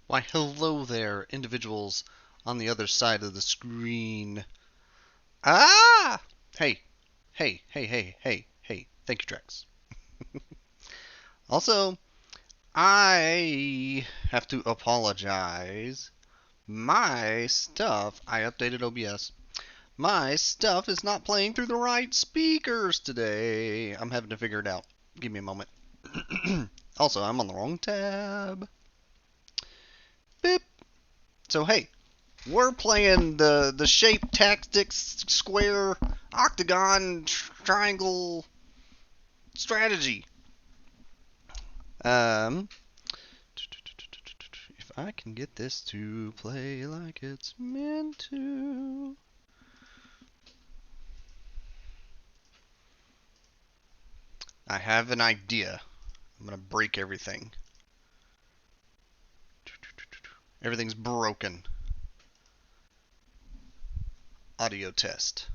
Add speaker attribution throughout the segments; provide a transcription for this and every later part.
Speaker 1: Why, hello there, individuals on the other side of the screen. Ah! Hey, hey. Thank you, Drex. Also, I have to apologize. My stuff, I updated OBS. My stuff is not playing through the right speakers today. I'm having to figure it out. Give me a moment. Also, I'm on the wrong tab. Beep. So, hey, we're playing the shape, tactics, square, octagon, triangle strategy. Um, if I can get this to play like it's meant to. I have an idea. I'm gonna break everything. Everything's broken. Audio test.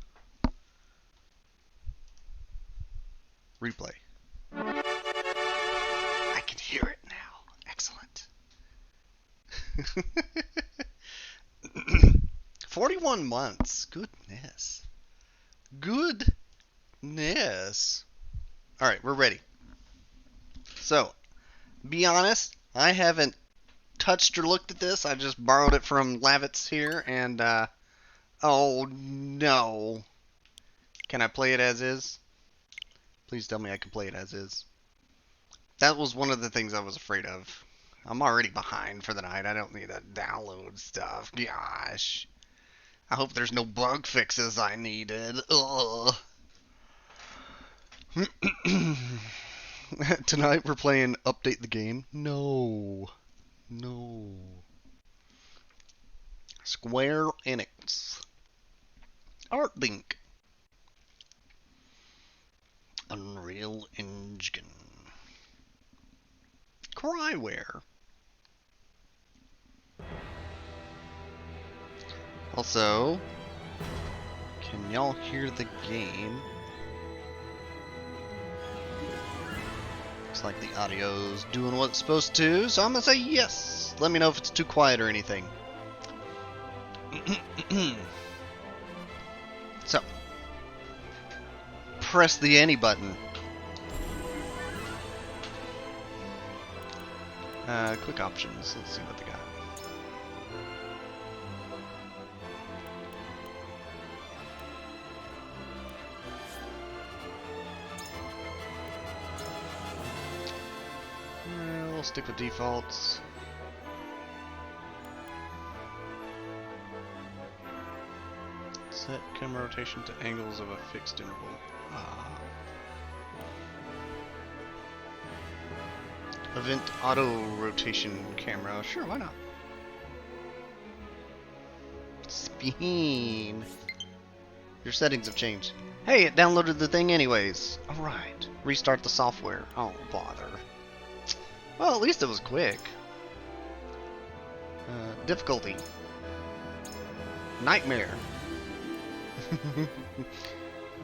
Speaker 1: Replay. I can hear it now. Excellent. 41 months. Goodness. Goodness. Alright, we're ready. So, be honest, I haven't touched or looked at this. I just borrowed it from Lavitz here, and, oh no. Can I play it as is? Please tell me I can play it as is. That was one of the things I was afraid of. I'm already behind for the night. I don't need to download stuff. Gosh. I hope there's no bug fixes I needed. Ugh. Tonight we're playing Update the Game. No. Square Enix. Artlink. Unreal Engine. Cryware. Also, can y'all hear the game? Looks like the audio's doing what it's supposed to, so I'm gonna say yes. Let me know if it's too quiet or anything. So, press the any button. Quick options. Let's see what they got. We'll stick with defaults. Set camera rotation to angles of a fixed interval. Event auto rotation camera. Sure, why not? Spin. Your settings have changed. Hey, it downloaded the thing anyways. Alright. Restart the software. Oh, bother. Well, at least it was quick. Difficulty. Nightmare.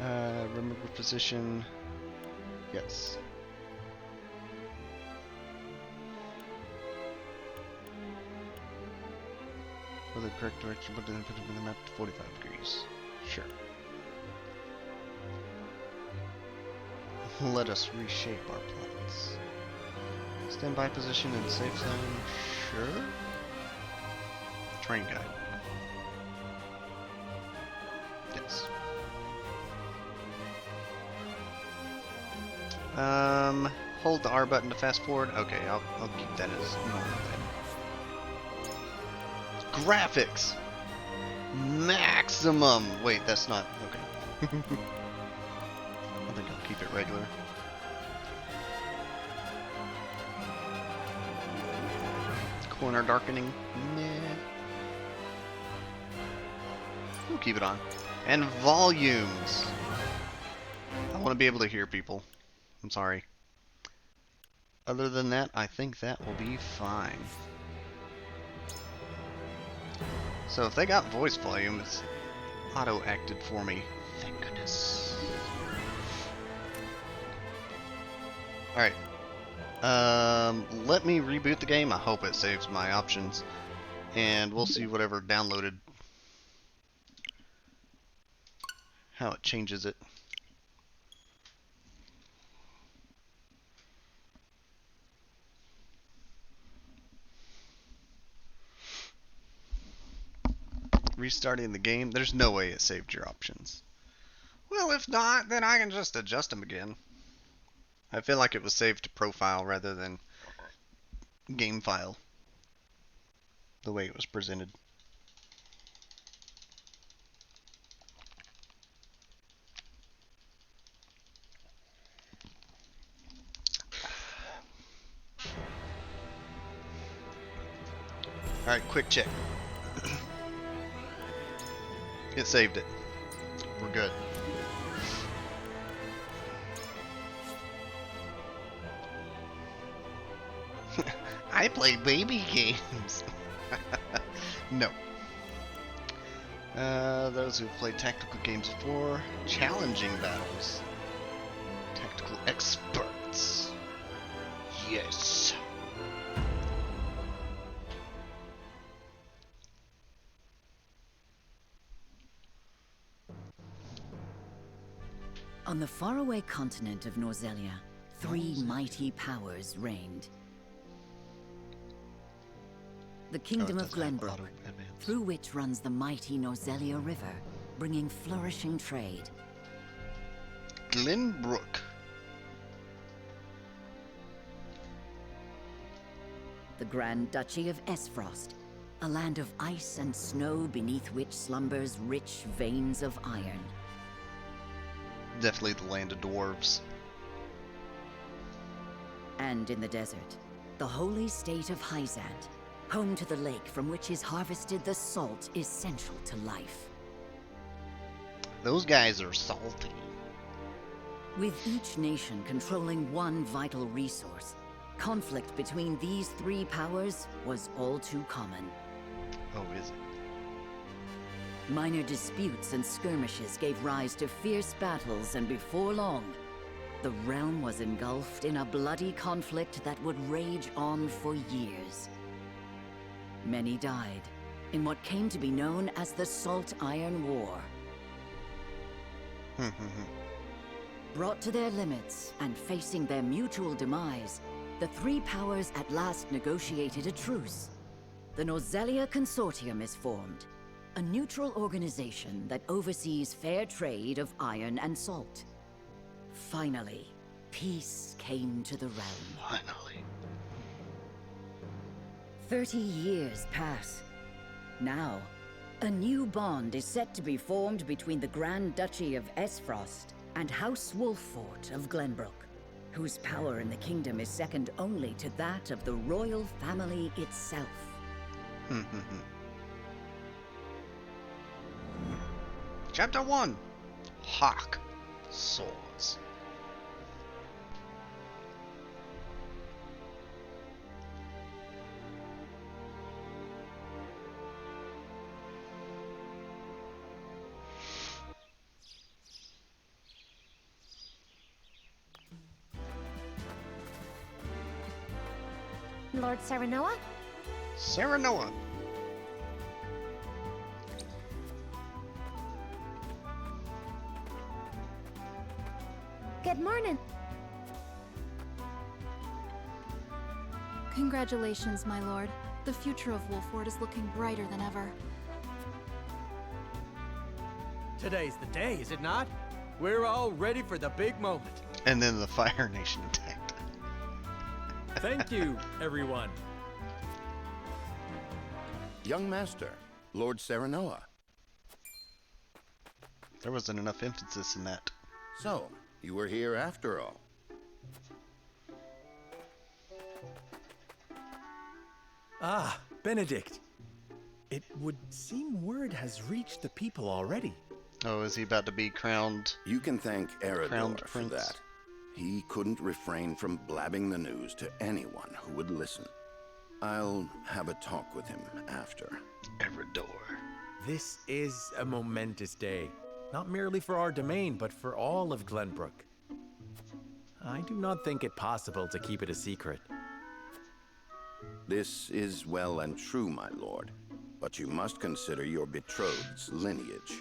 Speaker 1: Remember position. Yes. For the correct direction, but then put it in the map to 45 degrees. Sure. Let us reshape our plans. Standby position in safe zone. Sure. Train guide. Yes. Hold the R button to fast forward. Okay, I'll keep that as normal then. Graphics! Maximum! Wait, that's not... Okay. I think I'll keep it regular. Corner darkening? Nah. We'll keep it on. And volumes! I want to be able to hear people. I'm sorry. Other than that, I think that will be fine. So if they got voice volume, it's auto-acted for me. Thank goodness. Alright. Let me reboot the game. I hope it saves my options. And we'll see whatever downloaded, how it changes it. Restarting the game, there's no way it saved your options. Well, if not, then I can just adjust them again. I feel like it was saved to profile rather than game file, the way it was presented. Alright, quick check. It saved it. We're good. I play baby games. No. Those who've played tactical games before, challenging battles. Tactical experts. Yes.
Speaker 2: On the faraway continent of Norzelia, three mighty powers reigned. The Kingdom of Glenbrook, through which runs the mighty Norzelia River, bringing flourishing trade.
Speaker 1: Glenbrook.
Speaker 2: The Grand Duchy of Esfrost, a land of ice and snow beneath which slumbers rich veins of iron.
Speaker 1: Definitely the land of dwarves.
Speaker 2: And in the desert, the holy state of Hyzant, home to the lake from which is harvested the salt essential to life.
Speaker 1: Those guys are salty.
Speaker 2: With each nation controlling one vital resource, conflict between these three powers was all too common.
Speaker 1: Oh, is it?
Speaker 2: Minor disputes and skirmishes gave rise to fierce battles, and before long, the realm was engulfed in a bloody conflict that would rage on for years. Many died in what came to be known as the Salt Iron War. Brought to their limits and facing their mutual demise, the three powers at last negotiated a truce. The Norzelia Consortium is formed, a neutral organization that oversees fair trade of iron and salt. Finally, peace came to the realm.
Speaker 1: Finally.
Speaker 2: 30 years pass. Now, a new bond is set to be formed between the Grand Duchy of Esfrost and House Wolffort of Glenbrook, whose power in the kingdom is second only to that of the royal family itself.
Speaker 1: Chapter 1. Hawk Swords.
Speaker 3: Lord Serenoa?
Speaker 1: Serenoa.
Speaker 3: Good morning.
Speaker 4: Congratulations, my lord. The future of Wolffort is looking brighter than ever.
Speaker 5: Today's the day, is it not? We're all ready for the big moment.
Speaker 1: And then the Fire Nation attacked.
Speaker 5: Thank you, everyone.
Speaker 6: Young Master, Lord Serenoa.
Speaker 1: There wasn't enough emphasis in that.
Speaker 6: So, you were here after all.
Speaker 7: Ah, Benedict. It would seem word has reached the people already.
Speaker 1: Oh, is he about to be crowned?
Speaker 6: You can thank
Speaker 1: Crowned
Speaker 6: Eredor for
Speaker 1: prince.
Speaker 6: that. He couldn't refrain from blabbing the news to anyone who would listen. I'll have a talk with him after.
Speaker 1: Eredor.
Speaker 7: This is a momentous day, not merely for our domain, but for all of Glenbrook. I do not think it possible to keep it a secret.
Speaker 6: This is well and true, my lord. But you must consider your betrothed's lineage.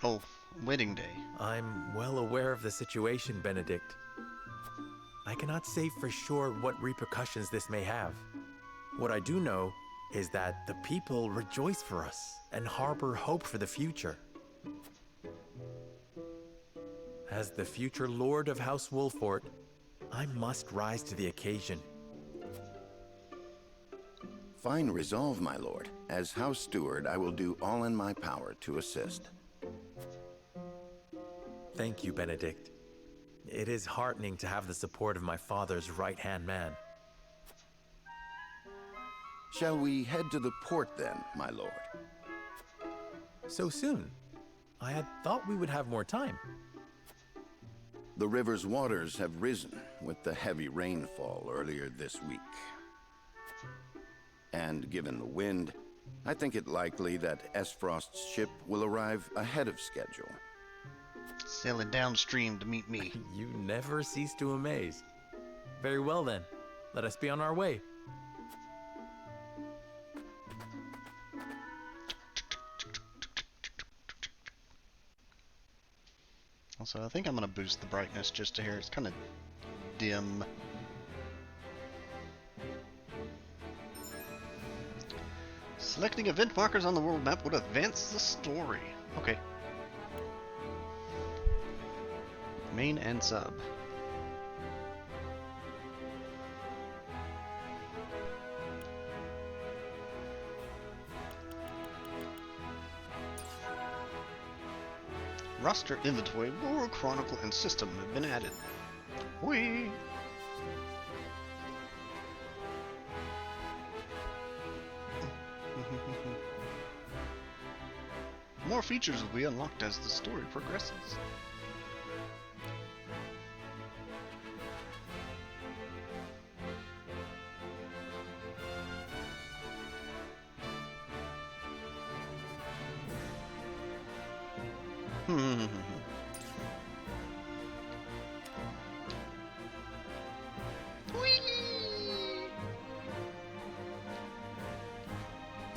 Speaker 1: Oh, wedding day.
Speaker 7: I'm well aware of the situation, Benedict. I cannot say for sure what repercussions this may have. What I do know is that the people rejoice for us and harbor hope for the future. As the future Lord of House Wolfort, I must rise to the occasion.
Speaker 6: Fine resolve, my lord. As House Steward, I will do all in my power to assist.
Speaker 7: Thank you, Benedict. It is heartening to have the support of my father's right-hand man.
Speaker 6: Shall we head to the port then, my lord?
Speaker 7: So soon? I had thought we would have more time.
Speaker 6: The river's waters have risen with the heavy rainfall earlier this week. And given the wind, I think it likely that Esfrost's ship will arrive ahead of schedule.
Speaker 1: Sailing downstream to meet me.
Speaker 7: You never cease to amaze. Very well then, let us be on our way.
Speaker 1: Also, I think I'm gonna boost the brightness just to hear. It's kind of dim. Selecting event markers on the world map would advance the story. Okay. Main and sub. Roster, inventory, War Chronicle, and system have been added. Whee! More features will be unlocked as the story progresses.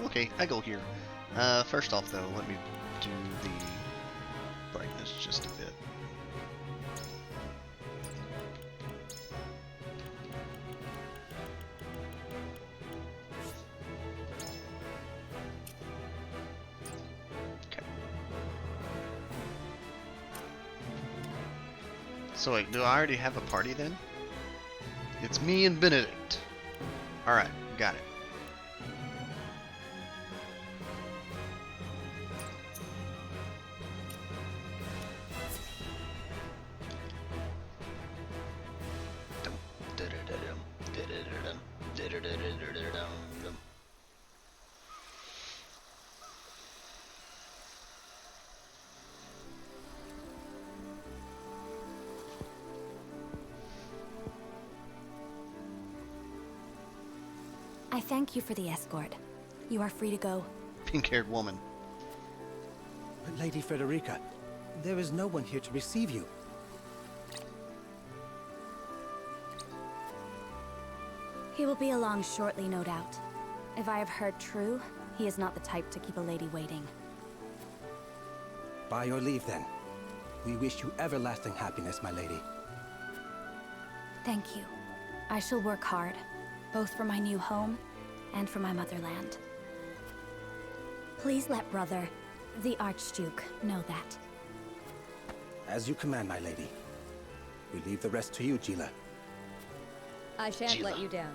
Speaker 1: Okay, I go here. First off though, let me do the brightness just a bit. Okay. So wait, do I already have a party then? It's me and Benedict. Alright, got it.
Speaker 3: I thank you for the escort. You are free to go.
Speaker 1: Pink-haired woman.
Speaker 8: But Lady Frederica, there is no one here to receive you.
Speaker 3: He will be along shortly, no doubt. If I have heard true, he is not the type to keep a lady waiting.
Speaker 8: By your leave, then. We wish you everlasting happiness, my lady.
Speaker 3: Thank you. I shall work hard, both for my new home and for my motherland. Please let brother, the Archduke, know that.
Speaker 8: As you command, my lady. We leave the rest to you, Jila.
Speaker 9: I shan't
Speaker 1: Jila.
Speaker 9: let you down.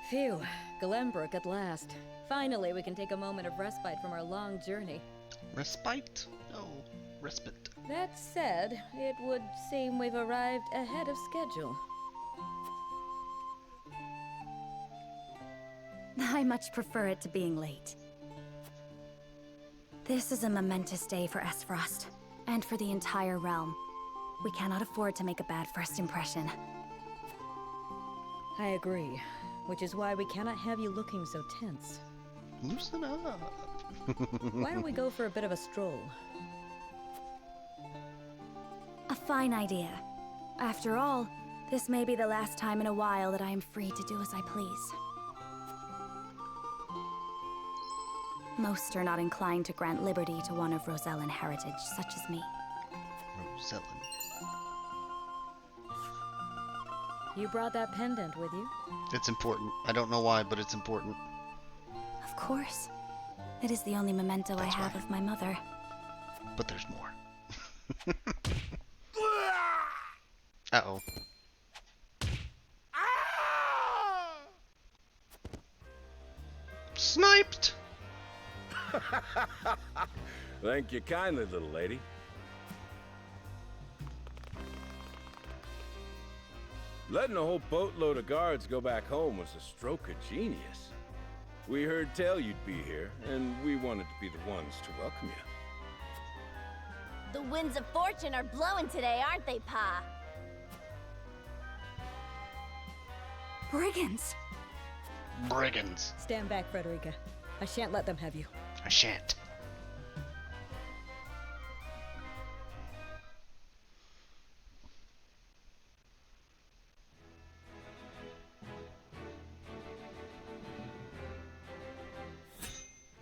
Speaker 9: Phew, Glenbrook at last. Finally, we can take a moment of respite from our long journey.
Speaker 1: Respite? No, respite.
Speaker 9: That said, it would seem we've arrived ahead of schedule.
Speaker 3: I much prefer it to being late. This is a momentous day for Esfrost, and for the entire realm. We cannot afford to make a bad first impression.
Speaker 9: I agree, which is why we cannot have you looking so tense.
Speaker 1: Loosen up.
Speaker 9: Why don't we go for a bit of a stroll?
Speaker 3: A fine idea. After all, this may be the last time in a while that I am free to do as I please. Most are not inclined to grant liberty to one of Rosellan heritage, such as me.
Speaker 1: Rosellan.
Speaker 9: You brought that pendant with you?
Speaker 1: It's important. I don't know why, but it's important.
Speaker 3: Of course. It is the only memento I have of my mother.
Speaker 1: But there's more. Uh-oh. Sniped!
Speaker 10: Thank you kindly, little lady. Letting a whole boatload of guards go back home was a stroke of genius. We heard tell you'd be here, and we wanted to be the ones to welcome you.
Speaker 11: The winds of fortune are blowing today, aren't they, Pa?
Speaker 3: Brigands!
Speaker 1: Brigands.
Speaker 9: Stand back, Frederica. I shan't let them have you.
Speaker 1: I shan't.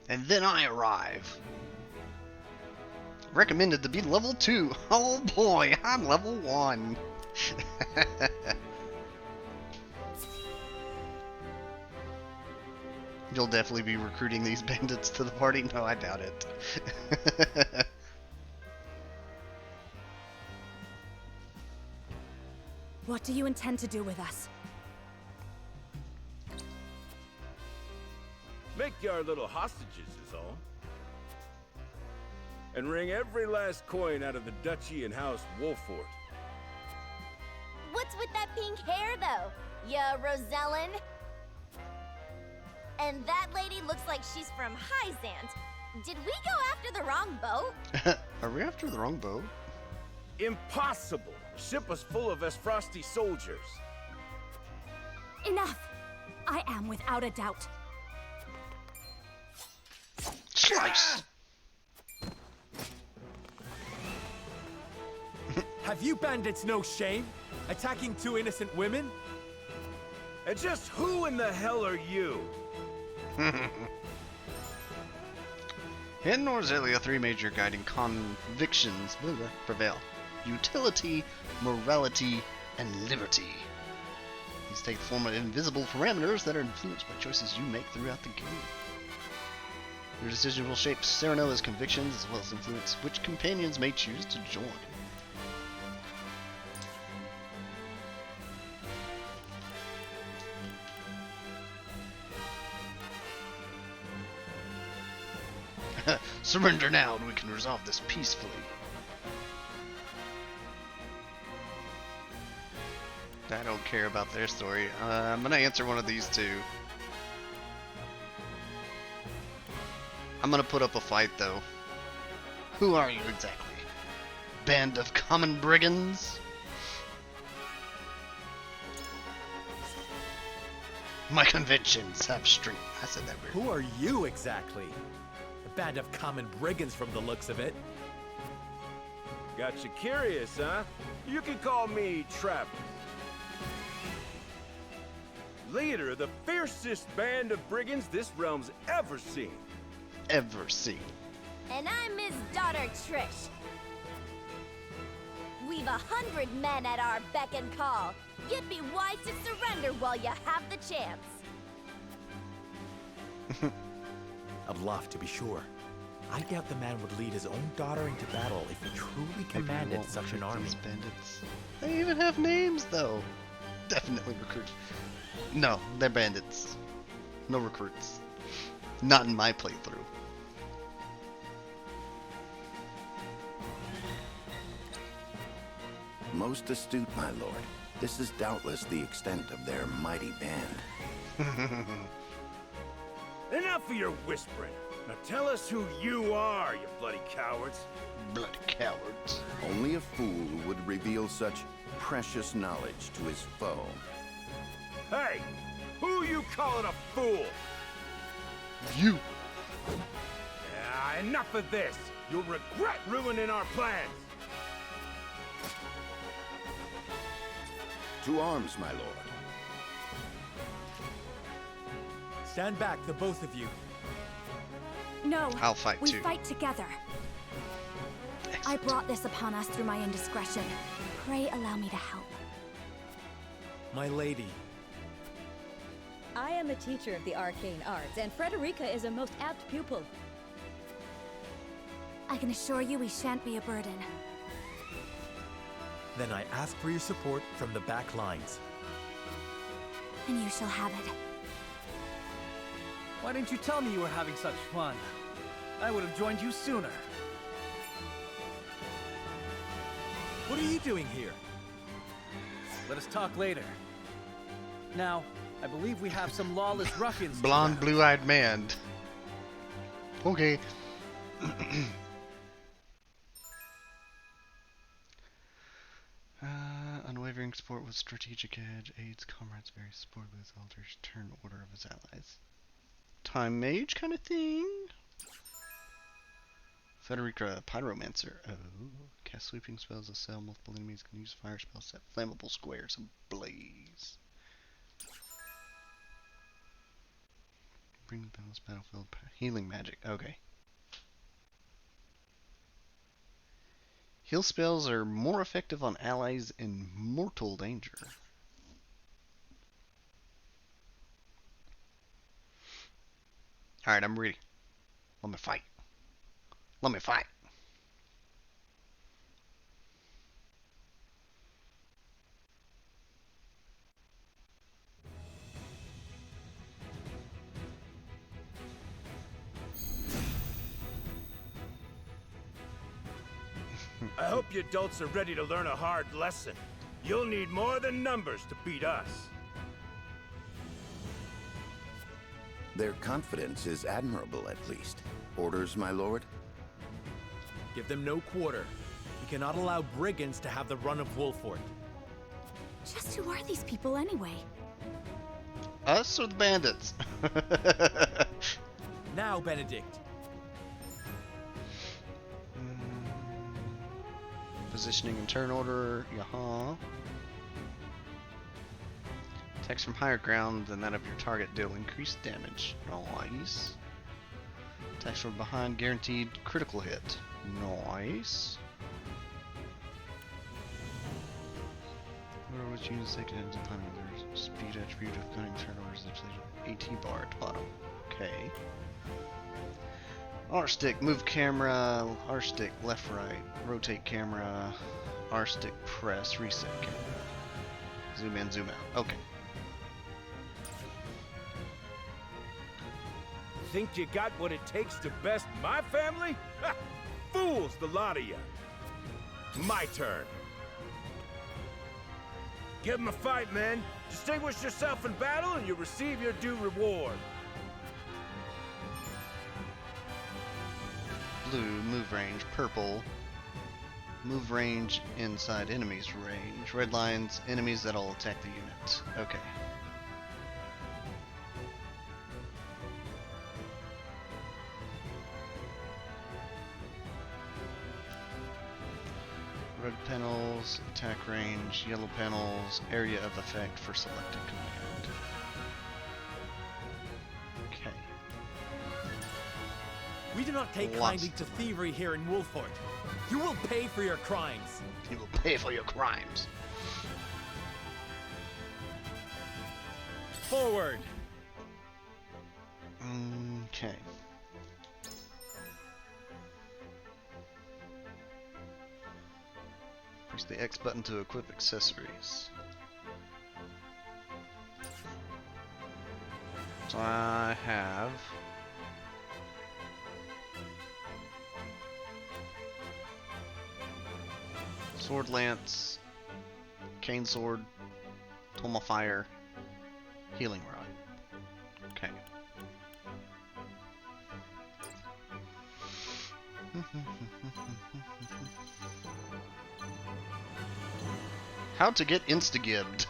Speaker 1: And then I arrive. Recommended to be level 2. Oh boy, I'm level 1. You'll definitely be recruiting these bandits to the party? No, I doubt it.
Speaker 3: What do you intend to do with us?
Speaker 10: Make you our little hostages is all. And wring every last coin out of the duchy and House Wolford.
Speaker 11: What's with that pink hair, though? Ya Rosellan? And that lady looks like she's from Hyzant. Did we go after the wrong boat?
Speaker 1: Are we after the wrong boat?
Speaker 10: Impossible! Ship was full of Esfrosti soldiers.
Speaker 3: Enough! I am without a doubt.
Speaker 1: Slice!
Speaker 7: Have you bandits no shame? Attacking 2 innocent women?
Speaker 10: And just who in the hell are you?
Speaker 1: In Norzelia, 3 major guiding convictions prevail. Utility, morality, and liberty. These take the form of invisible parameters that are influenced by choices you make throughout the game. Your decision will shape Serenoa's convictions as well as influence which companions may choose to join. Surrender now and we can resolve this peacefully. I don't care about their story. I'm gonna answer one of these 2. I'm gonna put up a fight though. Who are you exactly? Band of common brigands? My convictions have strength. I said that weird.
Speaker 7: Who are you exactly? A band of common brigands from the looks of it.
Speaker 10: Got you curious, huh? You can call me Travis. Leader of the fiercest band of brigands this realm's ever seen.
Speaker 1: Ever seen.
Speaker 11: And I'm his daughter, Trish. We've 100 men at our beck and call. You'd be wise to surrender while you have the chance.
Speaker 7: A bluff, to be sure. I doubt the man would lead his own daughter into battle if he truly commanded such an army.
Speaker 1: Bandits. They even have names, though. Definitely recruit. No, they're bandits. No recruits. Not in my playthrough.
Speaker 6: Most astute, my lord. This is doubtless the extent of their mighty band.
Speaker 10: Enough of your whispering. Now tell us who you are, you bloody cowards.
Speaker 1: Bloody cowards.
Speaker 6: Only a fool would reveal such precious knowledge to his foe.
Speaker 10: Hey! Who you calling a fool?
Speaker 1: You.
Speaker 10: Enough of this! You'll regret ruining our plans!
Speaker 6: To arms, my lord.
Speaker 7: Stand back, the both of you.
Speaker 3: No.
Speaker 1: I'll fight
Speaker 3: we
Speaker 1: too.
Speaker 3: fight together. I brought this upon us through my indiscretion. Pray allow me to help.
Speaker 7: My lady.
Speaker 9: I am a teacher of the arcane arts, and Frederica is a most apt pupil.
Speaker 3: I can assure you we shan't be a burden.
Speaker 7: Then I ask for your support from the back lines.
Speaker 3: And you shall have it.
Speaker 5: Why didn't you tell me you were having such fun? I would have joined you sooner.
Speaker 7: What are you doing here?
Speaker 5: Let us talk later. Now, I believe we have some lawless ruffians.
Speaker 1: Blonde, blue-eyed man. Okay. Unwavering support with strategic edge, aids comrades very support with his alters, turn order of his allies. Time mage kind of thing. Frederica, pyromancer. Oh, cast sweeping spells, assail multiple enemies, can use fire spells, set flammable squares ablaze. Bring the balanced battlefield. Healing magic. Okay. Heal spells are more effective on allies in mortal danger. Alright, I'm ready. Let me fight. Let me fight.
Speaker 10: I hope you adults are ready to learn a hard lesson. You'll need more than numbers to beat us.
Speaker 6: Their confidence is admirable, at least. Orders, my lord?
Speaker 7: Give them no quarter. We cannot allow brigands to have the run of Wolfort.
Speaker 3: Just who are these people anyway?
Speaker 1: Us or the bandits?
Speaker 7: Now, Benedict.
Speaker 1: Positioning and turn order, yaha. Attacks from higher ground than that of your target deal increased damage. Nice. Attacks from behind guaranteed critical hit. Nice. Whatever which units they can define their speed attribute of gunning turn orders AT bar at the bottom. Okay. R stick, move camera, R stick, left, right, rotate camera, R stick, press, reset camera. Zoom in, zoom out. Okay.
Speaker 10: Think you got what it takes to best my family? Ha! Fools, the lot of you. My turn. Give them a fight, men. Distinguish yourself in battle and you'll receive your due reward.
Speaker 1: Blue, move range. Purple, move range inside enemies range. Red lines, enemies that'll attack the unit. Okay. Red panels, attack range. Yellow panels, area of effect for selected command. Okay.
Speaker 7: We do not take
Speaker 1: Lots.
Speaker 7: kindly to thievery here in Wolfort. You will pay for your crimes.
Speaker 1: You will pay for your crimes.
Speaker 5: Forward!
Speaker 1: Okay. Press the X button to equip accessories. So I have sword lance, cane sword, Toma fire, healing rod. Okay. How to get insta-gibbed.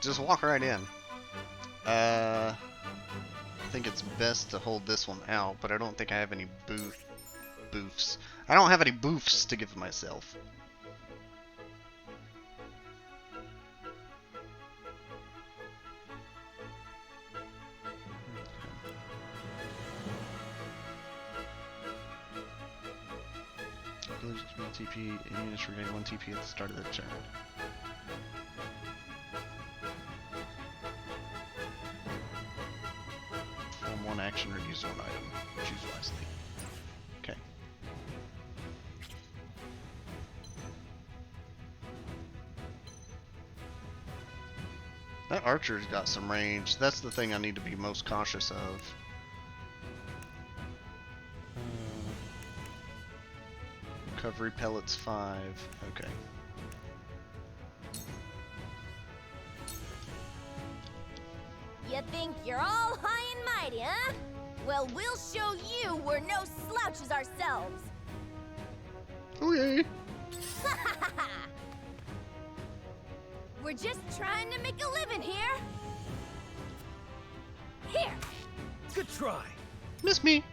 Speaker 1: Just walk right in. I think it's best to hold this one out, but I don't think I have any boofs. I don't have any boofs to give myself. TP, units regain 1 TP at the start of the turn. Perform 1 action or use 1 item. Choose wisely. Okay. That archer's got some range. That's the thing I need to be most cautious of. Recovery pellets 5. Okay.
Speaker 11: You think you're all high and mighty, huh? Well, we'll show you we're no slouches ourselves.
Speaker 1: Okay.
Speaker 11: We're just trying to make a living here. Here.
Speaker 5: Good try.
Speaker 1: Miss me.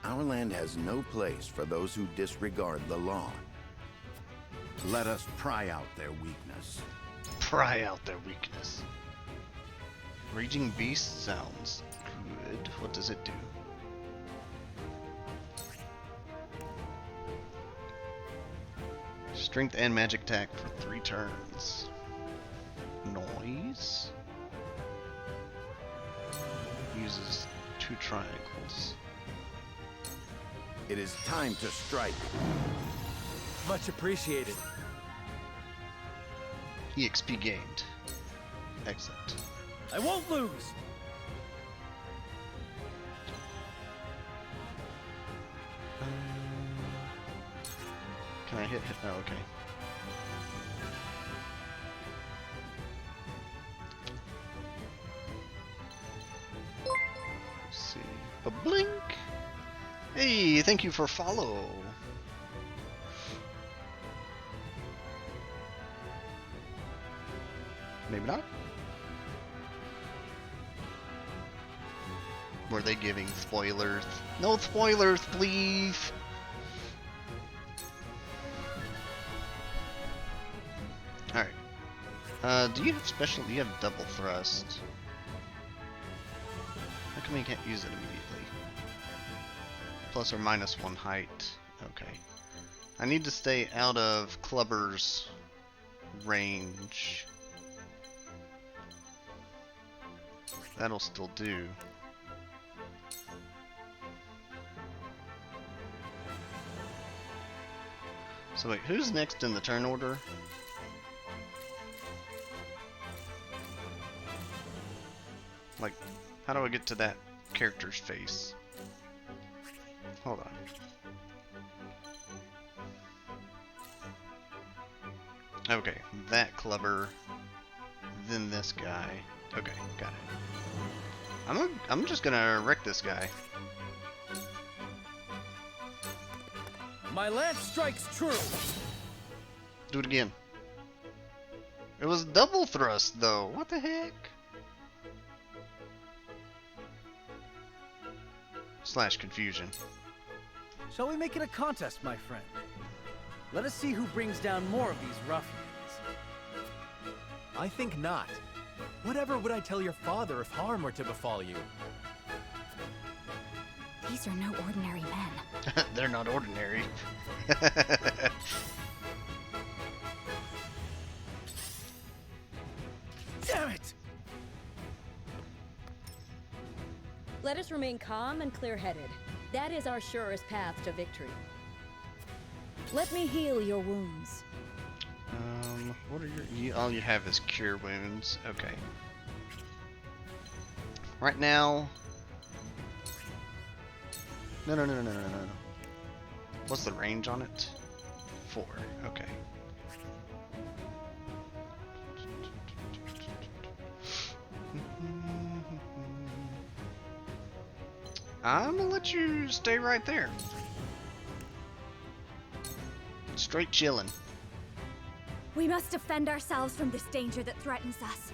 Speaker 6: Our land has no place for those who disregard the law. Let us pry out their weakness.
Speaker 1: Pry out their weakness. Raging Beast sounds good. What does it do? Strength and magic attack for 3 turns. Noise. Uses 2 triangles.
Speaker 6: It is time to strike.
Speaker 7: Much appreciated.
Speaker 1: EXP gained. Excellent.
Speaker 5: I won't lose.
Speaker 1: Can I hit? Oh, okay. Let's see. A blink. Hey, thank you for follow. Maybe not. Were they giving spoilers? No spoilers, please. Alright. Do you have special? You have double thrust. How come you can't use it immediately? Plus or minus 1 height. Okay. I need to stay out of Clubber's range. That'll still do. So wait, who's next in the turn order? Like, how do I get to that character's face? Hold on. Okay, that Clubber, then this guy. Okay, got it. I'm just gonna wreck this guy.
Speaker 5: My lance strikes true.
Speaker 1: Do it again. It was double thrust though. What the heck? Slash confusion.
Speaker 5: Shall we make it a contest, my friend? Let us see who brings down more of these ruffians.
Speaker 7: I think not. Whatever would I tell your father if harm were to befall you?
Speaker 3: These are no ordinary men.
Speaker 1: They're not ordinary.
Speaker 5: Damn it!
Speaker 9: Let us remain calm and clear-headed. That is our surest path to victory. Let me heal your wounds.
Speaker 1: What are all you have is cure wounds. Okay. Right now. No. What's the range on it? 4. Okay. I'm gonna let you stay right there. Straight chilling.
Speaker 3: We must defend ourselves from this danger that threatens us.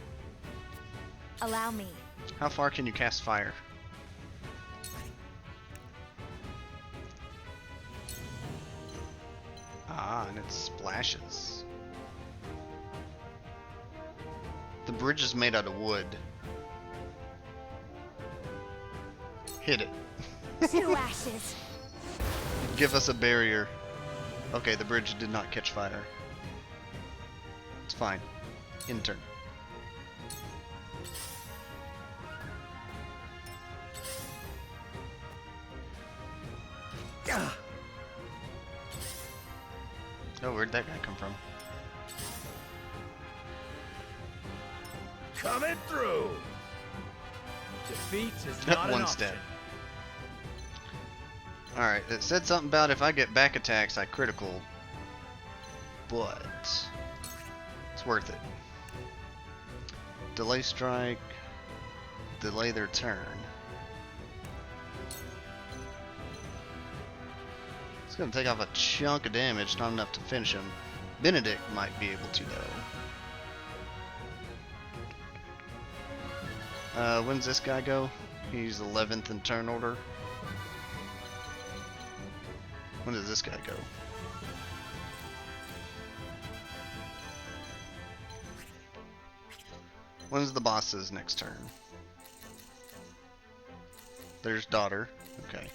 Speaker 11: Allow me.
Speaker 1: How far can you cast fire? Ah, and it splashes. The bridge is made out of wood. Hit it.
Speaker 3: To ashes.
Speaker 1: Give us a barrier. Okay, the bridge did not catch fire. It's fine. Intern. Oh, where'd that guy come from?
Speaker 10: Coming through.
Speaker 5: Defeat is not an
Speaker 1: One
Speaker 5: option.
Speaker 1: step. Alright, it said something about if I get back attacks, I critical. But it's worth it. Delay strike. Delay their turn. It's gonna take off a chunk of damage, not enough to finish him. Benedict might be able to though. When's this guy go? He's 11th in turn order. When does this guy go? When's the boss's next turn? There's daughter. Okay.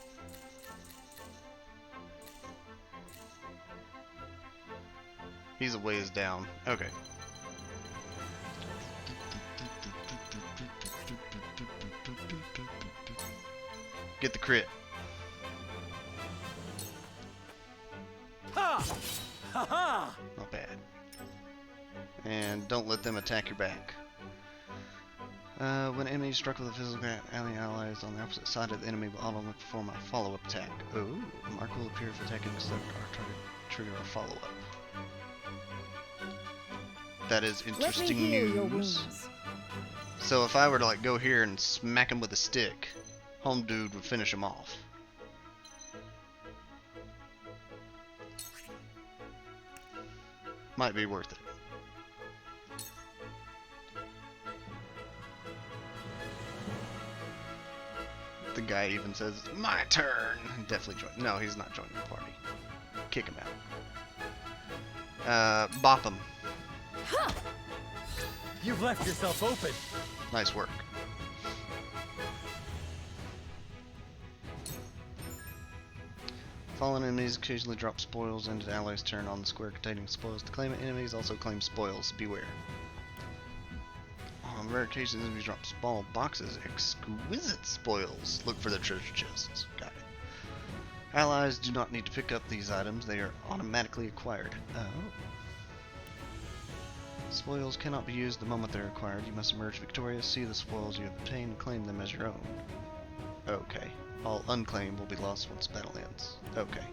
Speaker 1: He's a ways down. Okay. Get the crit.
Speaker 5: Ha! Ha ha!
Speaker 1: Not bad. And don't let them attack your back. When enemies struck with a physical allies on the opposite side of the enemy will automatically perform a follow-up attack. Oh, a mark will appear if attacking the target trigger a follow-up. That is interesting
Speaker 9: Let me heal your
Speaker 1: news.
Speaker 9: wounds.
Speaker 1: So if I were to like go here and smack him with a stick, home dude would finish him off. Might be worth it. The guy even says, "My turn." Definitely join. No, he's not joining the party. Kick him out. Bop him.
Speaker 5: You've left yourself open.
Speaker 1: Nice work. Fallen enemies occasionally drop spoils into the allies' turn on the square containing spoils. To claim it, enemies also claim spoils. Beware. On rare occasions, enemies drop small boxes. Exquisite spoils. Look for the treasure chests. Got it. Allies do not need to pick up these items. They are automatically acquired. Oh. Spoils cannot be used the moment they're acquired. You must emerge victorious, see the spoils you have obtained, and claim them as your own. Okay. All unclaimed will be lost once battle ends. Okay.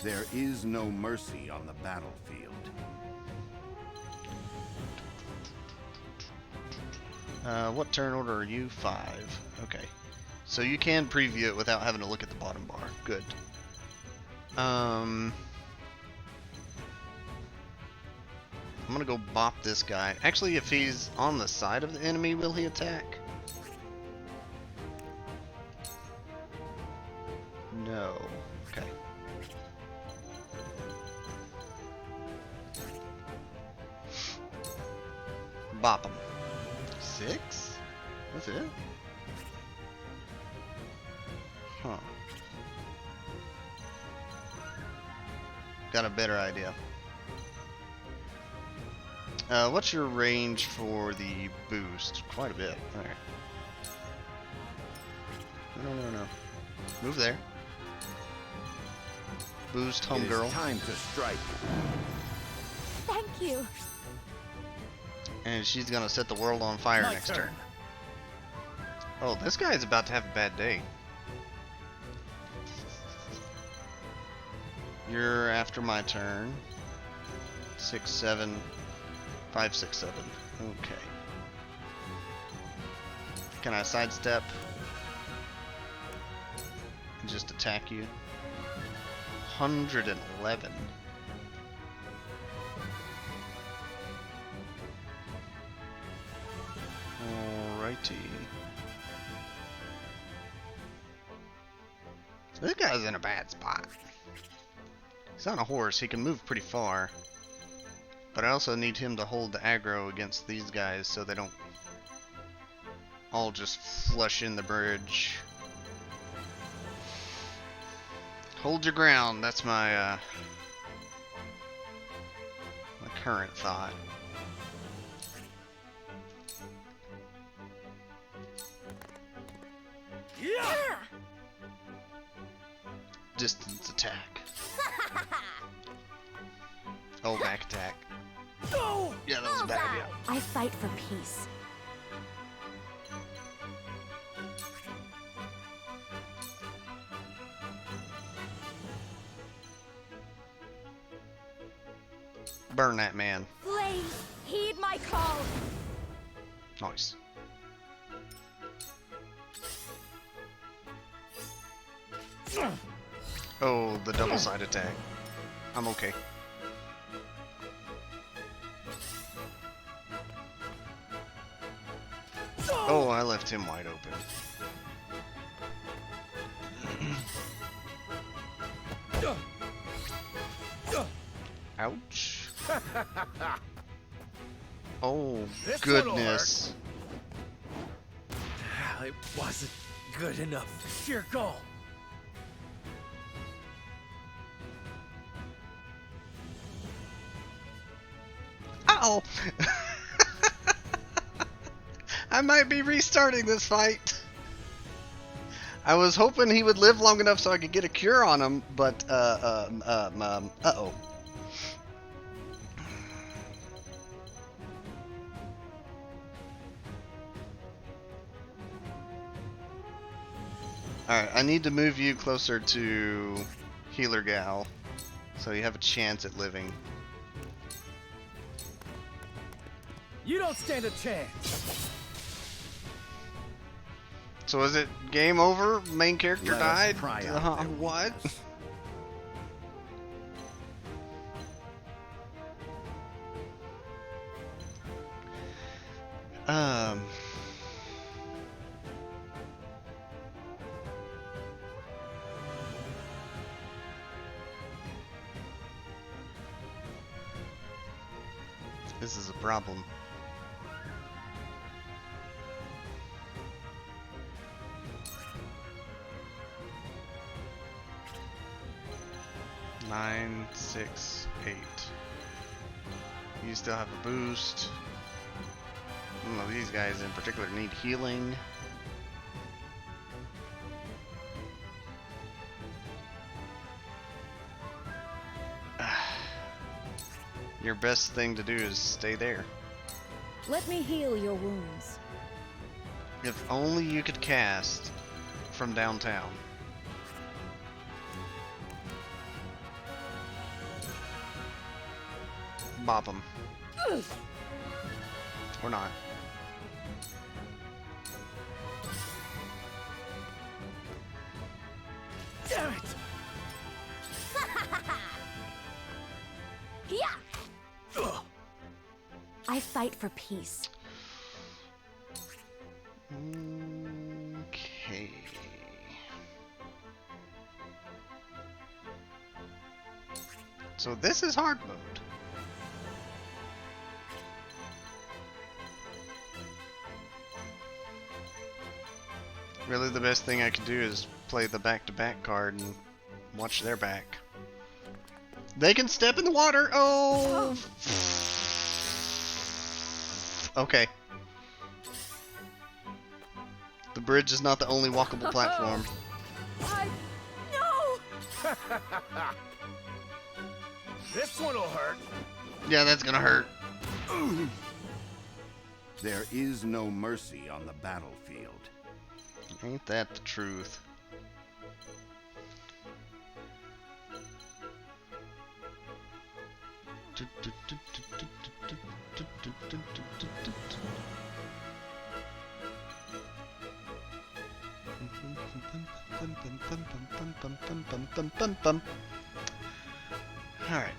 Speaker 6: There is no mercy on the battlefield.
Speaker 1: What turn order are you? 5. Okay. So you can preview it without having to look at the bottom bar. Good. I'm gonna go bop this guy. Actually, if he's on the side of the enemy, will he attack? No. Okay. Bop him. 6? That's it? Huh. Got a better idea. What's your range for the boost? Quite a bit. Alright. No. Move there. Boost,
Speaker 6: It is
Speaker 1: homegirl.
Speaker 6: time to strike.
Speaker 3: Thank you.
Speaker 1: And she's gonna set the world on fire
Speaker 5: My
Speaker 1: next
Speaker 5: turn.
Speaker 1: turn. Oh, this guy's about to have a bad day. You're after my turn. 6, 7, 5, 6, 7. Okay. Can I sidestep? and just attack you. 111. Alrighty. So this guy's in a bad spot. He's on a horse, he can move pretty far. But I also need him to hold the aggro against these guys so they don't all just flush in the bridge. Hold your ground, that's my my current thought.
Speaker 11: Yeah!
Speaker 1: Distance attack. Oh, back attack. Yeah, that was bad, yeah.
Speaker 3: I fight for peace.
Speaker 1: Burn that man.
Speaker 11: Flames, heed my call.
Speaker 1: Nice. Oh, the double side attack. I'm okay. Oh, I left him wide open. Ouch. Oh, goodness.
Speaker 7: It wasn't good enough.
Speaker 5: Sheer goal.
Speaker 1: Uh-oh. I might be restarting this fight. I was hoping he would live long enough so I could get a cure on him, but, uh-oh. Alright, I need to move you closer to Healer Gal, so you have a chance at living.
Speaker 5: You don't stand a chance.
Speaker 1: So is it game over? Main character
Speaker 6: Let us
Speaker 1: died?
Speaker 6: pry out their
Speaker 1: What? This is a problem. Nine, 6, 8. You still have a boost. No, these guys in particular need healing. Your best thing to do is stay there.
Speaker 9: Let me heal your wounds.
Speaker 1: If only you could cast from downtown. Bop him. Or not.
Speaker 5: Damn it!
Speaker 11: Yeah.
Speaker 3: I fight for peace.
Speaker 1: Okay. So this is hard mode. Really, the best thing I can do is play the back-to-back card and watch their back. They can step in the water. Oh. Okay. The bridge is not the only walkable platform.
Speaker 11: No.
Speaker 10: This one'll hurt.
Speaker 1: Yeah, that's gonna hurt.
Speaker 6: There is no mercy on the battlefield.
Speaker 1: Ain't that the truth? Alright.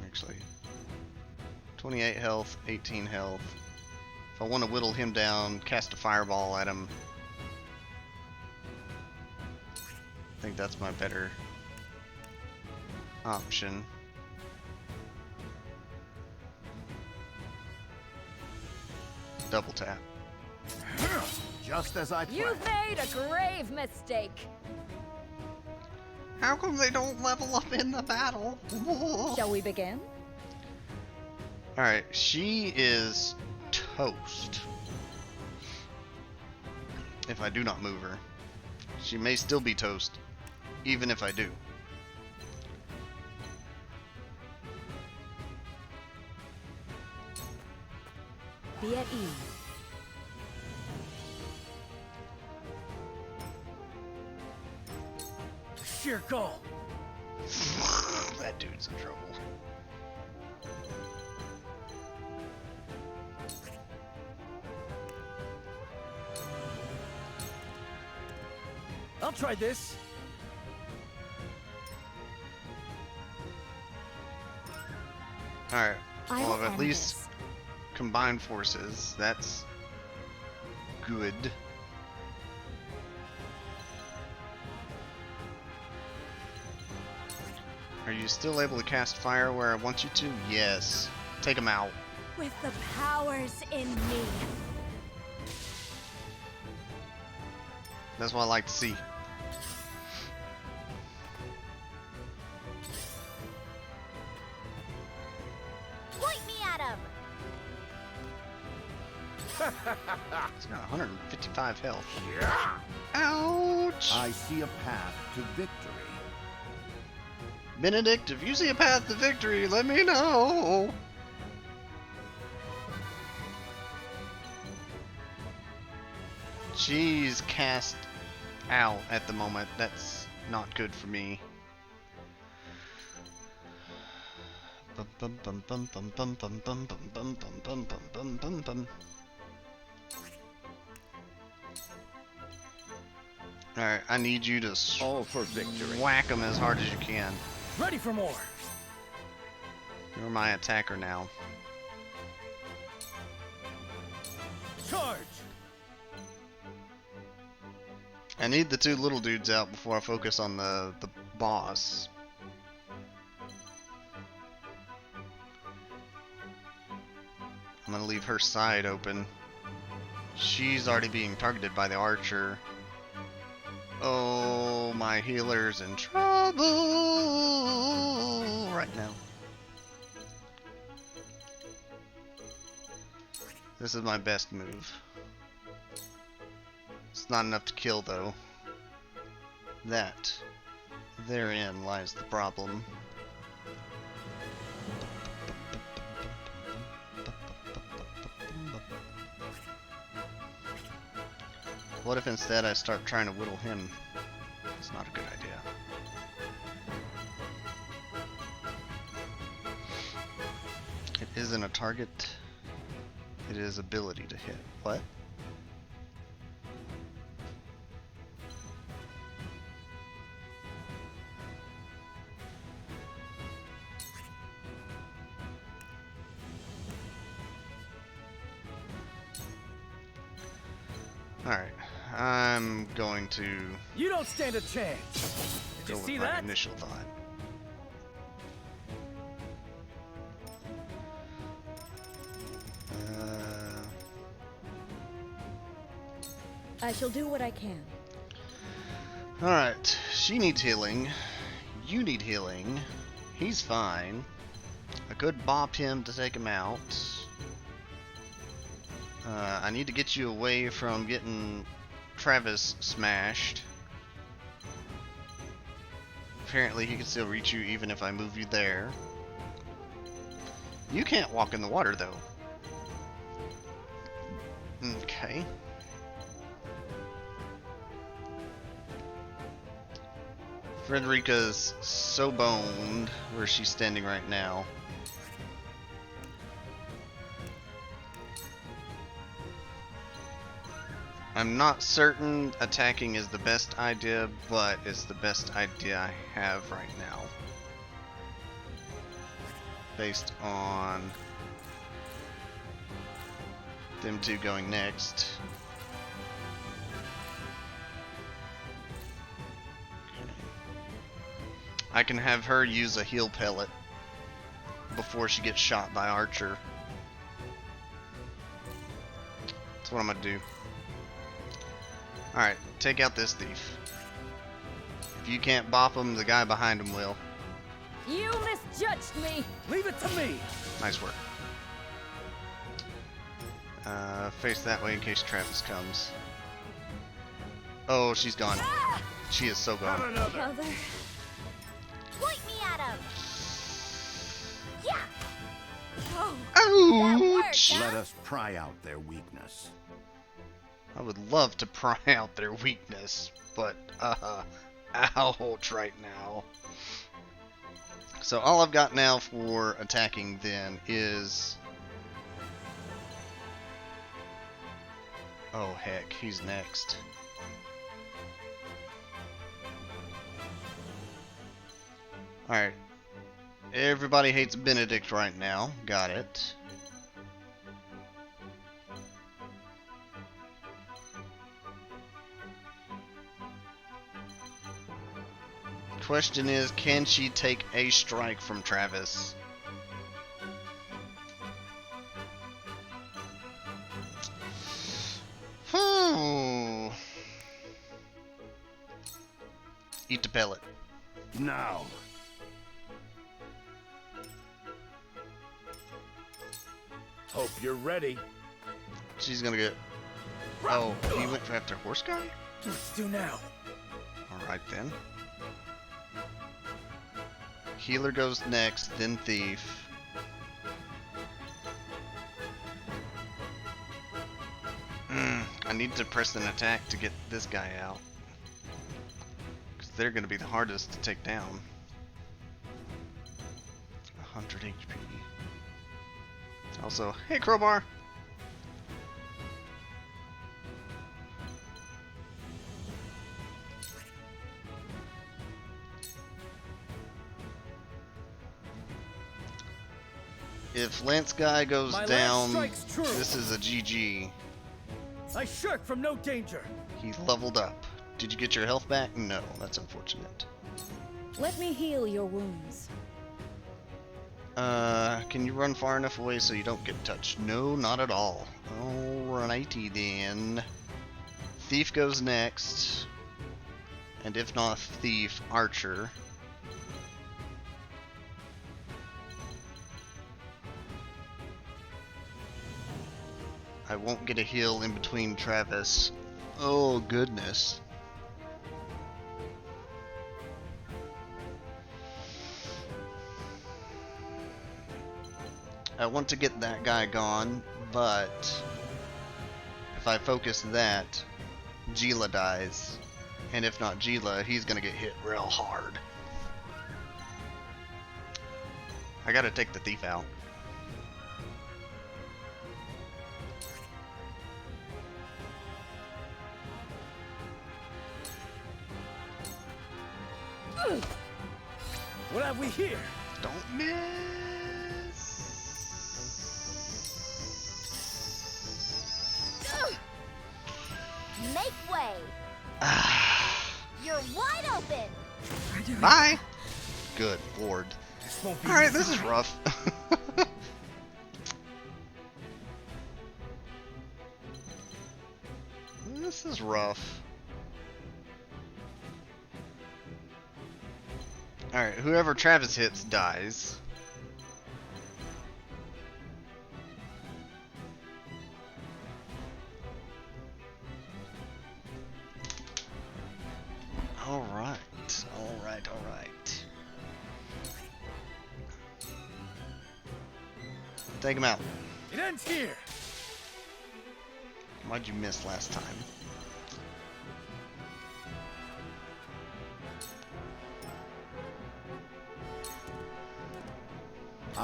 Speaker 1: Actually, 28 health, 18 health. If I want to whittle him down, cast a fireball at him. I think that's my better option. Double tap.
Speaker 6: Just as I planned.
Speaker 9: You've made a grave mistake.
Speaker 1: How come they don't level up in the battle?
Speaker 9: Shall we begin?
Speaker 1: Alright, she is toast. If I do not move her. She may still be toast, even if I do.
Speaker 9: Be at ease.
Speaker 5: Sheer goal.
Speaker 1: That dude's in trouble.
Speaker 5: I'll try this.
Speaker 1: Alright,
Speaker 3: I
Speaker 1: well,
Speaker 3: will
Speaker 1: at
Speaker 3: end
Speaker 1: least
Speaker 3: this.
Speaker 1: combined forces. That's good. Are you still able to cast fire where I want you to? Yes. Take him out.
Speaker 3: With the powers in me.
Speaker 1: That's what I like to see.
Speaker 11: Point me at him!
Speaker 1: He's got 155 health. Ouch!
Speaker 6: I see a path to victory.
Speaker 1: Benedict, if you see a path to victory, let me know. She's cast out at the moment. That's not good for me. Alright, I need you to
Speaker 6: All for victory.
Speaker 1: whack him as hard as you can.
Speaker 5: Ready for more.
Speaker 1: You're my attacker now.
Speaker 5: Charge.
Speaker 1: I need the two little dudes out before I focus on the boss. I'm gonna leave her side open. She's already being targeted by the archer. Oh, my healer's in trouble right now. This is my best move. It's not enough to kill, though. Therein lies the problem. What if instead I start trying to whittle him? It's not a good idea. It isn't a target. It is ability to hit. What? Alright, I'm going to
Speaker 5: You don't stand a chance. Did
Speaker 1: go
Speaker 5: you
Speaker 1: with
Speaker 5: see
Speaker 1: my
Speaker 5: that?
Speaker 1: initial thought.
Speaker 9: I shall do what I can.
Speaker 1: Alright, she needs healing. You need healing. He's fine. I could bop him to take him out. I need to get you away from getting Travis smashed. Apparently he can still reach you even if I move you there. You can't walk in the water though. Okay. Frederica's so boned where she's standing right now. I'm not certain attacking is the best idea, but it's the best idea I have right now. Based on them two going next. I can have her use a heal pellet before she gets shot by Archer. That's what I'm gonna do. Alright, take out this thief. If you can't bop him, the guy behind him will.
Speaker 9: You misjudged me!
Speaker 5: Leave it to me!
Speaker 1: Nice work. Face that way in case Travis comes. Oh, she's gone. She is so gone.
Speaker 11: Brother. Point me at him! Yeah! Oh, that worked,
Speaker 1: Ouch!
Speaker 11: huh?
Speaker 6: Let us pry out their weakness.
Speaker 1: I would love to pry out their weakness, but ouch right now. So all I've got now for attacking then is... Oh heck, he's next. Alright. Everybody hates Benedict right now. Got it. Question is, can she take a strike from Travis? Eat the pellet.
Speaker 6: Now.
Speaker 10: Hope you're ready.
Speaker 1: She's gonna get... Oh, he went after Horse Guy?
Speaker 5: Let's do now.
Speaker 1: Alright then. Healer goes next, then Thief. I need to press an attack to get this guy out. Because they're going to be the hardest to take down. 100 HP. Also, hey Crowbar! If Lance Guy goes
Speaker 5: My last
Speaker 1: down,
Speaker 5: strike's true.
Speaker 1: this is a GG.
Speaker 5: I shirk from no danger.
Speaker 1: He's leveled up. Did you get your health back? No, that's unfortunate.
Speaker 9: Let me heal your wounds.
Speaker 1: Can you run far enough away so you don't get touched? No, not at all. Alrighty then. Thief goes next. And if not Thief, Archer. I won't get a heal in between Travis. Oh goodness. I want to get that guy gone, but if I focus that, Gila dies. And if not Gila, he's gonna get hit real hard. I gotta take the thief out.
Speaker 5: What have we here?
Speaker 1: Don't miss.
Speaker 11: Make way! You're wide open!
Speaker 1: Bye! Good lord. Alright, this is rough. This is rough. Alright, whoever Travis hits dies. Alright, alright, alright. Take him out.
Speaker 5: It ends here.
Speaker 1: Why'd you miss last time?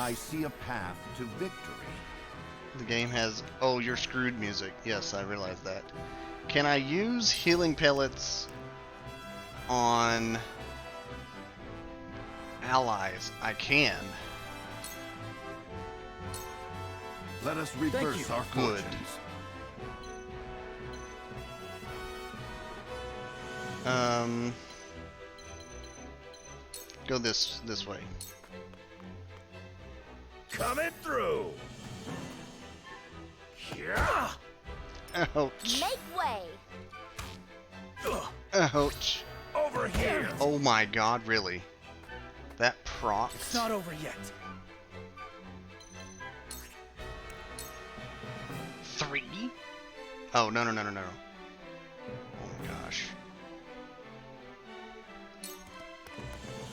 Speaker 6: I see a path to victory.
Speaker 1: The game has "Oh, you're screwed" music. Yes, I realize that. Can I use healing pellets on allies? I can.
Speaker 6: Let us reverse our
Speaker 1: Good.
Speaker 6: fortunes.
Speaker 1: Go this way.
Speaker 10: Coming through. Yeah.
Speaker 1: Ouch.
Speaker 11: Make way.
Speaker 1: Ouch.
Speaker 10: Over here.
Speaker 1: Oh my god, really? That proc?
Speaker 5: It's not over yet.
Speaker 1: 3? Oh, no. Oh my gosh.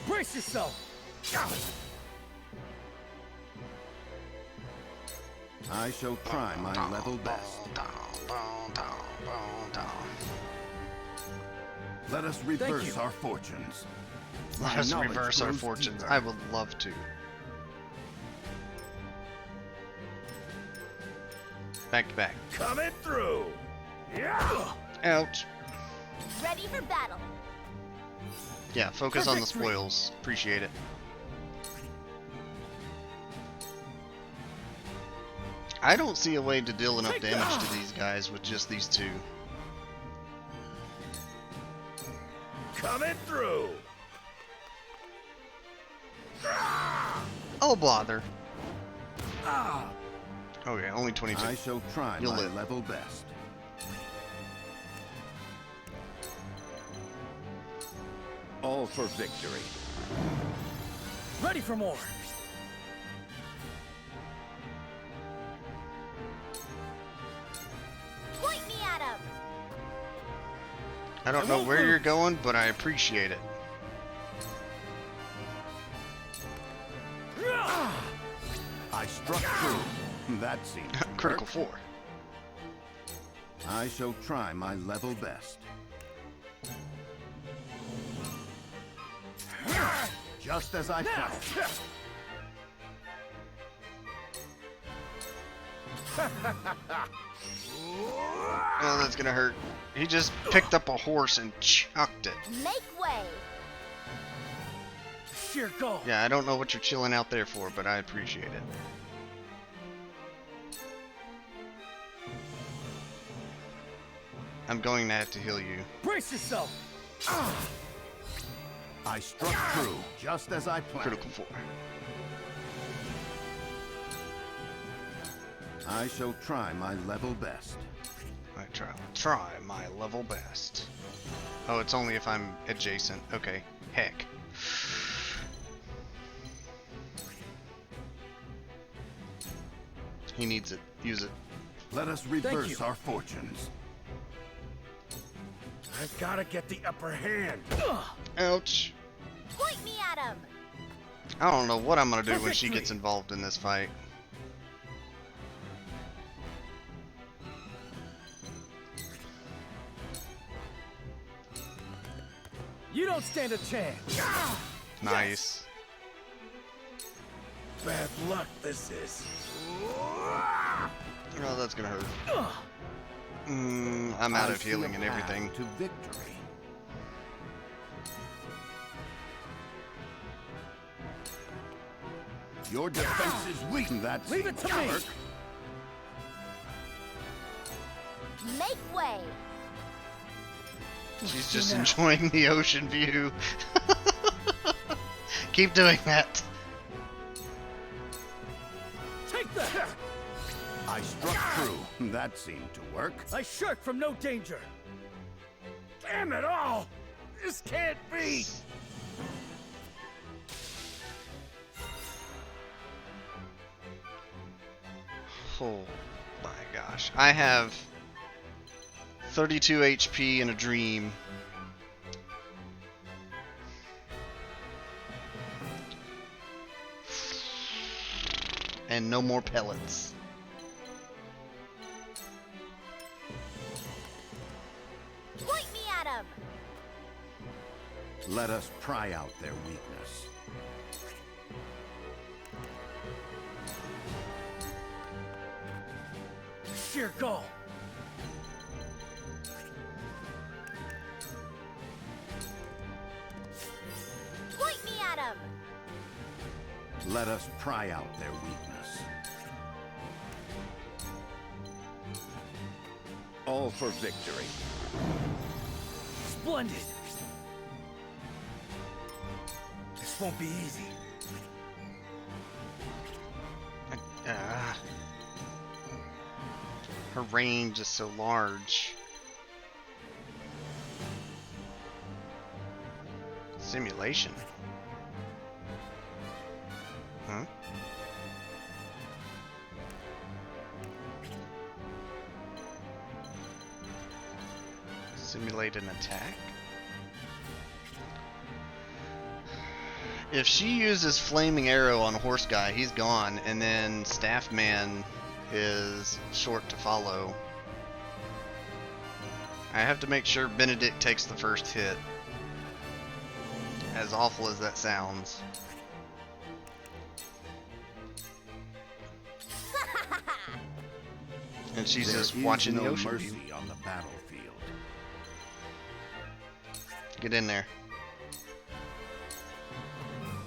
Speaker 5: Brace yourself.
Speaker 6: I shall try my level best. Let us reverse our fortunes.
Speaker 1: Let us
Speaker 6: knowledge
Speaker 1: reverse our
Speaker 6: grows
Speaker 1: fortunes.
Speaker 6: deeper.
Speaker 1: I would love to. Back to back.
Speaker 10: Coming through. Yeah.
Speaker 1: Ouch.
Speaker 11: Ready for battle.
Speaker 1: Yeah, focus on the spoils. Appreciate it. I don't see a way to deal enough damage to these guys with just these two.
Speaker 10: Coming through.
Speaker 1: Oh, bother. Okay, only 22.
Speaker 6: I shall try
Speaker 1: You'll
Speaker 6: my
Speaker 1: live.
Speaker 6: level best.
Speaker 10: All for victory.
Speaker 5: Ready for more.
Speaker 11: Point me at him.
Speaker 1: I don't know where you're going, but I appreciate it.
Speaker 6: I struck true. That seemed to
Speaker 1: Critical
Speaker 6: work.
Speaker 1: 4.
Speaker 6: I shall try my level best. Just as I planned.
Speaker 1: Oh, that's gonna hurt. He just picked up a horse and chucked it.
Speaker 11: Make way.
Speaker 5: Sheer go.
Speaker 1: Yeah, I don't know what you're chilling out there for, but I appreciate it. I'm going to have to heal you.
Speaker 5: Brace yourself.
Speaker 6: I struck true, just as I planned.
Speaker 1: Critical 4.
Speaker 6: I shall try my level best.
Speaker 1: I try my level best. Oh, it's only if I'm adjacent. Okay. Heck. He needs it. Use it.
Speaker 6: Let us reverse our fortunes.
Speaker 10: I've got to get the upper hand.
Speaker 1: Ouch.
Speaker 11: Point me at him.
Speaker 1: I don't know what I'm gonna do when she gets involved in this fight.
Speaker 5: You don't stand a chance.
Speaker 1: Nice.
Speaker 10: Bad luck this is.
Speaker 1: Oh, that's gonna hurt. I'm out of healing and everything.
Speaker 6: To victory. Your defense is weak. That
Speaker 5: Leave it to me.
Speaker 6: work.
Speaker 11: Make way.
Speaker 1: She's just enjoying the ocean view. Keep doing that.
Speaker 5: Take that.
Speaker 6: I struck true. That seemed to work.
Speaker 5: I shirk from no danger.
Speaker 10: Damn it all! This can't be!
Speaker 1: Oh my gosh. I have 32 HP in a dream. And no more pellets.
Speaker 11: Point me at him.
Speaker 6: Let us pry out their weakness.
Speaker 5: sheer gall.
Speaker 11: Point me at him!
Speaker 6: Let us pry out their weakness. All for victory.
Speaker 5: Splendid. This won't be easy.
Speaker 1: Her range is so large. Simulation. Huh? Simulate an attack? If she uses Flaming Arrow on Horse Guy, he's gone, and then Staff Man is short to follow. I have to make sure Benedict takes the first hit. As awful as that sounds. And she's just watching the ocean view.
Speaker 6: Mercy on the battlefield.
Speaker 1: Get in there.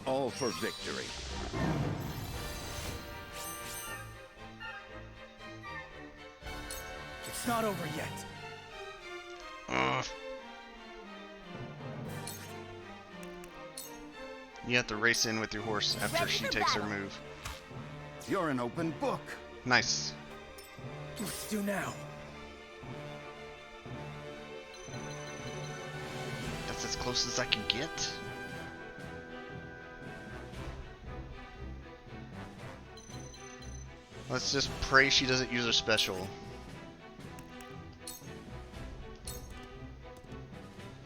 Speaker 6: All for victory.
Speaker 5: It's not over yet.
Speaker 1: You have to race in with your horse after she takes her move.
Speaker 6: You're an open book.
Speaker 1: Nice.
Speaker 5: What's due now?
Speaker 1: That's as close as I can get. Let's just pray she doesn't use her special.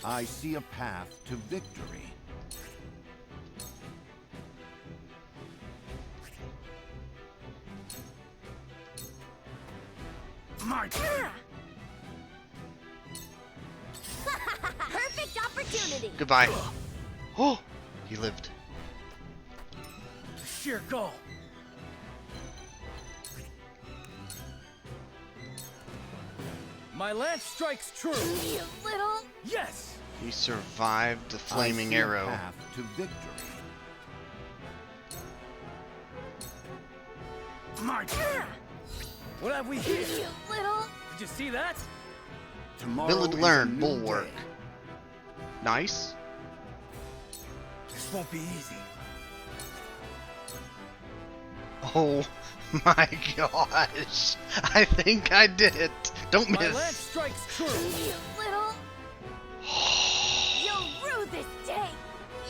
Speaker 6: I see a path to victory.
Speaker 5: My
Speaker 11: Perfect opportunity!
Speaker 1: Goodbye. Oh, he lived.
Speaker 5: sheer gall. My lance strikes true.
Speaker 11: You little...
Speaker 5: Yes.
Speaker 1: He survived the flaming
Speaker 6: I see a
Speaker 1: arrow.
Speaker 6: path to victory.
Speaker 5: My What have we here?
Speaker 11: You little...
Speaker 5: Did you see that?
Speaker 6: Tomorrow
Speaker 1: Village
Speaker 6: is a
Speaker 1: learned,
Speaker 6: new
Speaker 1: bulwark.
Speaker 6: day.
Speaker 1: Nice.
Speaker 5: This won't be easy.
Speaker 1: Oh my gosh. I think I did it. Don't
Speaker 5: My
Speaker 1: miss.
Speaker 5: lance strikes true.
Speaker 11: You little... You'll rue this day!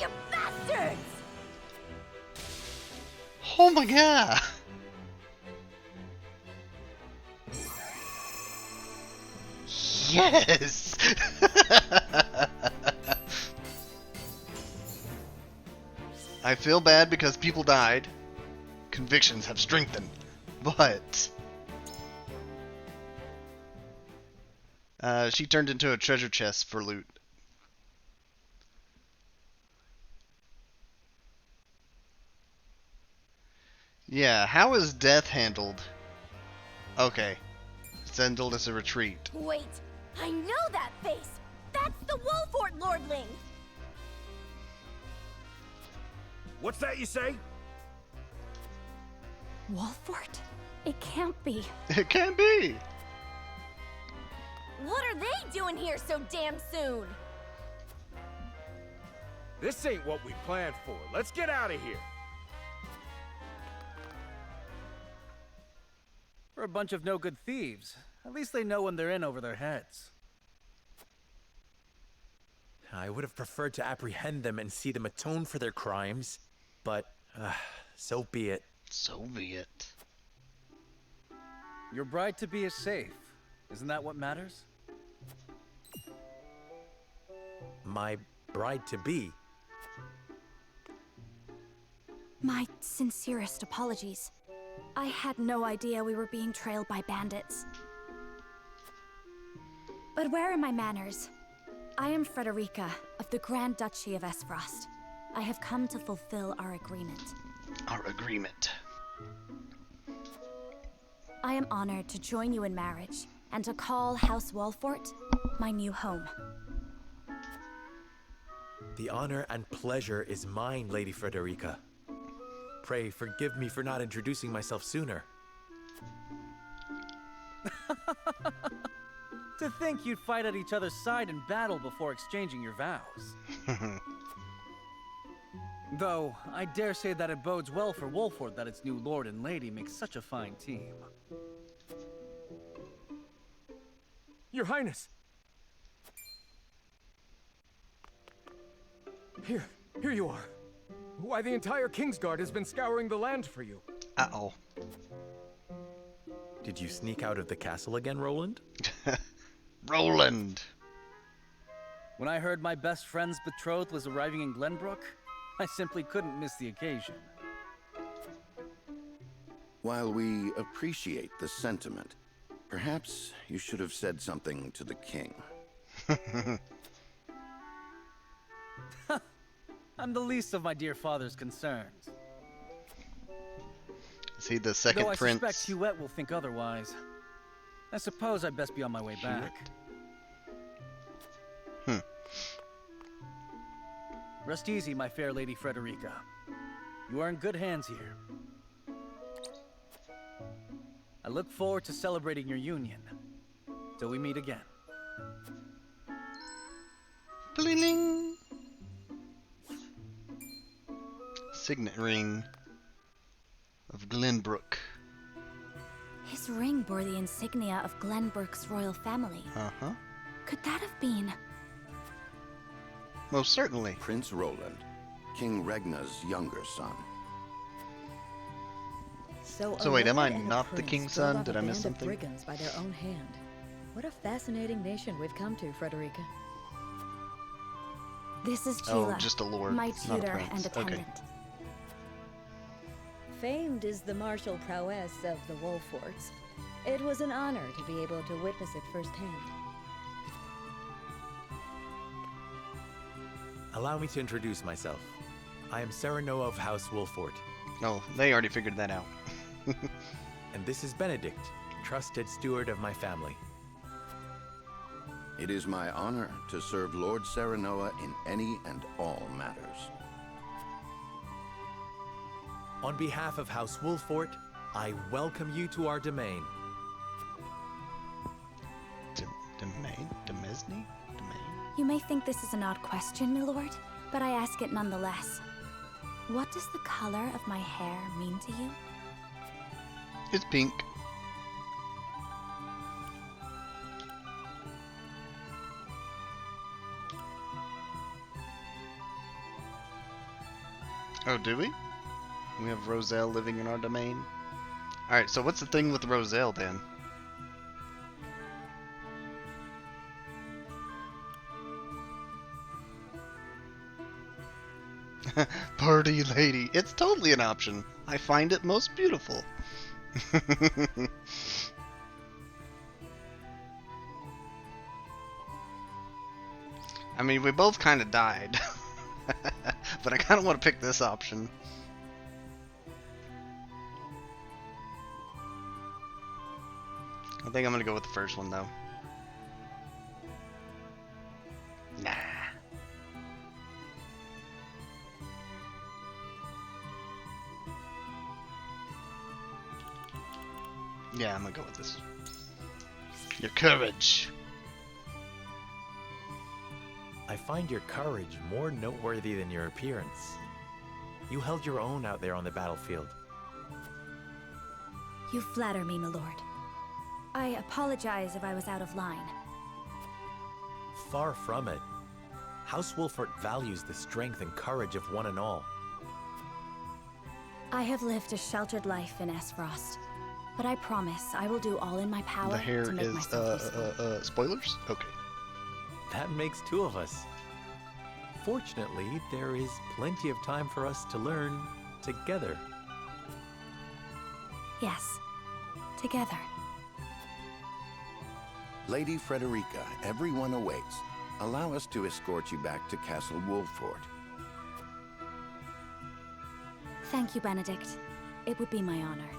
Speaker 11: You bastards!
Speaker 1: Oh my god. Yes. I feel bad because people died. Convictions have strengthened. But she turned into a treasure chest for loot. Yeah, how is death handled? Okay. It's handled as a retreat.
Speaker 11: Wait, I know that face! That's the Wolfort Lordling!
Speaker 10: What's that you say?
Speaker 3: Wolfort? It can't be.
Speaker 1: It can be.
Speaker 11: What are they doing here so damn soon?
Speaker 10: This ain't what we planned for. Let's get out of here.
Speaker 5: We're a bunch of no good thieves. At least they know when they're in over their heads.
Speaker 7: I would have preferred to apprehend them and see them atone for their crimes, but so be it.
Speaker 1: So be it.
Speaker 5: Your bride-to-be is safe. Isn't that what matters?
Speaker 7: My bride-to-be.
Speaker 3: My sincerest apologies. I had no idea we were being trailed by bandits. But where are my manners? I am Frederica of the Grand Duchy of Esfrost. I have come to fulfill our agreement.
Speaker 1: Our agreement.
Speaker 3: I am honored to join you in marriage and to call House Walfort my new home.
Speaker 7: The honor and pleasure is mine, Lady Frederica. Pray forgive me for not introducing myself sooner.
Speaker 5: To think you'd fight at each other's side in battle before exchanging your vows. Though, I dare say that it bodes well for Wolford that its new lord and lady make such a fine team.
Speaker 12: Your Highness! Here you are. Why, the entire Kingsguard has been scouring the land for you.
Speaker 1: Uh-oh.
Speaker 7: Did you sneak out of the castle again, Roland?
Speaker 1: Roland!
Speaker 5: When I heard my best friend's betrothed was arriving in Glenbrook, I simply couldn't miss the occasion.
Speaker 6: While we appreciate the sentiment, perhaps you should have said something to the king.
Speaker 5: I'm the least of my dear father's concerns.
Speaker 1: Is he the second
Speaker 5: Though
Speaker 1: prince?
Speaker 5: I suspect Huette will think otherwise. I suppose I'd best be on my way back. Rest easy, my fair Lady Frederica. You are in good hands here. I look forward to celebrating your union. Till we meet again.
Speaker 1: Bling! Signet ring of Glenbrook.
Speaker 3: His ring bore the insignia of Glenbrook's royal family.
Speaker 1: Uh-huh.
Speaker 3: Could that have been...
Speaker 1: Most certainly.
Speaker 6: Prince Roland, King Regna's younger son.
Speaker 9: So
Speaker 1: wait, am I
Speaker 9: and a
Speaker 1: not the
Speaker 9: prince
Speaker 1: king's
Speaker 9: drove
Speaker 1: son?
Speaker 9: off
Speaker 1: Did
Speaker 9: a
Speaker 1: I miss
Speaker 9: band of
Speaker 1: something?
Speaker 9: brigands by their own hand. What a fascinating nation we've come to, Frederica.
Speaker 3: This is
Speaker 1: Oh,
Speaker 3: Sheila,
Speaker 1: just a lord,
Speaker 3: my
Speaker 1: not a
Speaker 3: tutor
Speaker 1: prince.
Speaker 3: and
Speaker 1: Okay.
Speaker 3: attendant.
Speaker 9: Famed is the martial prowess of the Wolforts. It was an honor to be able to witness it firsthand.
Speaker 7: Allow me to introduce myself. I am Serenoa of House Wolfort.
Speaker 1: No, they already figured that out.
Speaker 7: And this is Benedict, trusted steward of my family.
Speaker 6: It is my honor to serve Lord Serenoa in any and all matters.
Speaker 7: On behalf of House Wolfort, I welcome you to our domain.
Speaker 1: Domain? Demesne? Domain?
Speaker 3: You may think this is an odd question, my lord, but I ask it nonetheless. What does the color of my hair mean to you?
Speaker 1: It's pink. Oh, do we? We have Roselle living in our domain. Alright, so what's the thing with Roselle then? Party lady. It's totally an option. I find it most beautiful. I mean, we both kind of died. But I kind of want to pick this option. I think I'm going to go with the first one, though. Nah. Yeah, I'm going to go with this. Your courage.
Speaker 7: I find your courage more noteworthy than your appearance. You held your own out there on the battlefield.
Speaker 3: You flatter me, my lord. I apologize if I was out of line.
Speaker 7: Far from it. House Wolfort values the strength and courage of one and all.
Speaker 3: I have lived a sheltered life in Esfrost, but I promise I will do all in my power
Speaker 1: The hair
Speaker 3: to make
Speaker 1: is,
Speaker 3: myself useful.
Speaker 1: spoilers? Okay.
Speaker 7: That makes two of us. Fortunately, there is plenty of time for us to learn together.
Speaker 3: Yes, together.
Speaker 6: Lady Frederica, everyone awaits. Allow us to escort you back to Castle Wolfort.
Speaker 3: Thank you, Benedict. It would be my honor.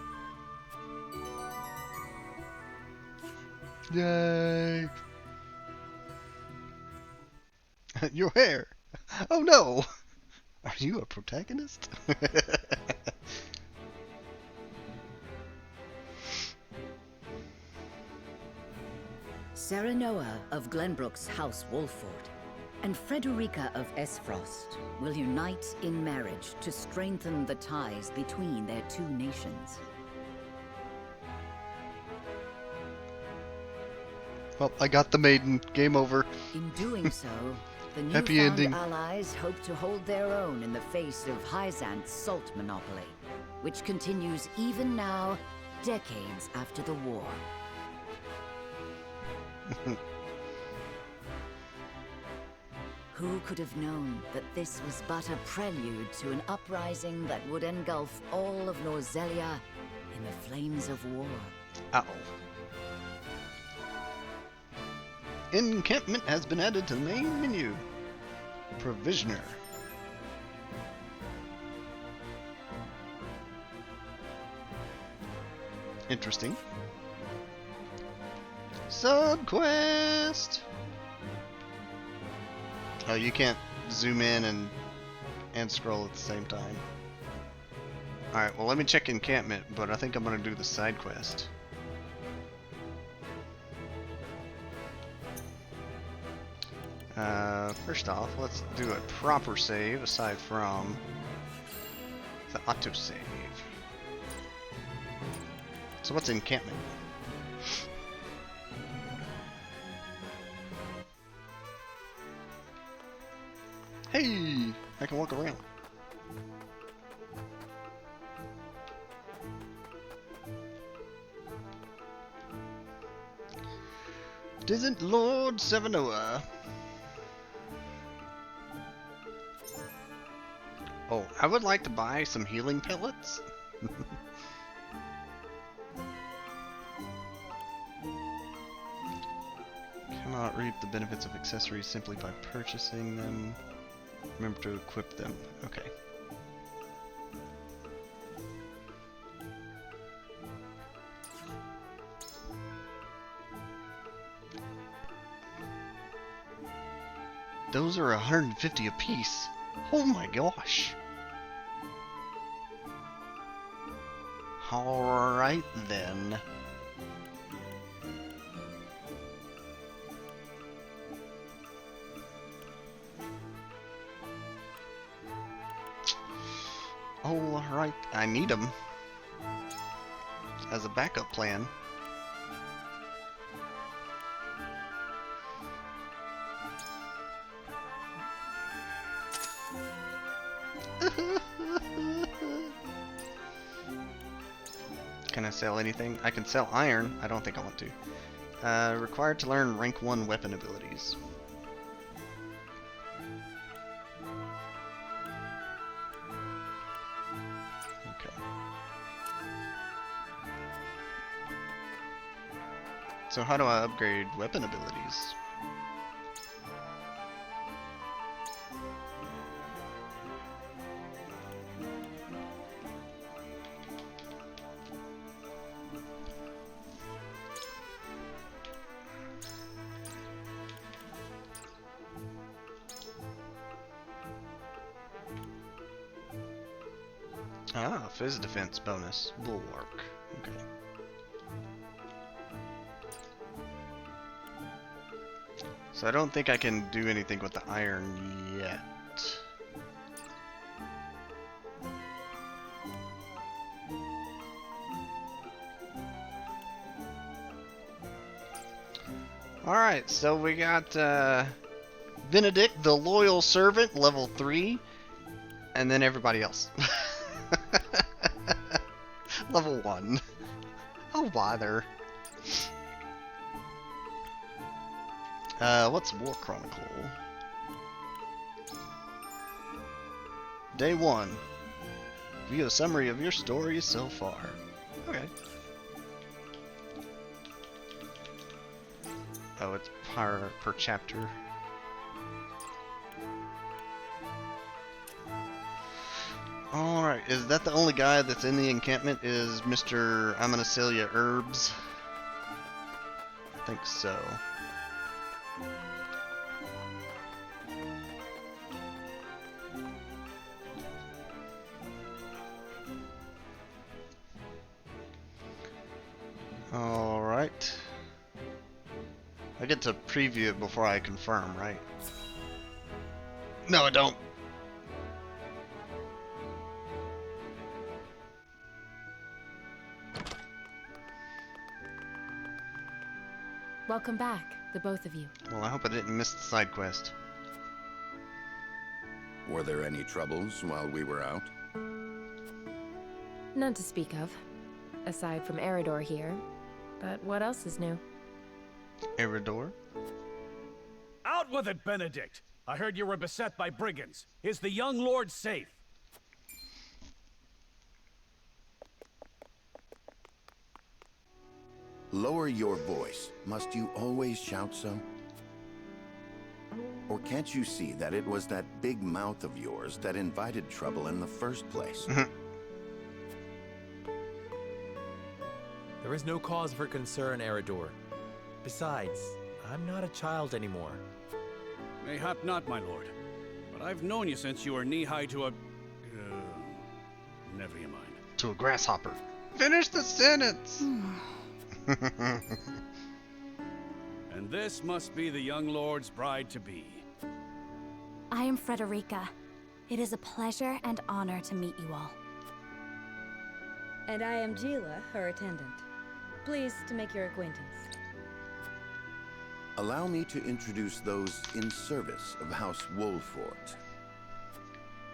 Speaker 1: Yay! Your hair! Oh no! Are you a protagonist?
Speaker 2: Serenoa of Glenbrook's House Wolford and Frederica of Esfrost will unite in marriage to strengthen the ties between their two nations.
Speaker 1: Well, I got the maiden. Game over.
Speaker 2: In doing so, the
Speaker 1: Happy
Speaker 2: newfound
Speaker 1: ending.
Speaker 2: allies hope to hold their own in the face of Hyzant's salt monopoly, which continues even now, decades after the war. Who could have known that this was but a prelude to an uprising that would engulf all of Norzelia in the flames of war?
Speaker 1: Uh-oh. Encampment has been added to the main menu. Provisioner. Interesting. Subquest! Oh, you can't zoom in and scroll at the same time. Alright, well let me check encampment, but I think I'm gonna do the side quest. First off, let's do a proper save aside from the autosave. So what's encampment? Hey! I can walk around. It isn't Lord Serenoa. Oh, I would like to buy some healing pellets. Cannot reap the benefits of accessories simply by purchasing them. Remember to equip them. Okay. Those are 150 apiece. Oh my gosh. Alright then. Alright, I need them as a backup plan. Can I sell anything? I can sell iron. I don't think I want to. Required to learn rank 1 weapon abilities. Okay. So how do I upgrade weapon abilities? Ah, Fizz defense bonus. Bulwark. Okay. So I don't think I can do anything with the iron yet. Alright, so we got Benedict, the Loyal Servant, level 3, and then everybody else. Level 1. Oh, bother. What's War Chronicle? Day 1. View a summary of your story so far. Okay. Oh, it's per chapter. Alright, is that the only guy that's in the encampment? Is Mr. I'm gonna sell you herbs? think so. Alright. I get to preview it before I confirm, right? No, I don't.
Speaker 13: Welcome back, the both of you.
Speaker 1: Well, I hope I didn't miss the side quest.
Speaker 6: Were there any troubles while we were out?
Speaker 13: None to speak of, aside from Eridor here. But what else is new?
Speaker 1: Eridor?
Speaker 5: Out with it, Benedict! I heard you were beset by brigands. Is the young lord safe?
Speaker 6: Lower your voice. Must you always shout so? Or can't you see that it was that big mouth of yours that invited trouble in the first place?
Speaker 7: There is no cause for concern, Eridor. Besides, I'm not a child anymore.
Speaker 14: Mayhap not, my lord. But I've known you since you were knee-high to a... never you mind.
Speaker 1: To a grasshopper. Finish the sentence!
Speaker 14: And this must be the young lord's bride-to-be.
Speaker 3: I am Frederica. It is a pleasure and honor to meet you all.
Speaker 9: And I am Gila, her attendant. Pleased to make your acquaintance.
Speaker 6: Allow me to introduce those in service of House Wolfort.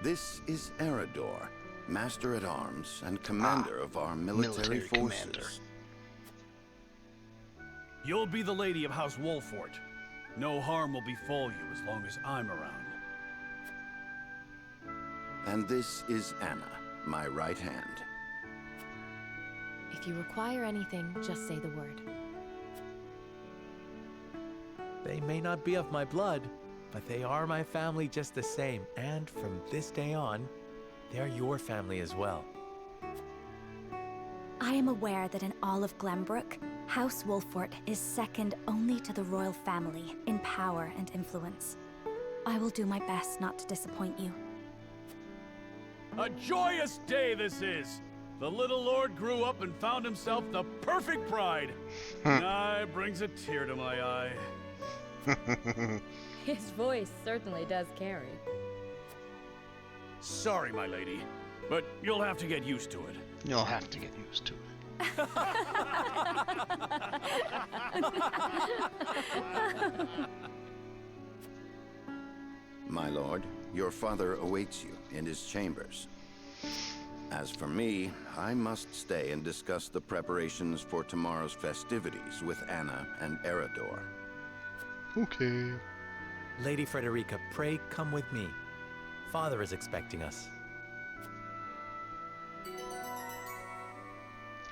Speaker 6: This is Eridor, Master-at-Arms and Commander of our military forces.
Speaker 1: Commander.
Speaker 14: You'll be the lady of House Wolfort. No harm will befall you as long as I'm around.
Speaker 6: And this is Anna, my right hand.
Speaker 13: If you require anything, just say the word.
Speaker 7: They may not be of my blood, but they are my family just the same. And from this day on, they're your family as well.
Speaker 3: I am aware that in all of Glenbrook, House Wolfort is second only to the royal family in power and influence. I will do my best not to disappoint you.
Speaker 14: A joyous day this is! The little lord grew up and found himself the perfect bride. Aye, brings a tear to my eye.
Speaker 9: His voice certainly does carry.
Speaker 14: Sorry, my lady, but you'll have to get used to it.
Speaker 1: You'll have to get used to it.
Speaker 6: My lord, your father awaits you in his chambers. As for me, I must stay and discuss the preparations for tomorrow's festivities with Anna and Eridor.
Speaker 1: Okay.
Speaker 7: Lady Frederica, pray come with me. Father is expecting us.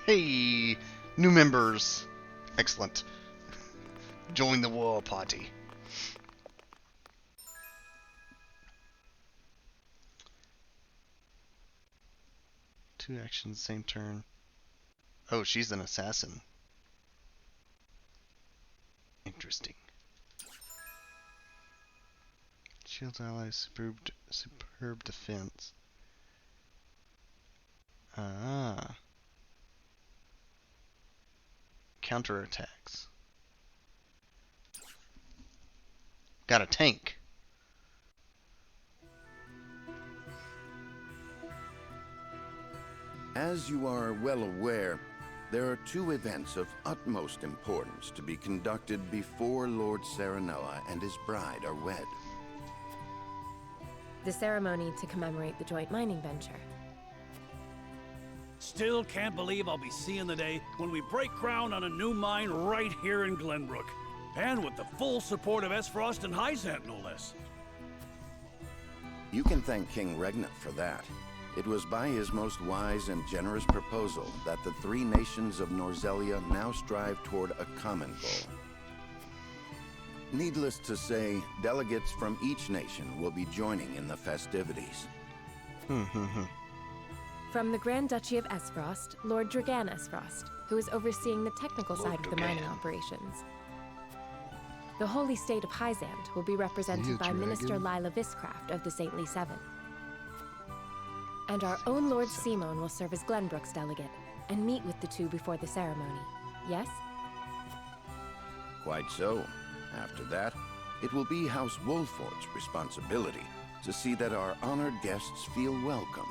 Speaker 1: Hey, new members. Excellent. Join the war party. Two actions, same turn. Oh, she's an assassin. Interesting. Shields allies superb defense. Ah. Counterattacks. Got a tank.
Speaker 6: As you are well aware, there are two events of utmost importance to be conducted before Lord Serenella and his bride are wed.
Speaker 13: The ceremony to commemorate the joint mining venture.
Speaker 14: Still can't believe I'll be seeing the day when we break ground on a new mine right here in Glenbrook. And with the full support of Esfrost and Hyzant, no less.
Speaker 6: You can thank King Regnant for that. It was by his most wise and generous proposal that the three nations of Norzelia now strive toward a common goal. Needless to say, delegates from each nation will be joining in the festivities.
Speaker 13: From the Grand Duchy of Esfrost, Lord Dragan Esfrost, who is overseeing the technical side of the mining operations. The Holy State of Hyzant will be represented by Minister Lila Viscraft of the Saintly Seven. And our own Lord Simon will serve as Glenbrook's delegate and meet with the two before the ceremony. Yes?
Speaker 6: Quite so. After that, it will be House Wolfort's responsibility to see that our honored guests feel welcome.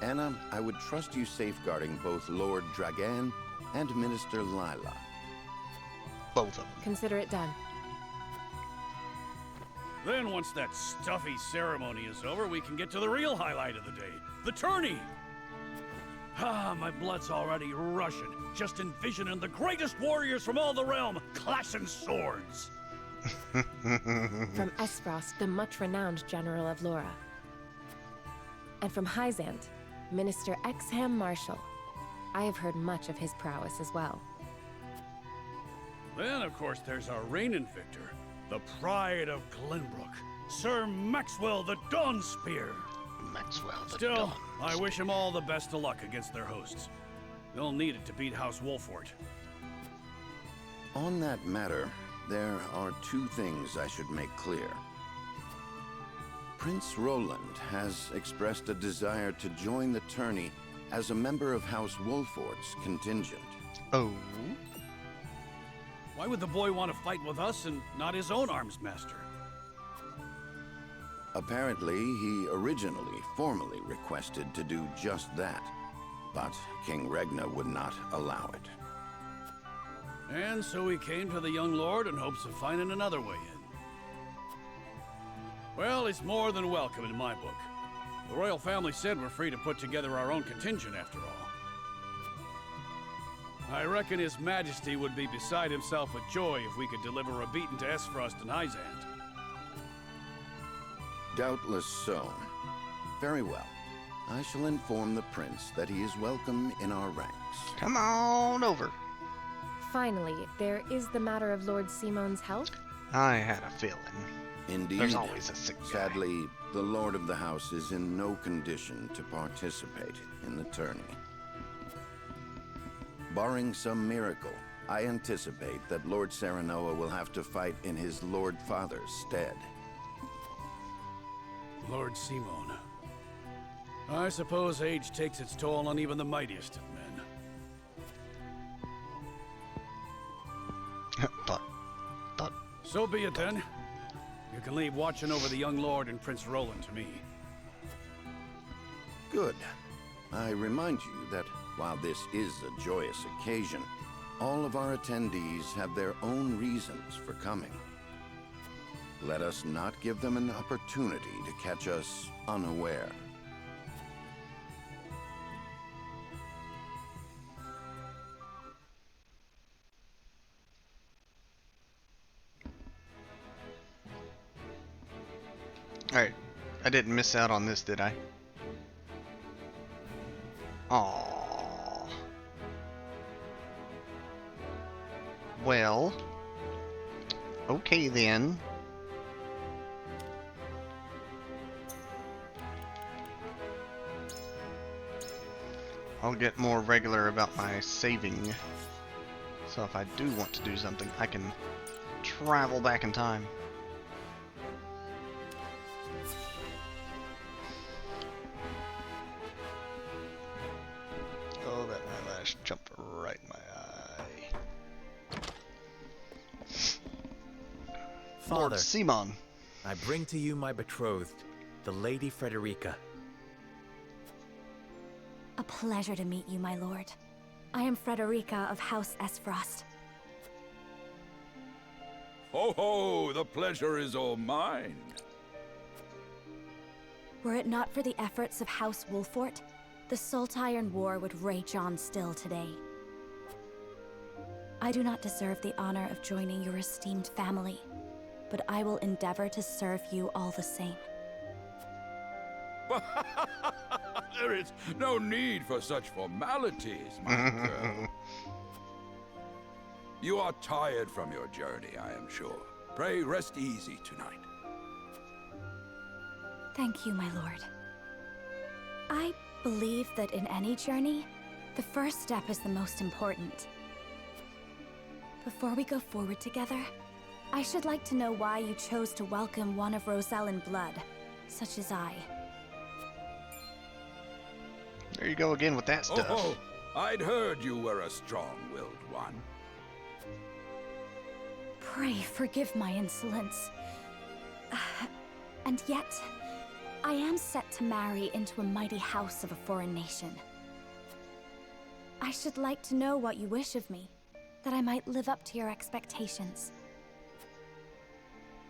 Speaker 6: Anna, I would trust you safeguarding both Lord Dragan and Minister Lila.
Speaker 1: Both of them.
Speaker 13: Consider it done.
Speaker 14: Then once that stuffy ceremony is over, we can get to the real highlight of the day, the tourney! Ah, my blood's already rushing, just envisioning the greatest warriors from all the realm clashing swords.
Speaker 13: From Esfrost, the much-renowned General of Lora. And from Hyzant, Minister Exham Marshall. I have heard much of his prowess as well.
Speaker 14: Then, of course, there's our reigning victor, the pride of Glenbrook, Sir Maxwell the Dawnspear.
Speaker 1: Maxwell the
Speaker 14: Still, I wish him all the best of luck against their hosts. They'll need it to beat House Wolfort.
Speaker 6: On that matter, there are two things I should make clear. Prince Roland has expressed a desire to join the tourney as a member of House Wolfort's contingent.
Speaker 1: Oh?
Speaker 14: Why would the boy want to fight with us and not his own arms master?
Speaker 6: Apparently, he originally formally requested to do just that, but King Regna would not allow it.
Speaker 14: And so he came to the young lord in hopes of finding another way in. Well, he's more than welcome in my book. The royal family said we're free to put together our own contingent after all. I reckon His Majesty would be beside himself with joy if we could deliver a beating to Esfrost and Hyzant.
Speaker 6: Doubtless so. Very well. I shall inform the prince that he is welcome in our ranks.
Speaker 1: Come on over.
Speaker 13: Finally, there is the matter of Lord Simon's health.
Speaker 1: I had a feeling.
Speaker 6: Indeed.
Speaker 1: There's always a sick guy.
Speaker 6: Sadly, the Lord of the House is in no condition to participate in the tourney. Barring some miracle, I anticipate that Lord Serenoa will have to fight in his Lord Father's stead.
Speaker 14: Lord Simon. I suppose age takes its toll on even the mightiest of men. So be it then. You can leave watching over the young lord and Prince Roland to me.
Speaker 6: Good. I remind you that while this is a joyous occasion, all of our attendees have their own reasons for coming. Let us not give them an opportunity to catch us unaware.
Speaker 1: Alright, I didn't miss out on this, did I? Aww. Well, okay then. I'll get more regular about my saving. So if I do want to do something, I can travel back in time. Oh, that eyelash jumped right in my eye.
Speaker 7: Father,
Speaker 1: Lord Simon.
Speaker 7: I bring to you my betrothed, the Lady Frederica.
Speaker 3: A pleasure to meet you, my lord. I am Frederica of House Esfrost.
Speaker 15: Ho ho! The pleasure is all mine.
Speaker 3: Were it not for the efforts of House Wolfort, the Saltiron War would rage on still today. I do not deserve the honor of joining your esteemed family, but I will endeavor to serve you all the same.
Speaker 15: There is no need for such formalities, my girl. You are tired from your journey, I am sure. Pray rest easy tonight.
Speaker 3: Thank you, my lord. I believe that in any journey, the first step is the most important. Before we go forward together, I should like to know why you chose to welcome one of Rosellan blood, such as I.
Speaker 1: There you go again with that stuff.
Speaker 15: Oh, I'd heard you were a strong-willed one.
Speaker 3: Pray forgive my insolence. And yet, I am set to marry into a mighty house of a foreign nation. I should like to know what you wish of me, that I might live up to your expectations.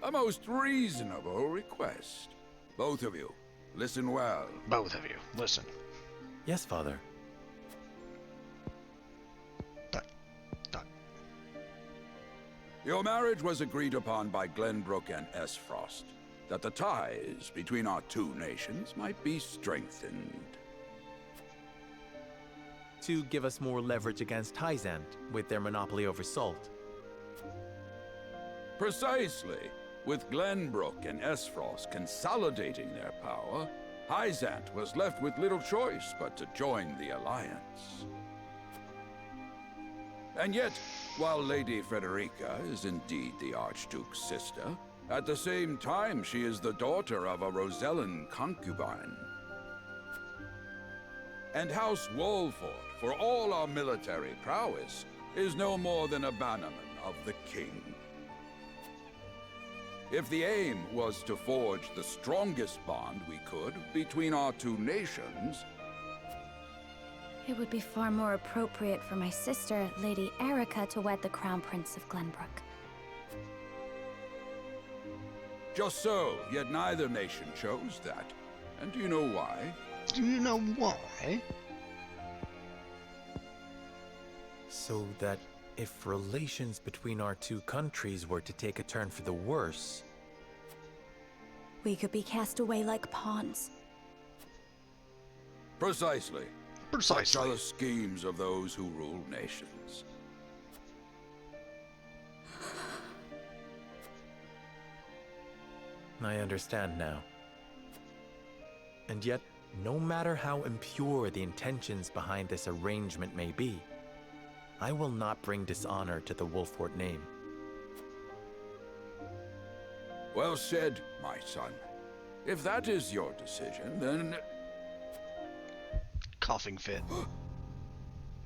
Speaker 15: A most reasonable request. Both of you, listen well.
Speaker 1: Both of you, listen.
Speaker 7: Yes, Father.
Speaker 15: Your marriage was agreed upon by Glenbrook and Esfrost, that the ties between our two nations might be strengthened.
Speaker 7: To give us more leverage against Hyzant with their monopoly over salt.
Speaker 15: Precisely. With Glenbrook and Esfrost consolidating their power, Hyzant was left with little choice but to join the alliance. And yet, while Lady Frederica is indeed the Archduke's sister, at the same time she is the daughter of a Rosellan concubine. And House Wolford, for all our military prowess, is no more than a bannerman of the king. If the aim was to forge the strongest bond we could between our two nations,
Speaker 3: It would be far more appropriate for my sister, Lady Erica, to wed the Crown Prince of Glenbrook.
Speaker 15: just so, yet neither nation chose that. And do you know why?
Speaker 1: Do you know why?
Speaker 7: So that if relations between our two countries were to take a turn for the worse,
Speaker 3: We could be cast away like pawns.
Speaker 15: Precisely.
Speaker 1: Precisely.
Speaker 15: Such are the schemes of those who rule nations.
Speaker 7: I understand now. And yet, no matter how impure the intentions behind this arrangement may be, I will not bring dishonor to the Wolfort name.
Speaker 15: Well said, my son. If that is your decision, then...
Speaker 1: Coughing fit.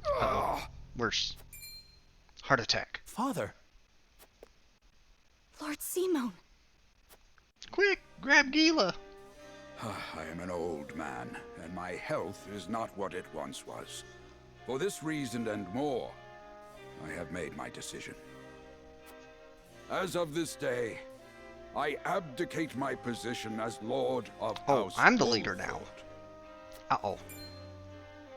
Speaker 1: Uh-oh. Worse. Heart attack.
Speaker 7: Father!
Speaker 3: Lord Simone!
Speaker 1: Quick, grab Gila.
Speaker 15: I am an old man, and my health is not what it once was. For this reason and more, I have made my decision. As of this day, I abdicate my position as Lord of House
Speaker 1: I'm the leader now. Uh-oh.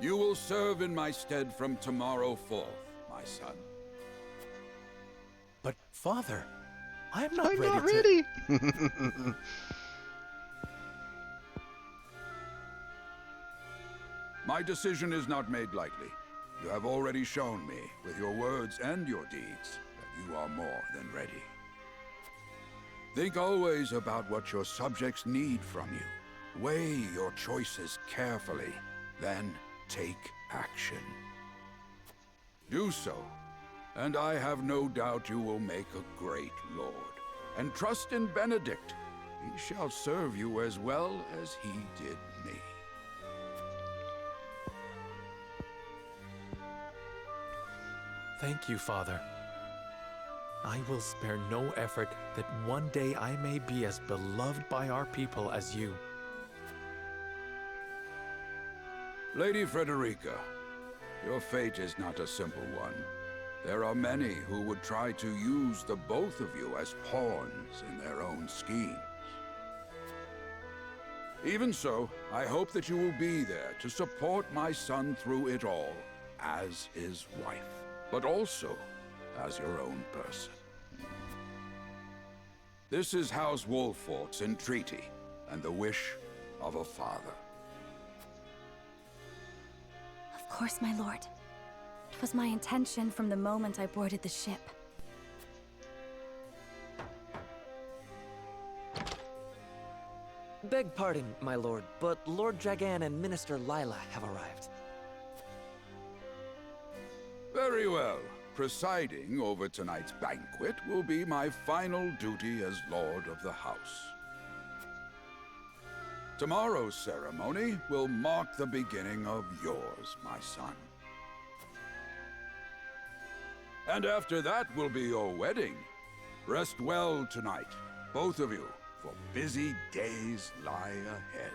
Speaker 15: You will serve in my stead from tomorrow forth, my son.
Speaker 7: But, Father, I am not
Speaker 1: I'm
Speaker 7: ready
Speaker 1: not
Speaker 7: to...
Speaker 1: ready.
Speaker 15: My decision is not made lightly. You have already shown me, with your words and your deeds, that you are more than ready. Think always about what your subjects need from you. Weigh your choices carefully, then take action. Do so, and I have no doubt you will make a great lord. And trust in Benedict. He shall serve you as well as he did me.
Speaker 7: Thank you, Father. I will spare no effort that one day I may be as beloved by our people as you.
Speaker 15: Lady Frederica, your fate is not a simple one. There are many who would try to use the both of you as pawns in their own schemes. Even so, I hope that you will be there to support my son through it all, as his wife, but also as your own person. This is House Wolfort's entreaty, and the wish of a father.
Speaker 3: Of course, my lord. It was my intention from the moment I boarded the ship.
Speaker 16: Beg pardon, my lord, but Lord Dragan and Minister Lila have arrived.
Speaker 15: Very well. Presiding over tonight's banquet will be my final duty as Lord of the House. Tomorrow's ceremony will mark the beginning of yours, my son. And after that will be your wedding. Rest well tonight, both of you, for busy days lie ahead.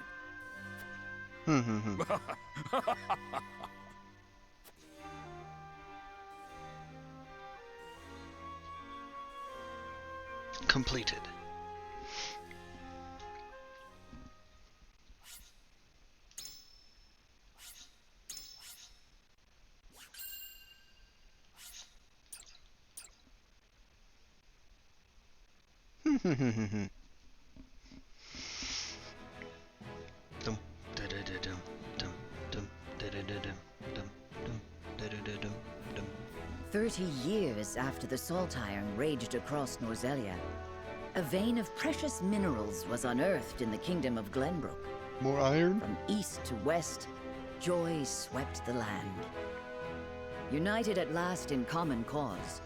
Speaker 1: Completed. Dum, da-da-da-dum, dum, dum, da-da-da-dum, dum, dum, da-da-da-dum, dum.
Speaker 2: 30 years after the Salt Iron raged across Norzelia, a vein of precious minerals was unearthed in the kingdom of Glenbrook.
Speaker 1: More iron?
Speaker 2: From east to west, joy swept the land. United at last in common cause,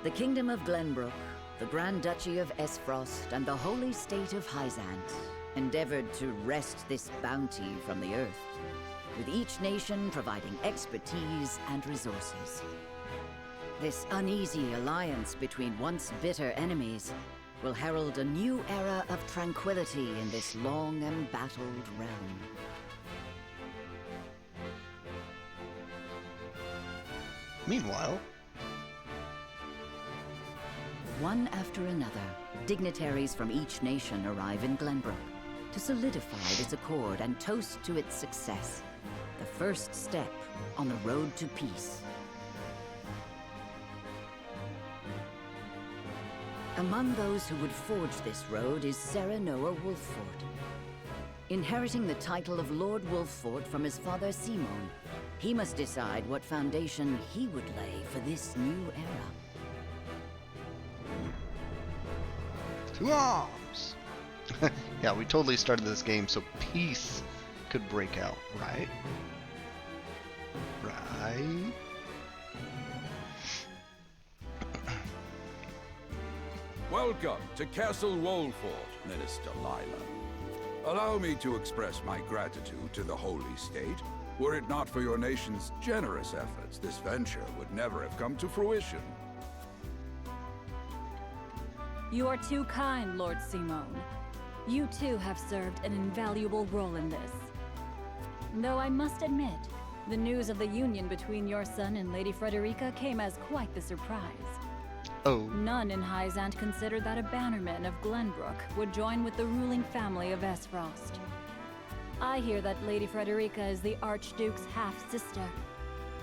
Speaker 2: the kingdom of Glenbrook, the Grand Duchy of Esfrost, and the holy state of Hyzant endeavored to wrest this bounty from the earth, with each nation providing expertise and resources. This uneasy alliance between once bitter enemies will herald a new era of tranquility in this long embattled realm.
Speaker 1: Meanwhile,
Speaker 2: one after another, dignitaries from each nation arrive in Glenbrook to solidify this accord and toast to its success, the first step on the road to peace. Among those who would forge this road is Serenoa Wolffort. Inheriting the title of Lord Wolffort from his father Simon, he must decide what foundation he would lay for this new era.
Speaker 1: to arms! Yeah, we totally started this game so peace could break out, right? Right?
Speaker 15: Welcome to Castle Wolffort, Minister Lila. Allow me to express my gratitude to the Holy State. Were it not for your nation's generous efforts, this venture would never have come to fruition.
Speaker 9: You are too kind, Lord Simon. You too have served an invaluable role in this. Though I must admit, the news of the union between your son and Lady Frederica came as quite the surprise.
Speaker 1: Oh.
Speaker 9: None in Hyzant considered that a bannerman of Glenbrook would join with the ruling family of Esfrost. I hear that Lady Frederica is the Archduke's half-sister.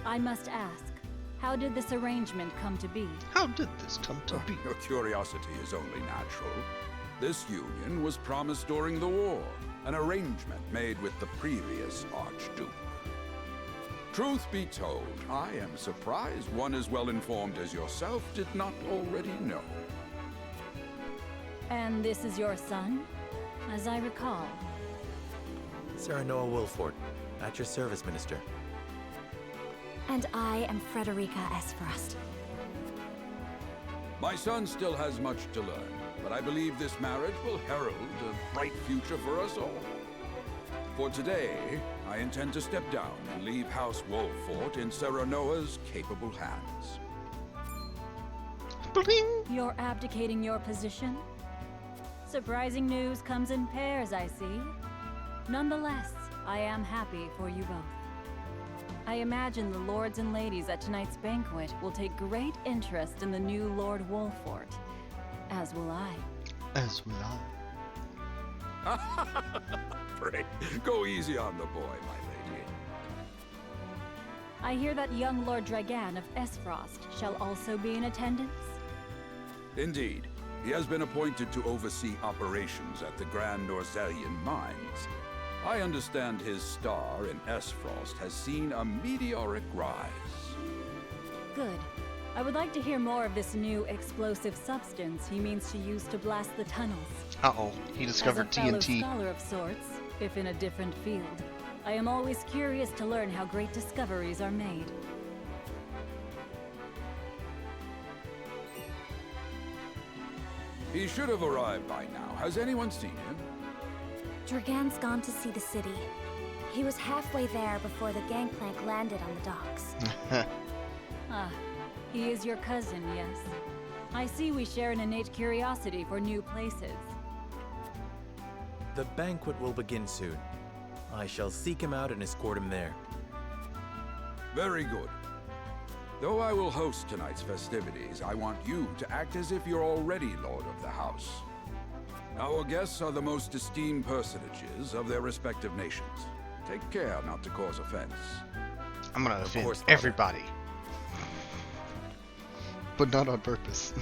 Speaker 9: I must ask, how did this arrangement come to be?
Speaker 1: How did this come to be?
Speaker 15: Your curiosity is only natural. This union was promised during the war, an arrangement made with the previous Archduke. Truth be told, I am surprised one as well informed as yourself did not already know.
Speaker 9: And this is your son, as I recall.
Speaker 7: Serenoa Wolffort, at your service, Minister.
Speaker 3: And I am Frederica Esfrost.
Speaker 15: My son still has much to learn, but I believe this marriage will herald a bright future for us all. For today, I intend to step down and leave House Wolffort in Serenoa's capable hands.
Speaker 9: You're abdicating your position? Surprising news comes in pairs, I see. Nonetheless, I am happy for you both. I imagine the lords and ladies at tonight's banquet will take great interest in the new Lord Wolffort. As will I.
Speaker 1: As will I.
Speaker 15: Pray, go easy on the boy, my lady.
Speaker 9: I hear that young Lord Dragan of Esfrost shall also be in attendance?
Speaker 15: Indeed. He has been appointed to oversee operations at the Grand Norzelian mines. I understand his star in Esfrost has seen a meteoric rise.
Speaker 9: Good. I would like to hear more of this new explosive substance he means to use to blast the tunnels.
Speaker 1: Uh-oh, he discovered TNT.
Speaker 9: As a fellow scholar of sorts, if in a different field, I am always curious to learn how great discoveries are made.
Speaker 15: He should have arrived by now. Has anyone seen him?
Speaker 3: Dragan's gone to see the city. He was halfway there before the gangplank landed on the docks.
Speaker 9: Ah, he is your cousin, yes. I see we share an innate curiosity for new places.
Speaker 7: The banquet will begin soon. I shall seek him out and escort him there.
Speaker 15: Very good. Though I will host tonight's festivities, I want you to act as if you're already Lord of the House. Our guests are the most esteemed personages of their respective nations. Take care not to cause offense.
Speaker 1: I'm gonna offend everybody. But not on purpose.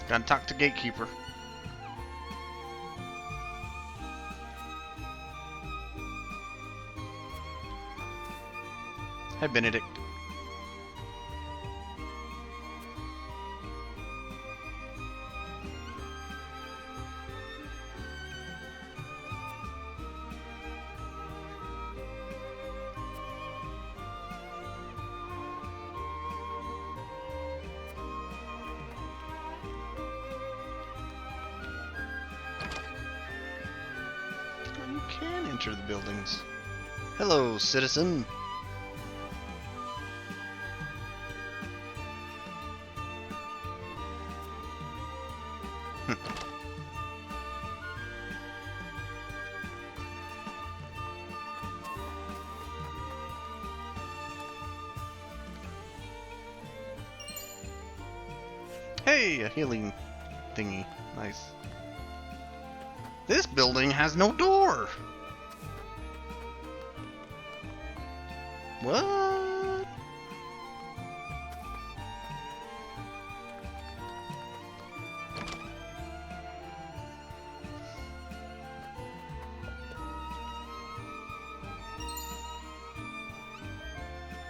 Speaker 1: Gotta talk to Gatekeeper. Hi, Benedict. You can enter the buildings. Hello, citizen. Hey, a healing thingy. Nice. This building has no door. What?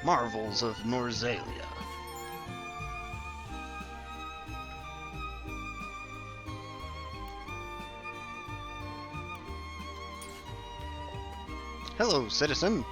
Speaker 1: Marvels of Norzalia. Hello, citizen.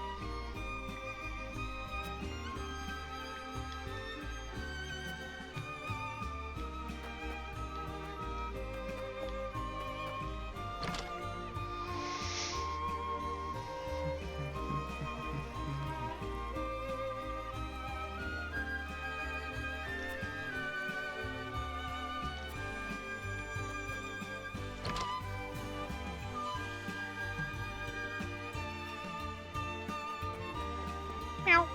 Speaker 1: Meow.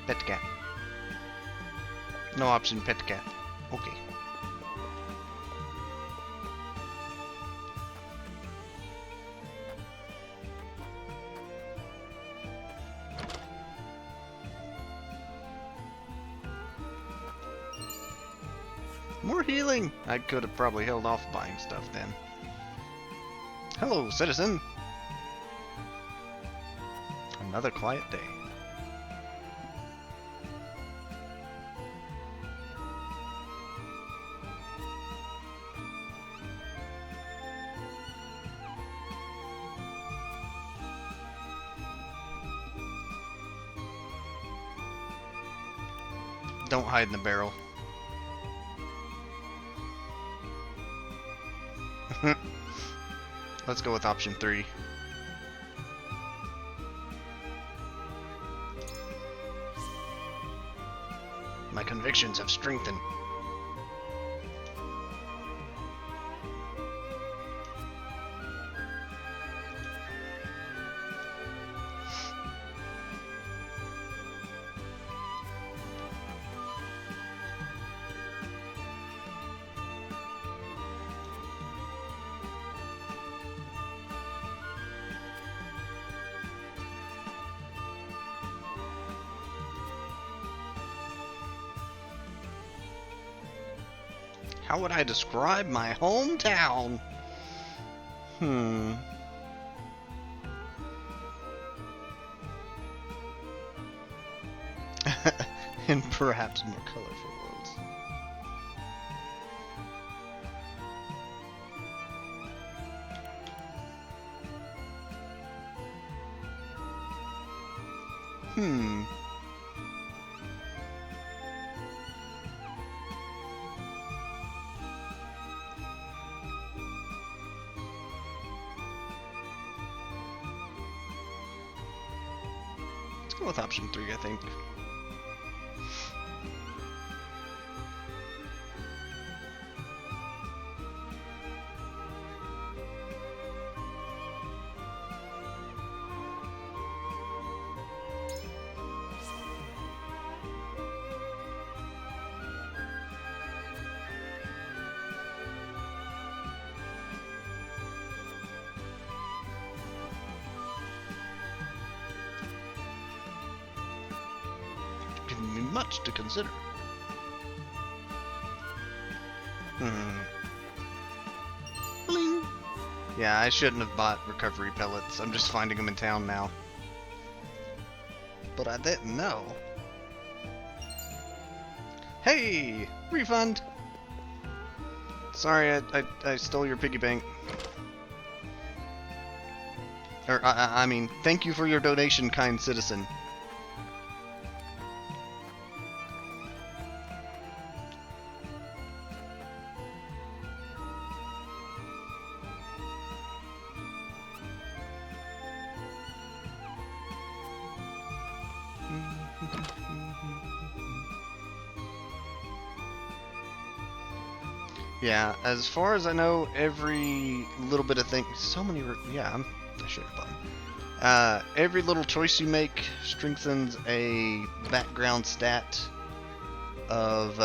Speaker 1: Pet cat. No option pet cat. Okay. More healing! I could have probably held off buying stuff then. Hello, citizen! Another quiet day. Don't hide in the barrel. Let's go with option 3. My convictions have strengthened. How would I describe my hometown? In perhaps more colorful words. Let's go with option 3, I think. Giving me much to consider. Bling. Yeah, I shouldn't have bought recovery pellets. I'm just finding them in town now. But I didn't know. Hey! Refund! Sorry, I stole your piggy bank. Or, I mean, thank you for your donation, kind citizen. Yeah, as far as I know, every little bit of thing, so many, yeah, I should have bought. Every little choice you make strengthens a background stat of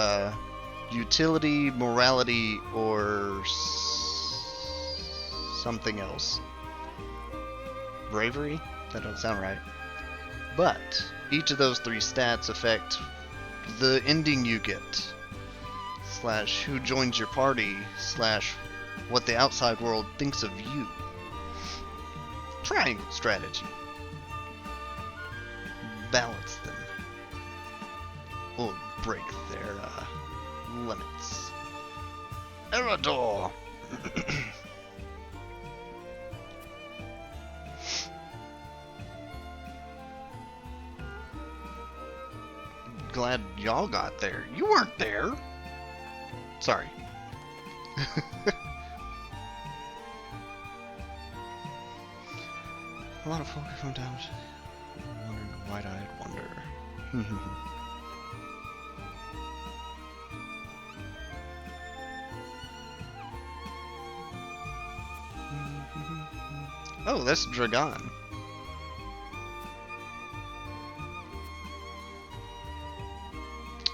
Speaker 1: utility, morality, or something else. Bravery? That don't sound right. But each of those 3 stats affect the ending you get. / who joins your party / what the outside world thinks of you. Triangle strategy. Balance them. Or break their limits. Erador! Glad y'all got there. You weren't there! Sorry. A lot of folk from damage. I'm wondering wide-eyed wonder. Oh, that's Dragon.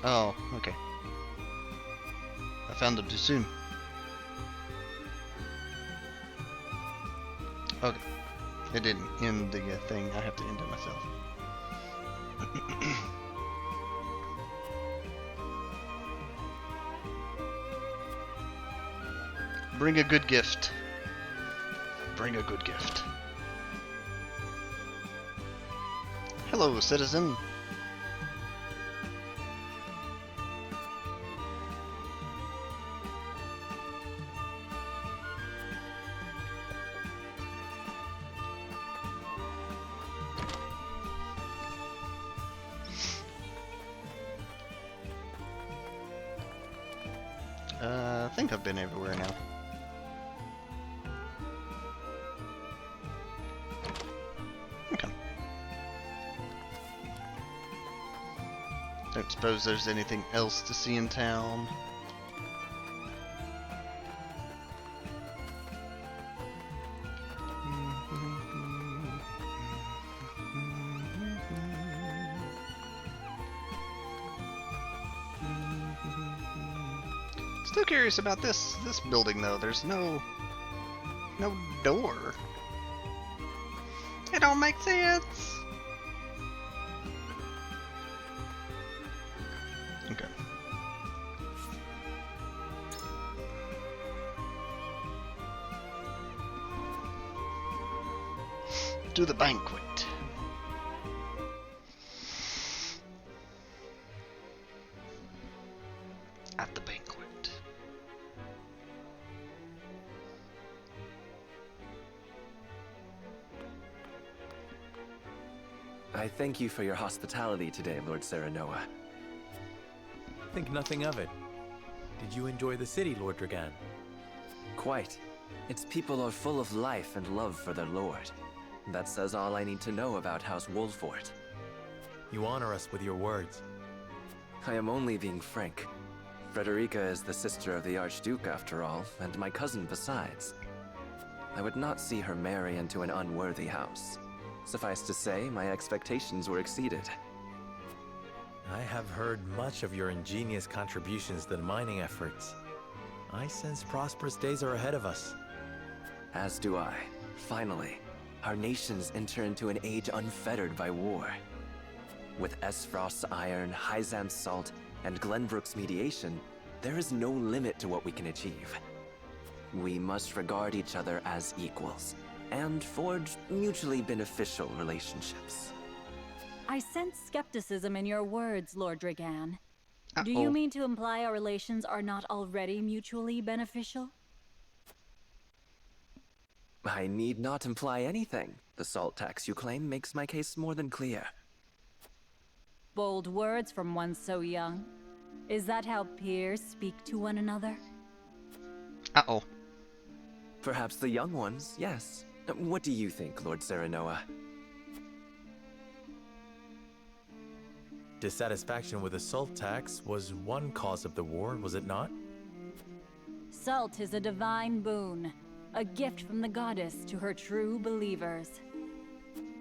Speaker 1: Oh, okay. I found him too soon. Okay. It didn't end the thing. I have to end it myself. Bring a good gift. Bring a good gift. Hello, citizen. I think I've been everywhere now. Okay. Don't suppose there's anything else to see in town. Still curious about this building though. There's no door. It don't make sense. Okay. to the banquet. At the banquet.
Speaker 16: I thank you for your hospitality today, Lord Serenoa.
Speaker 7: Think nothing of it. Did you enjoy the city, Lord Dragan?
Speaker 16: Quite. Its people are full of life and love for their lord. That says all I need to know about House Wolfort.
Speaker 7: You honor us with your words.
Speaker 16: I am only being frank. Frederica is the sister of the Archduke, after all, and my cousin besides. I would not see her marry into an unworthy house. Suffice to say, my expectations were exceeded.
Speaker 7: I have heard much of your ingenious contributions to the mining efforts. I sense prosperous days are ahead of us.
Speaker 16: As do I. Finally, our nations enter into an age unfettered by war. With Esfrost's iron, Hyzan's salt, and Glenbrook's mediation, there is no limit to what we can achieve. We must regard each other as equals, and forge mutually beneficial relationships.
Speaker 9: I sense skepticism in your words, Lord Dragan. Do you mean to imply our relations are not already mutually beneficial?
Speaker 16: I need not imply anything. The salt tax you claim makes my case more than clear.
Speaker 9: Bold words from one so young. Is that how peers speak to one another?
Speaker 1: Uh-oh.
Speaker 16: Perhaps the young ones, yes. What do you think, Lord Serenoa?
Speaker 7: Dissatisfaction with the salt tax was one cause of the war, was it not?
Speaker 9: Salt is a divine boon, a gift from the goddess to her true believers.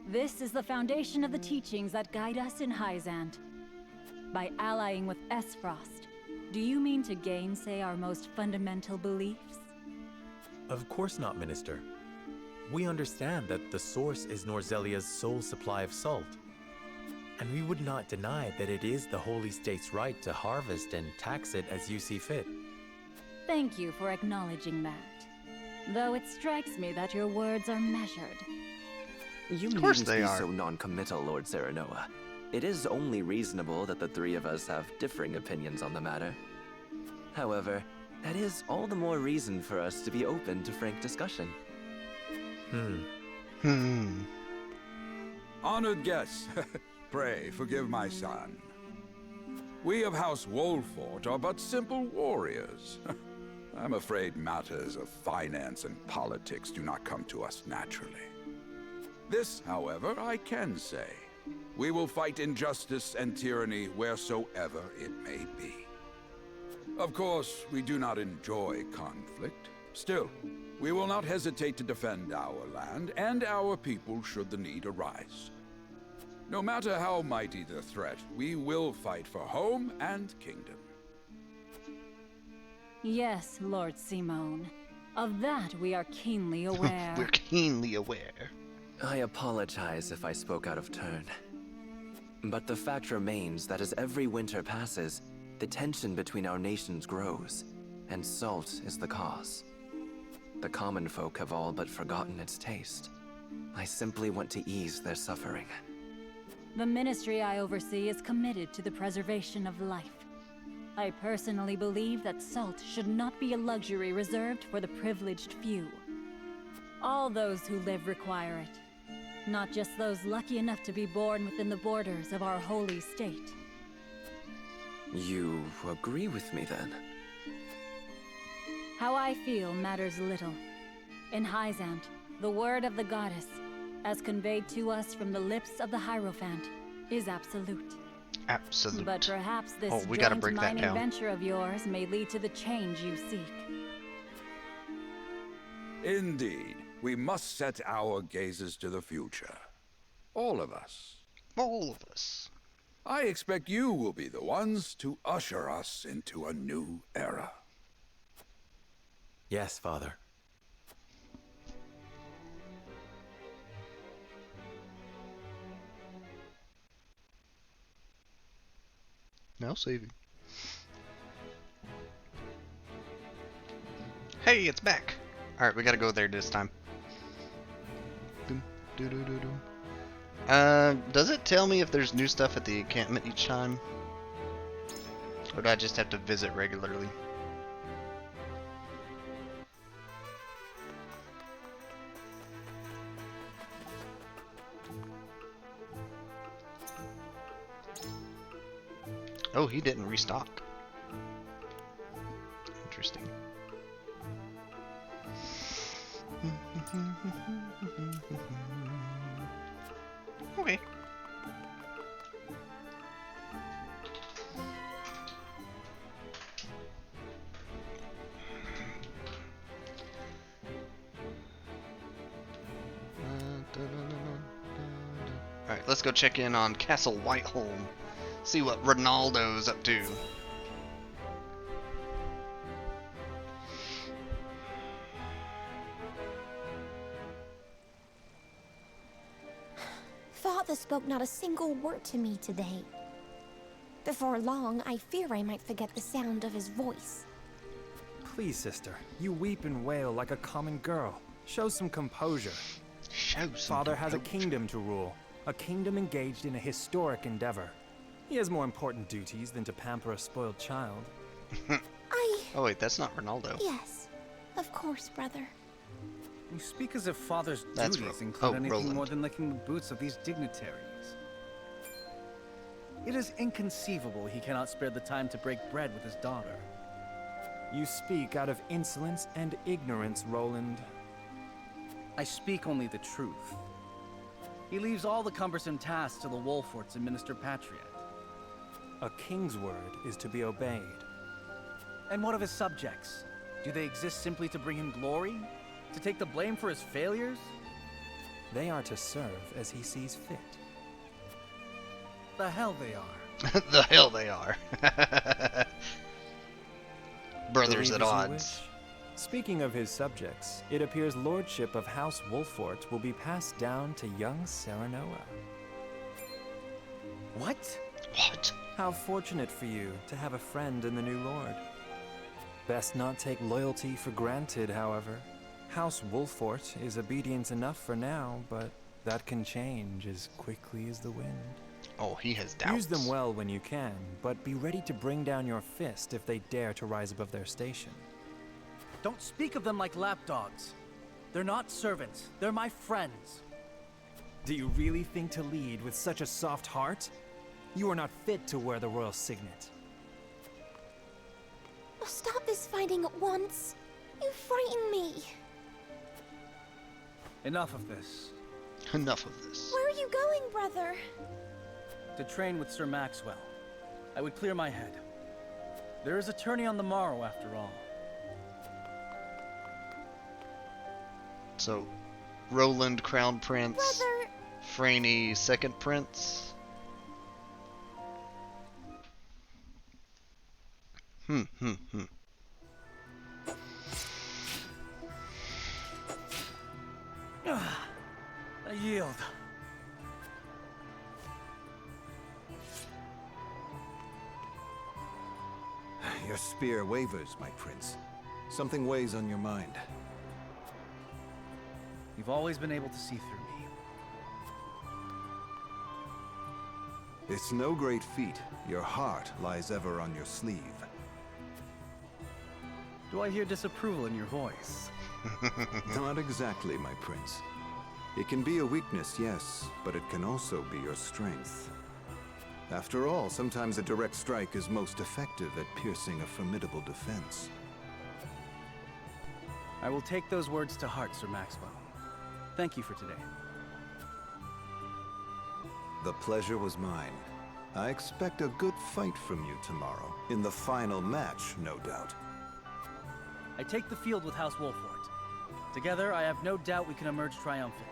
Speaker 9: This is the foundation of the teachings that guide us in Hyzant. By allying with Esfrost, do you mean to gainsay our most fundamental beliefs?
Speaker 7: Of course not, Minister. We understand that the source is Norzelia's sole supply of salt. And we would not deny that it is the Holy State's right to harvest and tax it as you see fit.
Speaker 9: Thank you for acknowledging that. Though it strikes me that your words are measured.
Speaker 16: You needn't be so non-committal, Lord Serenoa. It is only reasonable that the three of us have differing opinions on the matter. However, that is all the more reason for us to be open to frank discussion.
Speaker 15: Honored guests, pray forgive my son. We of House Wolfort are but simple warriors. I'm afraid matters of finance and politics do not come to us naturally. This, however, I can say. We will fight injustice and tyranny wheresoever it may be. Of course, we do not enjoy conflict. Still, we will not hesitate to defend our land and our people should the need arise. No matter how mighty the threat, we will fight for home and kingdom.
Speaker 9: Yes, Lord Simone. Of that we are keenly aware.
Speaker 1: We're keenly aware.
Speaker 16: I apologize if I spoke out of turn. But the fact remains that as every winter passes, the tension between our nations grows, and salt is the cause. The common folk have all but forgotten its taste. I simply want to ease their suffering.
Speaker 9: The ministry I oversee is committed to the preservation of life. I personally believe that salt should not be a luxury reserved for the privileged few. All those who live require it, not just those lucky enough to be born within the borders of our holy state.
Speaker 16: You agree with me, then?
Speaker 9: How I feel matters little. In Hyzant, the word of the goddess, as conveyed to us from the lips of the Hierophant, is absolute.
Speaker 1: Absolute.
Speaker 9: But perhaps this
Speaker 1: we gotta
Speaker 9: joint
Speaker 1: break that
Speaker 9: mining
Speaker 1: down.
Speaker 9: venture of yours may lead to the change you seek.
Speaker 15: Indeed, we must set our gazes to the future. All of us.
Speaker 1: All of us.
Speaker 15: I expect you will be the ones to usher us into a new era.
Speaker 7: Yes, Father.
Speaker 1: Now saving. Hey, it's back. Alright, we gotta go there this time. Boom, Does it tell me if there's new stuff at the encampment each time? Or do I just have to visit regularly? Oh, he didn't restock. Interesting. Okay. Alright, let's go check in on Castle Whiteholm. See what Ronaldo's up to.
Speaker 3: Father spoke not a single word to me today. Before long, I fear I might forget the sound of his voice.
Speaker 12: Please, sister, you weep and wail like a common girl. Show some composure. Father has a kingdom to rule, a kingdom engaged in a historic endeavor. He has more important duties than to pamper a spoiled child.
Speaker 1: Oh wait, that's not Ronaldo.
Speaker 3: Yes, of course, brother.
Speaker 5: You speak as if Father's
Speaker 1: That's
Speaker 5: duties
Speaker 1: Ro-
Speaker 5: include
Speaker 1: oh,
Speaker 5: anything
Speaker 1: Roland.
Speaker 5: more than licking the boots of these dignitaries. It is inconceivable he cannot spare the time to break bread with his daughter.
Speaker 12: You speak out of insolence and ignorance, Roland.
Speaker 5: I speak only the truth. He leaves all the cumbersome tasks to the Wolforts and Minister Patriot.
Speaker 12: A king's word is to be obeyed.
Speaker 5: And what of his subjects? Do they exist simply to bring him glory? To take the blame for his failures?
Speaker 12: They are to serve as he sees fit.
Speaker 5: The hell they are.
Speaker 1: The hell they are. Brothers
Speaker 12: Believe
Speaker 1: at
Speaker 12: as you
Speaker 1: odds.
Speaker 12: wish. Speaking of his subjects, it appears lordship of House Wolfort will be passed down to young Serenoa.
Speaker 5: What?
Speaker 1: What?
Speaker 12: How fortunate for you to have a friend in the new lord. Best not take loyalty for granted, however. House Wolfort is obedient enough for now, but that can change as quickly as the wind.
Speaker 1: Oh, he has doubts.
Speaker 12: Use them well when you can, but be ready to bring down your fist if they dare to rise above their station.
Speaker 5: Don't speak of them like lapdogs. They're not servants. They're my friends.
Speaker 12: Do you really think to lead with such a soft heart? You are not fit to wear the royal signet.
Speaker 3: Oh, stop this fighting at once. You frighten me.
Speaker 5: Enough of this.
Speaker 1: Enough of this.
Speaker 3: Where are you going, brother?
Speaker 5: To train with Sir Maxwell. I would clear my head. There is a tourney on the morrow, after all.
Speaker 1: So, Roland, Crown Prince.
Speaker 3: Brother.
Speaker 1: Franny, Second Prince.
Speaker 5: I yield.
Speaker 17: Your spear wavers, my prince. Something weighs on your mind.
Speaker 5: You've always been able to see through me.
Speaker 17: It's no great feat. Your heart lies ever on your sleeve.
Speaker 5: Do I hear disapproval in your voice?
Speaker 17: Not exactly, my prince. It can be a weakness, yes, but it can also be your strength. After all, sometimes a direct strike is most effective at piercing a formidable defense.
Speaker 5: I will take those words to heart, Sir Maxwell. Thank you for today.
Speaker 17: The pleasure was mine. I expect a good fight from you tomorrow. In the final match, no doubt.
Speaker 5: I take the field with House Wolfort. Together, I have no doubt we can emerge triumphant.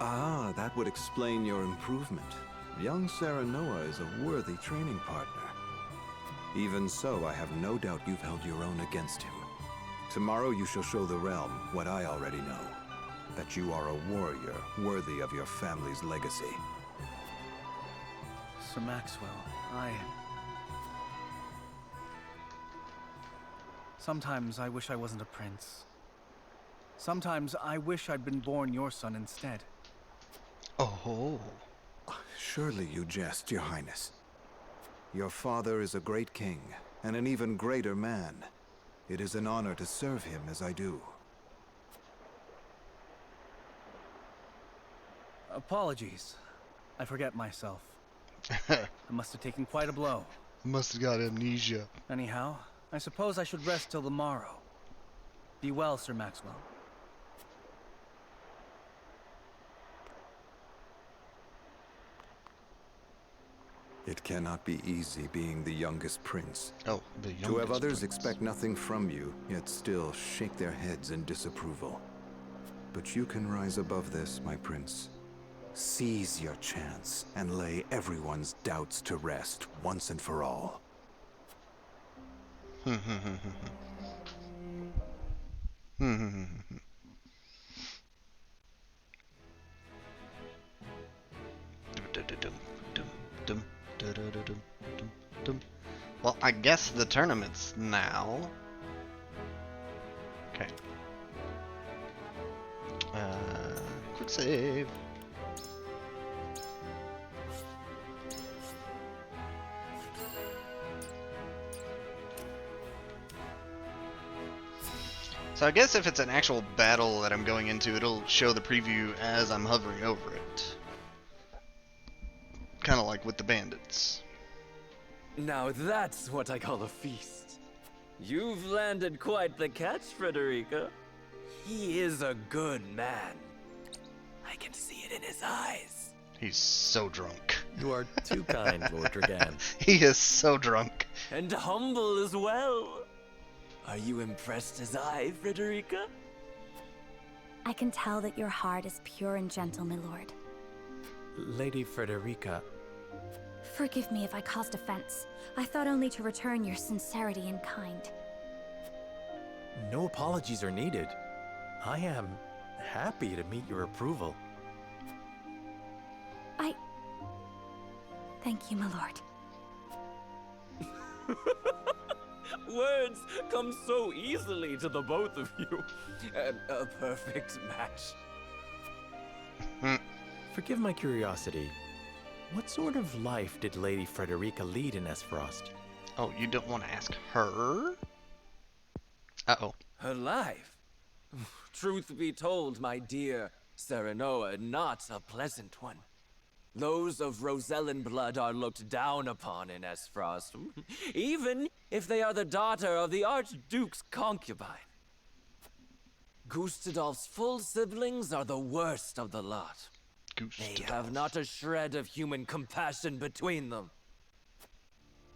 Speaker 17: Ah, that would explain your improvement. Young Serenoa is a worthy training partner. Even so, I have no doubt you've held your own against him. Tomorrow you shall show the realm what I already know. That you are a warrior worthy of your family's legacy.
Speaker 5: Sir Maxwell, Sometimes I wish I wasn't a prince. Sometimes I wish I'd been born your son instead.
Speaker 1: Oh.
Speaker 17: Surely you jest, Your Highness. Your father is a great king, and an even greater man. It is an honor to serve him as I do.
Speaker 5: Apologies. I forget myself. I must have taken quite a blow.
Speaker 1: Must have got amnesia.
Speaker 5: Anyhow, I suppose I should rest till the morrow. Be well, Sir Maxwell.
Speaker 17: It cannot be easy being the youngest prince.
Speaker 1: Oh, the youngest
Speaker 17: To have others
Speaker 1: prince.
Speaker 17: expect nothing from you, yet still shake their heads in disapproval. But you can rise above this, my prince. Seize your chance and lay everyone's doubts to rest once and for all.
Speaker 1: Well, I guess the tournament's now. Okay. Quick save. So I guess if it's an actual battle that I'm going into, it'll show the preview as I'm hovering over it. Kind of like with the bandits.
Speaker 16: Now that's what I call a feast. You've landed quite the catch, Frederica. He is a good man. I can see it in his eyes.
Speaker 1: He's so drunk.
Speaker 7: You are too kind, Lord Dragan.
Speaker 1: He is so drunk.
Speaker 16: And humble as well. Are you impressed as I, Frederica?
Speaker 3: I can tell that your heart is pure and gentle, my lord.
Speaker 7: Lady Frederica.
Speaker 3: Forgive me if I caused offense. I thought only to return your sincerity and kind.
Speaker 7: No apologies are needed. I am happy to meet your approval.
Speaker 3: Thank you, my lord.
Speaker 16: Words come so easily to the both of you. A perfect match.
Speaker 7: Forgive my curiosity. What sort of life did Lady Frederica lead in Esfrost?
Speaker 1: Oh, you don't want to ask her? Uh-oh.
Speaker 16: Her life? Truth be told, my dear Serenoa, not a pleasant one. Those of Rosellan blood are looked down upon in Esfrost, even if they are the daughter of the Archduke's concubine. Gustadolf's full siblings are the worst of the lot. They have not a shred of human compassion between them.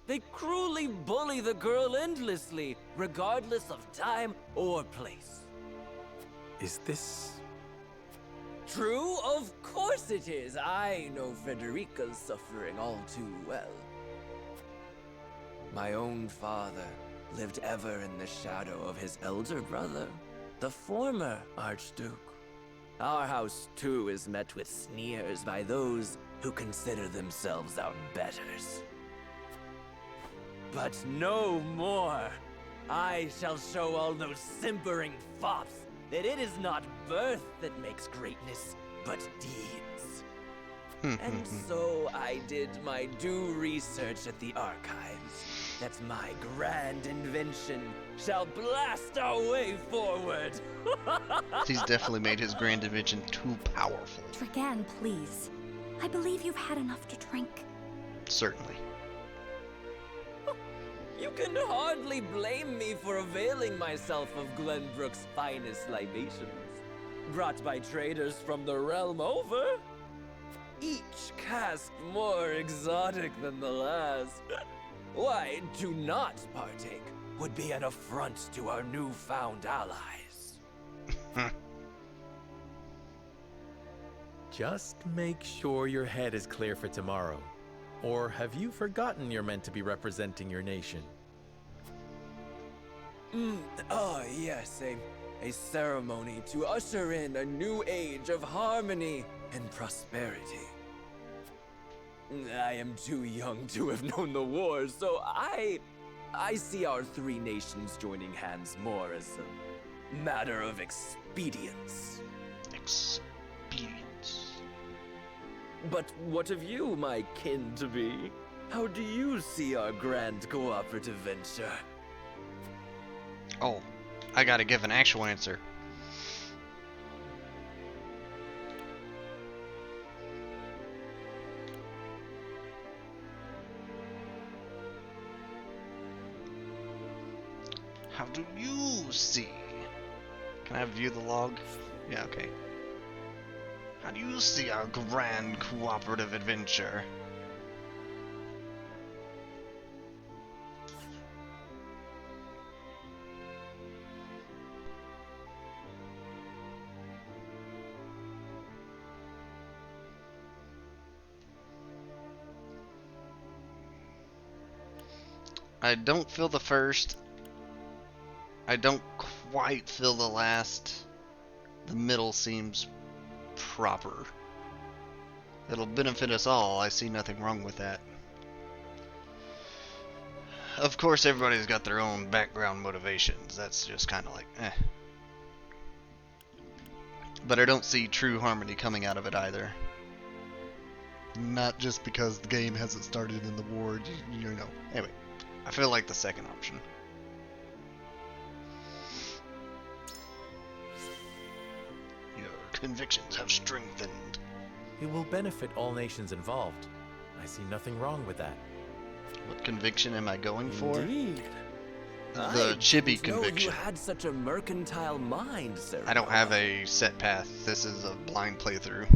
Speaker 16: They cruelly bully the girl endlessly, regardless of time or place.
Speaker 7: Is this...
Speaker 16: True? Of course it is. I know Frederica's suffering all too well. My own father lived ever in the shadow of his elder brother, the former Archduke. Our house, too, is met with sneers by those who consider themselves our betters. But no more! I shall show all those simpering fops that it is not birth that makes greatness, but deeds. And so I did my due research at the archives, that my grand invention shall blast our way forward.
Speaker 1: He's definitely made his grand invention too powerful.
Speaker 3: Dragan, please. I believe you've had enough to drink.
Speaker 1: Certainly.
Speaker 16: You can hardly blame me for availing myself of Glenbrook's finest libations, brought by traders from the realm over. Each cask more exotic than the last. Why, to not partake would be an affront to our newfound allies.
Speaker 7: Just make sure your head is clear for tomorrow. Or have you forgotten you're meant to be representing your nation?
Speaker 16: Oh yes, a ceremony to usher in a new age of harmony and prosperity. I am too young to have known the war, so I see our three nations joining hands more as matter of expedience.
Speaker 1: Expedience.
Speaker 16: But what of you, my kin-to-be? How do you see our grand cooperative venture?
Speaker 1: Oh, I gotta give an actual answer. How do you see? Can I view the log? Yeah, okay. How do you see our grand cooperative adventure? I don't feel the first. I don't quite feel the last. The middle seems proper. It'll benefit us all. I see nothing wrong with that. Of course, everybody's got their own background motivations. That's just kind of like, eh. But I don't see true harmony coming out of it either.
Speaker 18: Not just because the game hasn't started in the war, you know.
Speaker 1: Anyway, I feel like the second option. Your convictions have strengthened.
Speaker 7: It will benefit all nations involved. I see nothing wrong with that.
Speaker 1: What conviction am I going for?
Speaker 16: Indeed.
Speaker 1: The chibi conviction.
Speaker 16: You had such a mercantile mind, sir.
Speaker 1: I don't have a set path. This is a blind playthrough.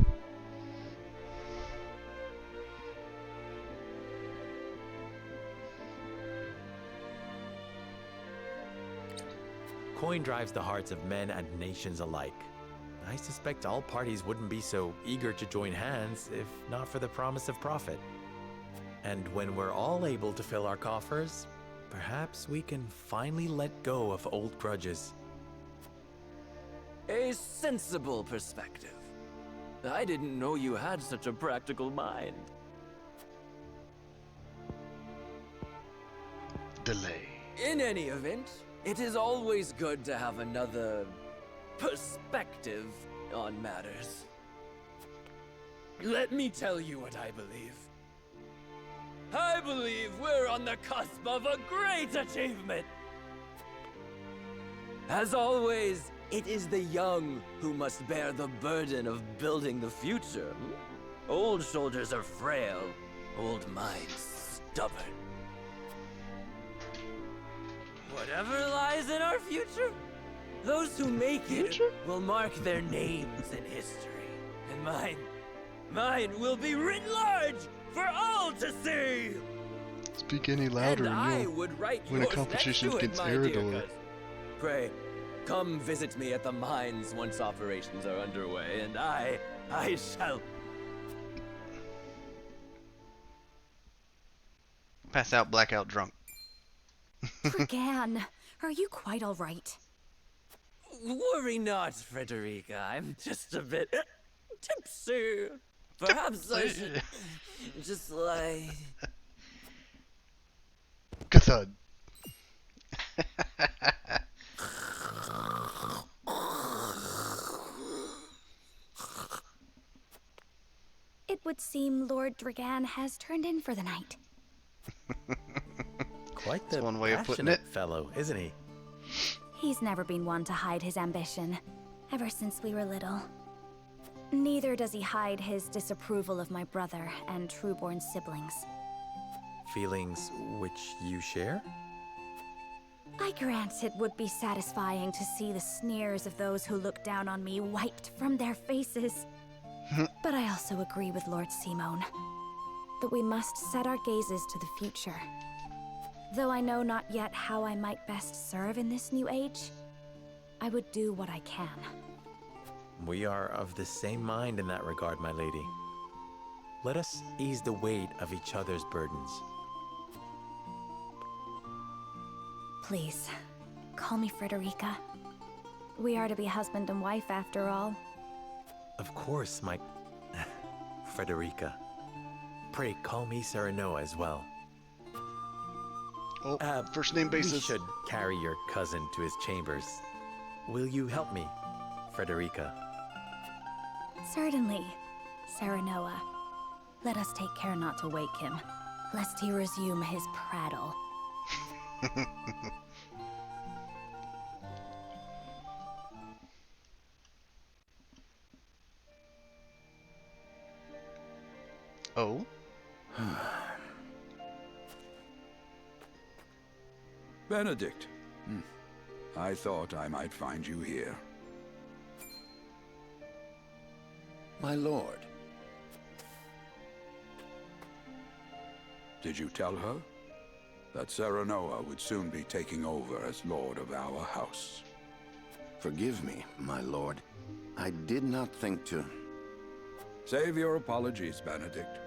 Speaker 7: Coin drives the hearts of men and nations alike. I suspect all parties wouldn't be so eager to join hands if not for the promise of profit. And when we're all able to fill our coffers, perhaps we can finally let go of old grudges.
Speaker 16: A sensible perspective. I didn't know you had such a practical mind.
Speaker 1: Delay.
Speaker 16: In any event, it is always good to have another perspective on matters. Let me tell you what I believe. I believe we're on the cusp of a great achievement. As always, it is the young who must bear the burden of building the future. Old shoulders are frail, old minds stubborn. Whatever lies in our future, those who make it will mark their names in history. And mine will be written large for all to see!
Speaker 18: Speak any louder and you'll win a competition against Eredor.
Speaker 16: Pray, come visit me at the mines once operations are underway, and I shall...
Speaker 1: Pass out, blackout, drunk.
Speaker 3: Dragain, are you quite all right?
Speaker 16: Worry not, Frederica. I'm just a bit tipsy. Perhaps I should just lie.
Speaker 18: Cathud.
Speaker 3: It would seem Lord Dragain has turned in for the night.
Speaker 7: Quite the
Speaker 1: one way of putting
Speaker 7: passionate fellow, isn't he?
Speaker 3: He's never been one to hide his ambition, ever since we were little. Neither does he hide his disapproval of my brother and trueborn siblings.
Speaker 7: Feelings which you share?
Speaker 3: I grant it would be satisfying to see the sneers of those who look down on me wiped from their faces. But I also agree with Lord Simone that we must set our gazes to the future. Though I know not yet how I might best serve in this new age, I would do what I can.
Speaker 7: We are of the same mind in that regard, my lady. Let us ease the weight of each other's burdens.
Speaker 3: Please, call me Frederica. We are to be husband and wife after all.
Speaker 7: Of course, my... Frederica. Pray call me Serenoa as well.
Speaker 1: Oh, first name basis.
Speaker 7: We should carry your cousin to his chambers. Will you help me, Frederica?
Speaker 3: Certainly, Serenoa. Let us take care not to wake him, lest he resume his prattle.
Speaker 1: Oh?
Speaker 15: Benedict. I thought I might find you here.
Speaker 6: My lord.
Speaker 15: Did you tell her that Serenoa would soon be taking over as lord of our house?
Speaker 6: Forgive me, my lord. I did not think to...
Speaker 15: Save your apologies, Benedict.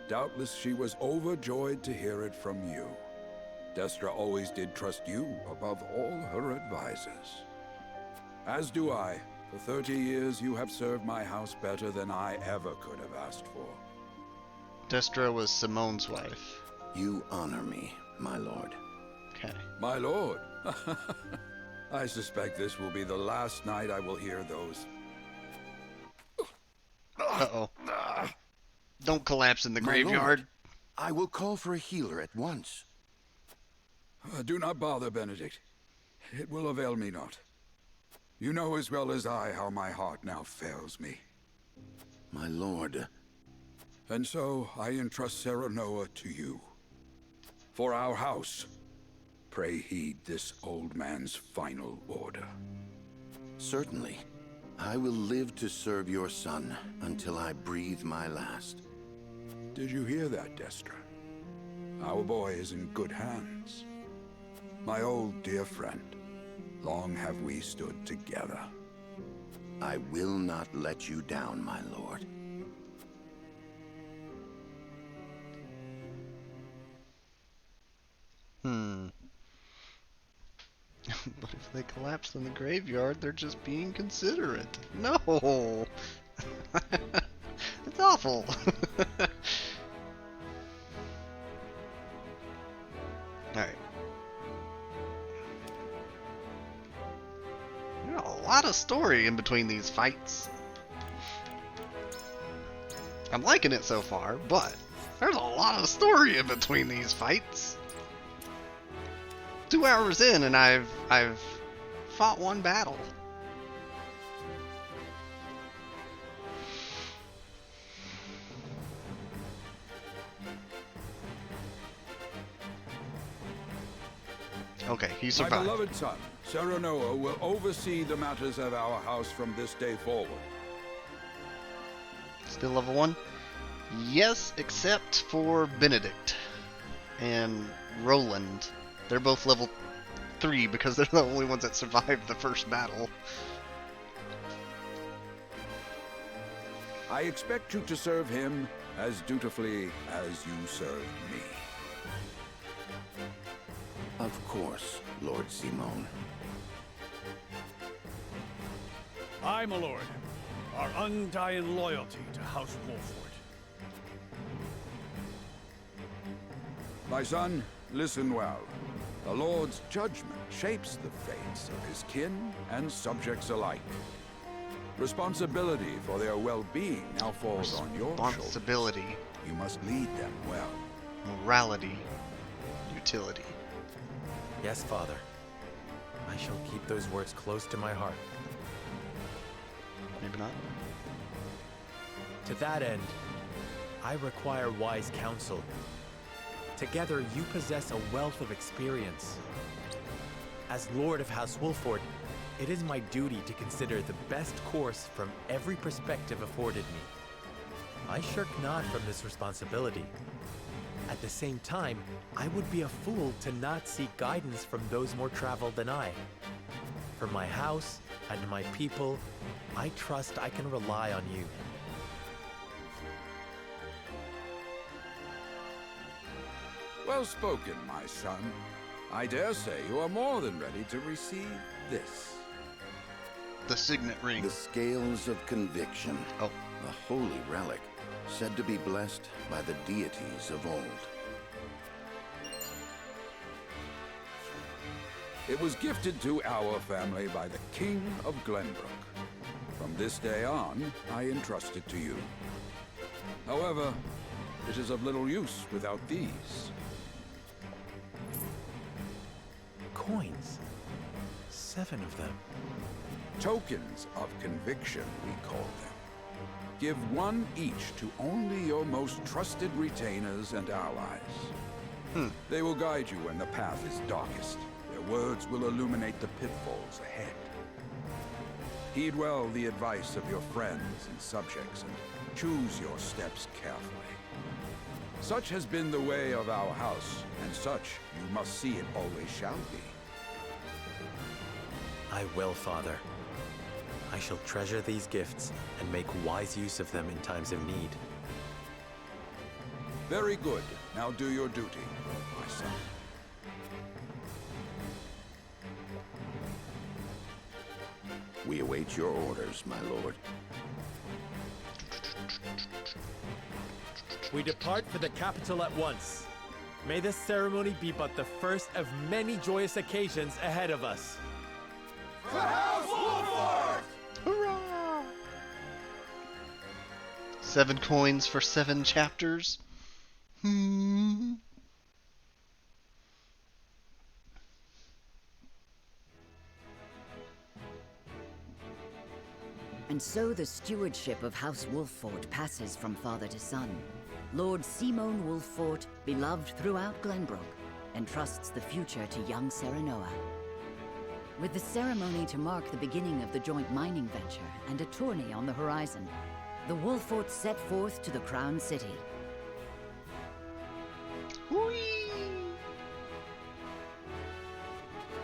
Speaker 15: Doubtless she was overjoyed to hear it from you. Destra always did trust you above all her advisors. As do I. For 30 years you have served my house better than I ever could have asked for.
Speaker 1: Destra was Simone's wife.
Speaker 6: You honor me, my lord.
Speaker 1: Okay.
Speaker 15: My lord? I suspect this will be the last night I will hear those...
Speaker 1: Uh-oh. Don't collapse in the graveyard.
Speaker 6: Lord, I will call for a healer at once.
Speaker 15: Do not bother, Benedict. It will avail me not. You know as well as I how my heart now fails me.
Speaker 6: My lord.
Speaker 15: And so I entrust Serenoa to you. For our house, pray heed this old man's final order.
Speaker 6: Certainly. I will live to serve your son until I breathe my last.
Speaker 15: Did you hear that, Destra? Our boy is in good hands. My old dear friend, long have we stood together.
Speaker 6: I will not let you down, my lord.
Speaker 1: But if they collapse in the graveyard, they're just being considerate. No! It's awful! Alright. There's a lot of story in between these fights. I'm liking it so far, but there's a lot of story in between these fights. 2 hours in and I've fought one battle. Okay, he survived.
Speaker 15: My beloved son, Serenoa will oversee the matters of our house from this day forward.
Speaker 1: Still level 1? Yes, except for Benedict and Roland. They're both level 3 because they're the only ones that survived the first battle.
Speaker 15: I expect you to serve him as dutifully as you served me.
Speaker 6: Of course, Lord Simone.
Speaker 14: Aye, my lord. Our undying loyalty to House Wolford.
Speaker 15: My son, listen well. The Lord's judgment shapes the fates of his kin and subjects alike. Responsibility for their well-being now falls on your shoulders.
Speaker 1: Responsibility.
Speaker 15: You must lead them well.
Speaker 1: Morality. Utility.
Speaker 7: Yes, Father. I shall keep those words close to my heart.
Speaker 1: Maybe not.
Speaker 7: To that end, I require wise counsel. Together, you possess a wealth of experience. As Lord of House Wolford, it is my duty to consider the best course from every perspective afforded me. I shirk not from this responsibility. At the same time, I would be a fool to not seek guidance from those more traveled than I. For my house and my people, I trust I can rely on you.
Speaker 15: Well spoken, my son. I dare say you are more than ready to receive this.
Speaker 1: The signet ring.
Speaker 6: The scales of conviction.
Speaker 1: Oh.
Speaker 6: A holy relic, said to be blessed by the deities of old.
Speaker 15: It was gifted to our family by the King of Glenbrook. From this day on, I entrust it to you. However, it is of little use without these.
Speaker 7: Coins. 7 of them.
Speaker 15: Tokens of conviction, we call them. Give one each to only your most trusted retainers and allies. They will guide you when the path is darkest. Their words will illuminate the pitfalls ahead. Heed well the advice of your friends and subjects, and choose your steps carefully. Such has been the way of our house, and such you must see it always shall be.
Speaker 7: I will, Father. I shall treasure these gifts and make wise use of them in times of need.
Speaker 15: Very good. Now do your duty, my son.
Speaker 6: We await your orders, my lord.
Speaker 7: We depart for the capital at once. May this ceremony be but the first of many joyous occasions ahead of us.
Speaker 19: For House Wolford!
Speaker 1: Hurrah! 7 coins for 7 chapters.
Speaker 2: And so the stewardship of House Wolffort passes from father to son. Lord Simon Wolffort, beloved throughout Glenbrook, entrusts the future to young Serenoa. With the ceremony to mark the beginning of the joint mining venture and a tourney on the horizon, the Wolfforts set forth to the Crown City.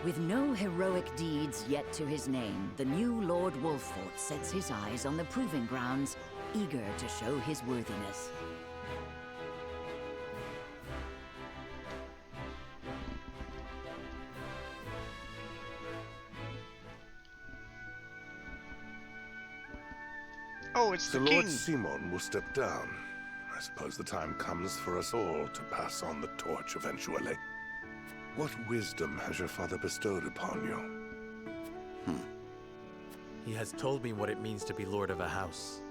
Speaker 2: With no heroic deeds yet to his name, the new Lord Wolffort sets his eyes on the proving grounds, eager to show his worthiness.
Speaker 1: Oh, it's the
Speaker 20: Lord
Speaker 1: king.
Speaker 20: Simon will step down. I suppose the time comes for us all to pass on the torch eventually. What wisdom has your father bestowed upon you?
Speaker 7: He has told me what it means to be lord of a house.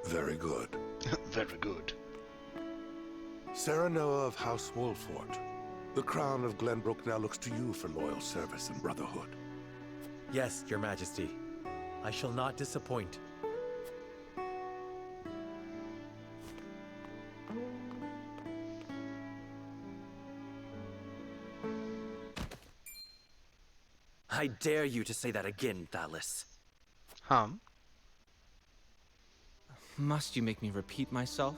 Speaker 20: Very good.
Speaker 1: Very good.
Speaker 20: Serenoa of House Wolffort, the crown of Glenbrook now looks to you for loyal service and brotherhood.
Speaker 7: Yes, your majesty. I shall not disappoint.
Speaker 16: I dare you to say that again, Thalis.
Speaker 21: Must you make me repeat myself?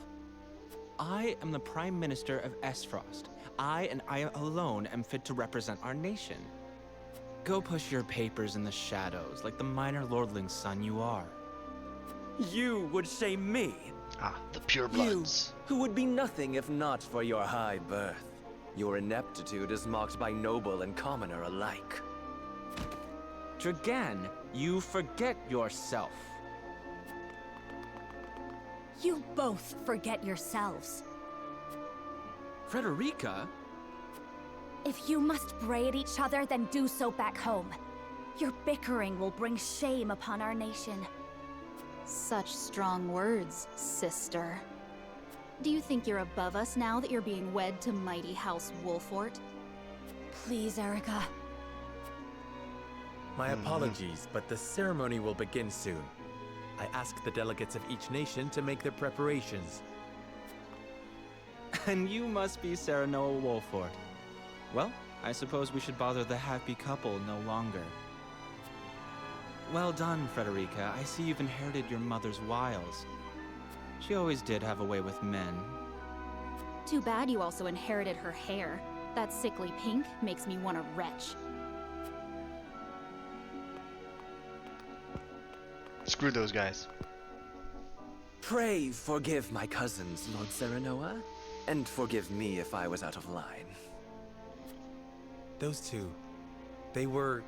Speaker 21: I am the Prime Minister of Esfrost. I and I alone am fit to represent our nation. Go push your papers in the shadows like the minor lordling's son you are.
Speaker 16: You would shame me?
Speaker 1: Ah, the purebloods.
Speaker 16: You, who would be nothing if not for your high birth. Your ineptitude is mocked by noble and commoner alike.
Speaker 21: Dragan, you forget yourself.
Speaker 3: You both forget yourselves.
Speaker 21: Frederica?
Speaker 3: If you must bray at each other, then do so back home. Your bickering will bring shame upon our nation.
Speaker 4: Such strong words, sister. Do you think you're above us now that you're being wed to mighty House Wolffort?
Speaker 3: Please, Erica.
Speaker 7: My apologies, but the ceremony will begin soon. I ask the delegates of each nation to make their preparations.
Speaker 21: And you must be Serenoa Wolffort. Well, I suppose we should bother the happy couple no longer. Well done, Frederica. I see you've inherited your mother's wiles. She always did have a way with men.
Speaker 4: Too bad you also inherited her hair. That sickly pink makes me want to retch.
Speaker 1: Screw those guys.
Speaker 16: Pray forgive my cousins, Lord Serenoa, and forgive me if I was out of line.
Speaker 7: Those two, they were...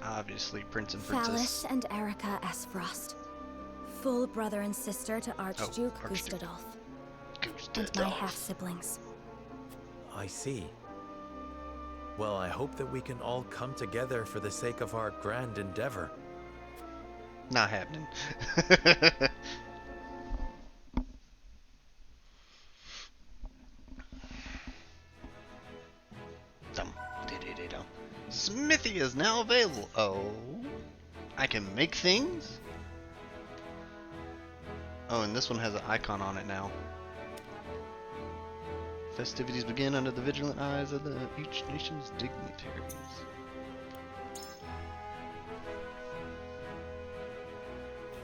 Speaker 1: obviously Prince and Princess.
Speaker 3: Thalis and Erica Esfrost. Full brother and sister to Archduke Gustadolf. And my half-siblings.
Speaker 7: I see. Well, I hope that we can all come together for the sake of our grand endeavor.
Speaker 1: Not happening. Smithy is now available. Oh, I can make things? Oh, and this one has an icon on it now. Festivities begin under the vigilant eyes of each nation's dignitaries.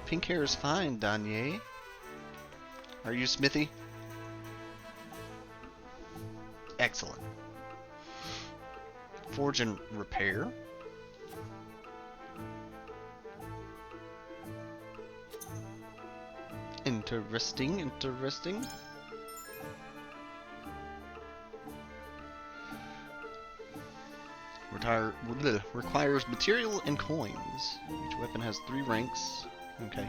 Speaker 1: Pink hair is fine, Danye. Are you Smithy? Excellent. Forge and repair. Interesting, interesting. Requires material and coins. Each weapon has 3 ranks. Okay.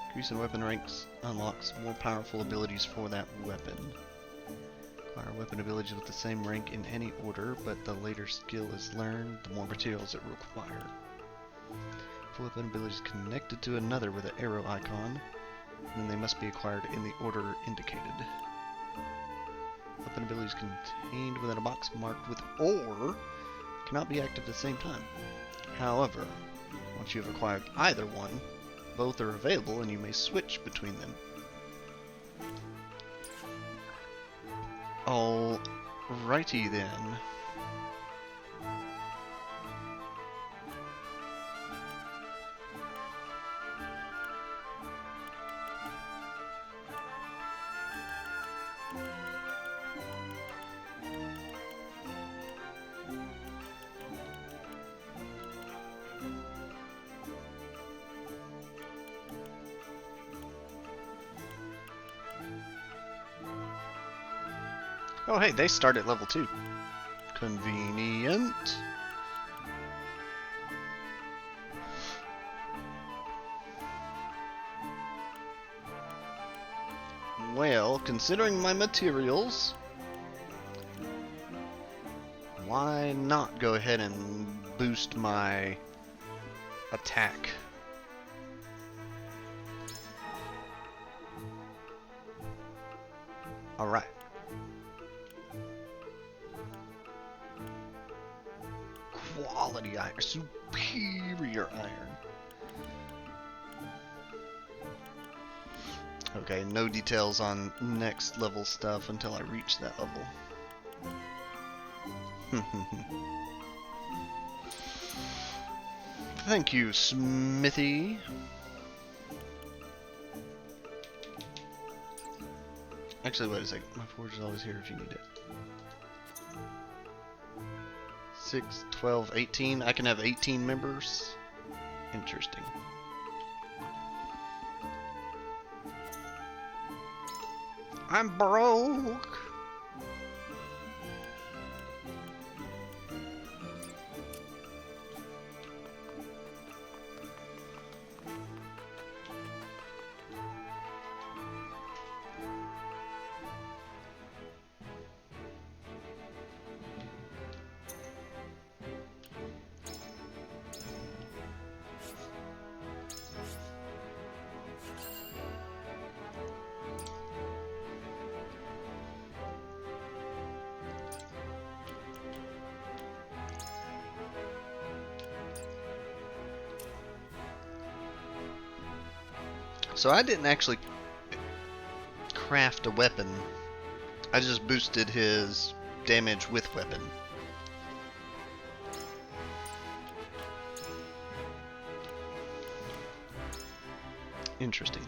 Speaker 1: Increase in weapon ranks unlocks more powerful abilities for that weapon. Acquire weapon abilities with the same rank in any order, but the later skill is learned, the more materials it requires. If a weapon ability is connected to another with an arrow icon, then they must be acquired in the order indicated. Weapon abilities contained within a box marked with OR cannot be active at the same time. However, once you have acquired either one, both are available and you may switch between them. Alrighty then. Oh hey, they start at level 2. Convenient. Well, considering my materials, why not go ahead and boost my attack? Alright. Quality iron, superior iron. Okay, no details on next level stuff until I reach that level. Thank you, Smithy. Actually, wait a second. My forge is always here if you need it. 6, 12, 18. I can have 18 members. Interesting. I'm broke. So I didn't actually craft a weapon. I just boosted his damage with weapon. Interesting.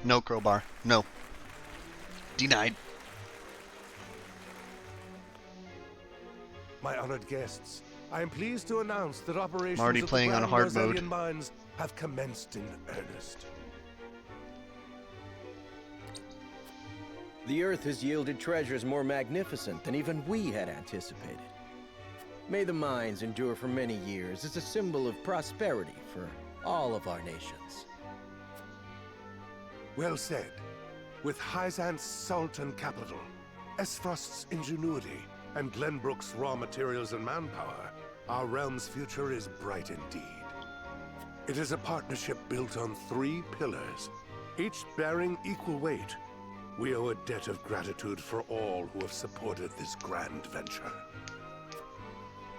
Speaker 1: No crowbar. No. Denied.
Speaker 20: My honored guests, I am pleased to announce that operations
Speaker 1: I'm already
Speaker 20: at the
Speaker 1: playing on
Speaker 20: Grand
Speaker 1: hard
Speaker 20: Rosalian
Speaker 1: mode.
Speaker 20: Mines have commenced in earnest.
Speaker 10: The Earth has yielded treasures more magnificent than even we had anticipated. May the mines endure for many years as a symbol of prosperity for all of our nations.
Speaker 20: Well said. With Hyzant's salt and capital, Esfrost's ingenuity, and Glenbrook's raw materials and manpower, our realm's future is bright indeed. It is a partnership built on 3 pillars, each bearing equal weight. We owe a debt of gratitude for all who have supported this grand venture.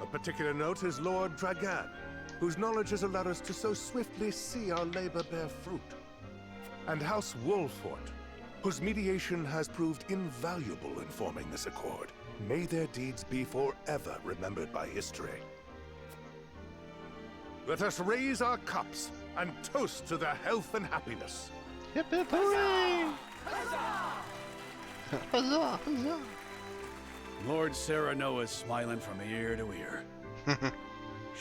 Speaker 20: A particular note is Lord Dragan, whose knowledge has allowed us to so swiftly see our labor bear fruit. And House Wolfort, whose mediation has proved invaluable in forming this accord. May their deeds be forever remembered by history. Let us raise our cups and toast to their health and happiness.
Speaker 1: Hip hip hooray! Huzzah! Huzzah!
Speaker 14: Lord Serenoa is smiling from ear to ear.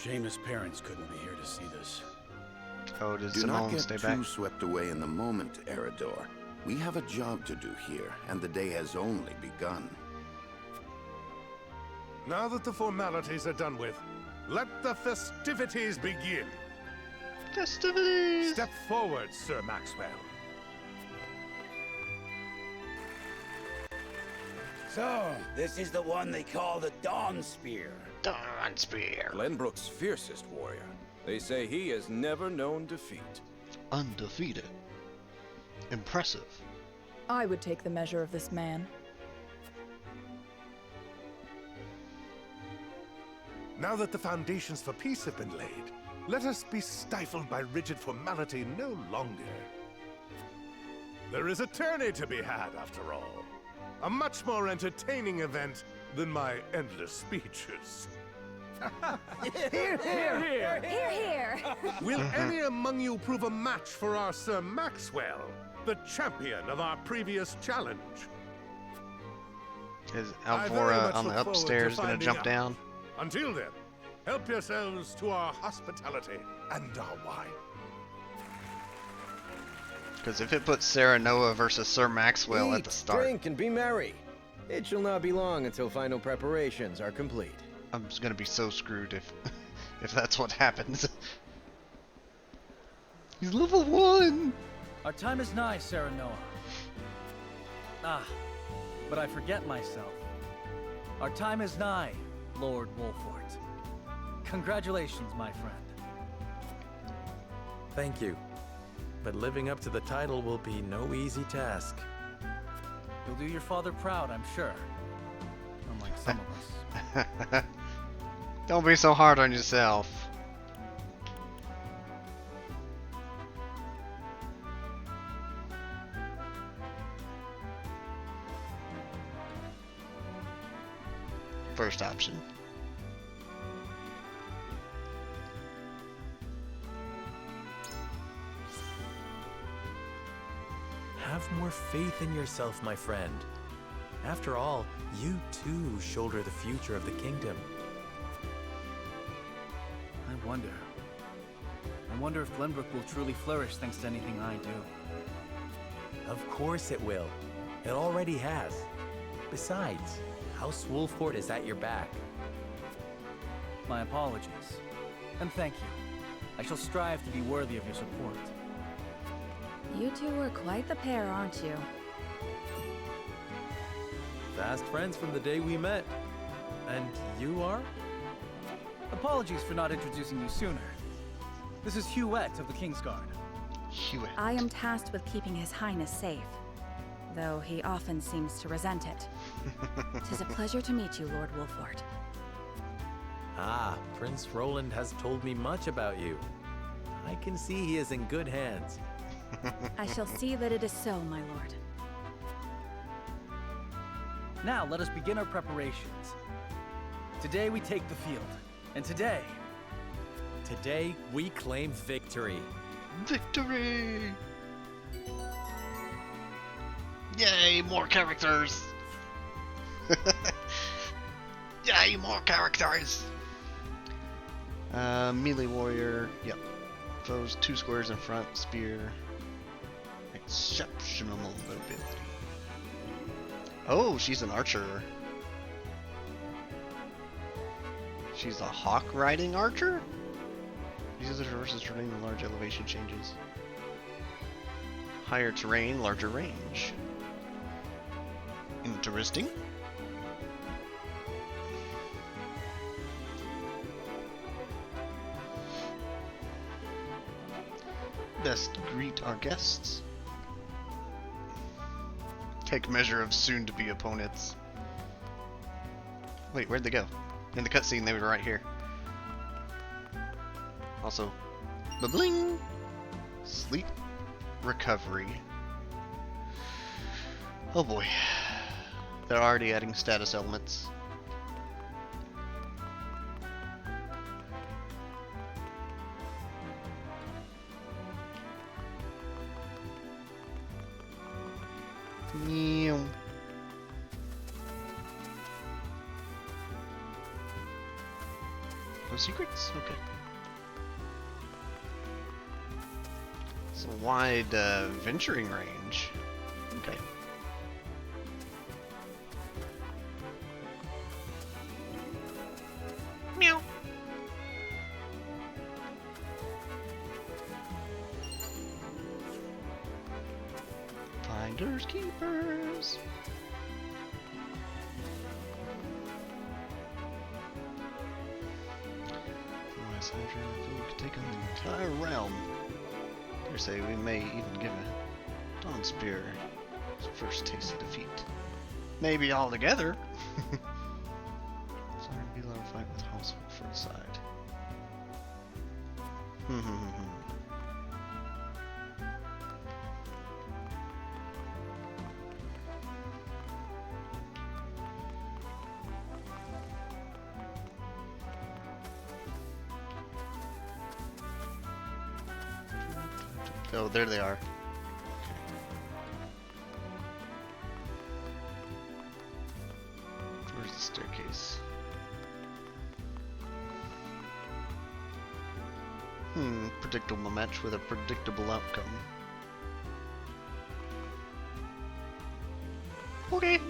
Speaker 14: Shame his parents couldn't be here to see this.
Speaker 1: Oh, does
Speaker 6: Do not
Speaker 1: Simone
Speaker 6: get
Speaker 1: stay
Speaker 6: too
Speaker 1: back?
Speaker 6: swept away in the moment, Eredor. We have a job to do here, and the day has only begun.
Speaker 20: Now that the formalities are done with, let the festivities begin.
Speaker 1: Festivities!
Speaker 20: Step forward, Sir Maxwell.
Speaker 8: So, this is the one they call the Dawn Spear.
Speaker 1: Dawn Spear.
Speaker 10: Glenbrook's fiercest warrior. They say he has never known defeat.
Speaker 1: Undefeated. Impressive.
Speaker 22: I would take the measure of this man.
Speaker 20: Now that the foundations for peace have been laid, let us be stifled by rigid formality no longer. There is a tourney to be had, after all. A much more entertaining event than my endless speeches.
Speaker 22: Hear, hear, hear!
Speaker 3: Here, here!
Speaker 20: Will any among you prove a match for our Sir Maxwell, the champion of our previous challenge?
Speaker 1: Is
Speaker 20: I very
Speaker 1: Alvora
Speaker 20: much
Speaker 1: on the
Speaker 20: look forward to
Speaker 1: upstairs gonna
Speaker 20: finding
Speaker 1: jump
Speaker 20: out.
Speaker 1: down?
Speaker 20: Until then, help yourselves to our hospitality and our wine.
Speaker 1: Because if it puts Sarah Noah versus Sir Maxwell at
Speaker 10: Eat,
Speaker 1: the start,
Speaker 10: drink, and be merry. It shall not be long until final preparations are complete.
Speaker 1: I'm just gonna be so screwed if if that's what happens. He's level 1!
Speaker 5: Our time is nigh, Serenoa. Ah, but I forget myself. Our time is nigh, Lord Wolfort. Congratulations, my friend.
Speaker 7: Thank you. But living up to the title will be no easy task.
Speaker 5: You'll do your father proud, I'm sure. Unlike some of us.
Speaker 1: Don't be so hard on yourself. First option.
Speaker 7: Have more faith in yourself, my friend. After all, you too shoulder the future of the kingdom.
Speaker 5: I wonder if Glenbrook will truly flourish thanks to anything I do.
Speaker 7: Of course it will. It already has. Besides, House Wolfort is at your back.
Speaker 5: My apologies. And thank you. I shall strive to be worthy of your support.
Speaker 22: You two are quite the pair, aren't you?
Speaker 7: Fast friends from the day we met. And you are?
Speaker 5: Apologies for not introducing you sooner. This is Huet of the Kingsguard.
Speaker 1: Huet.
Speaker 22: I am tasked with keeping His Highness safe, though he often seems to resent it. 'Tis a pleasure to meet you, Lord Wolfort.
Speaker 7: Ah, Prince Roland has told me much about you. I can see he is in good hands.
Speaker 22: I shall see that it is so, my lord.
Speaker 5: Now let us begin our preparations. Today we take the field. And today
Speaker 7: we claim victory.
Speaker 1: Victory! Yay, more characters! Yay, more characters! Melee warrior, yep. foes 2 squares in front, spear. Exceptional mobility. Oh, she's an archer. She's a hawk riding archer? Uses it versus terrain with large elevation changes. Higher terrain, larger range. Interesting. Best greet our guests. Take measure of soon-to-be opponents. Wait, where'd they go? In the cutscene, they were right here. Also, bling. Sleep recovery. Oh boy, they're already adding status elements. No secrets? Okay. It's a wide venturing range. Okay. Meow. Finders keepers. We could take on the entire realm. Dare say we may even give a Dawn Spear its first taste of defeat. Maybe all together. Sorry to be allowed to fight with Household for the side. Oh, there they are. Where's the staircase? Predictable match with a predictable outcome. Okay.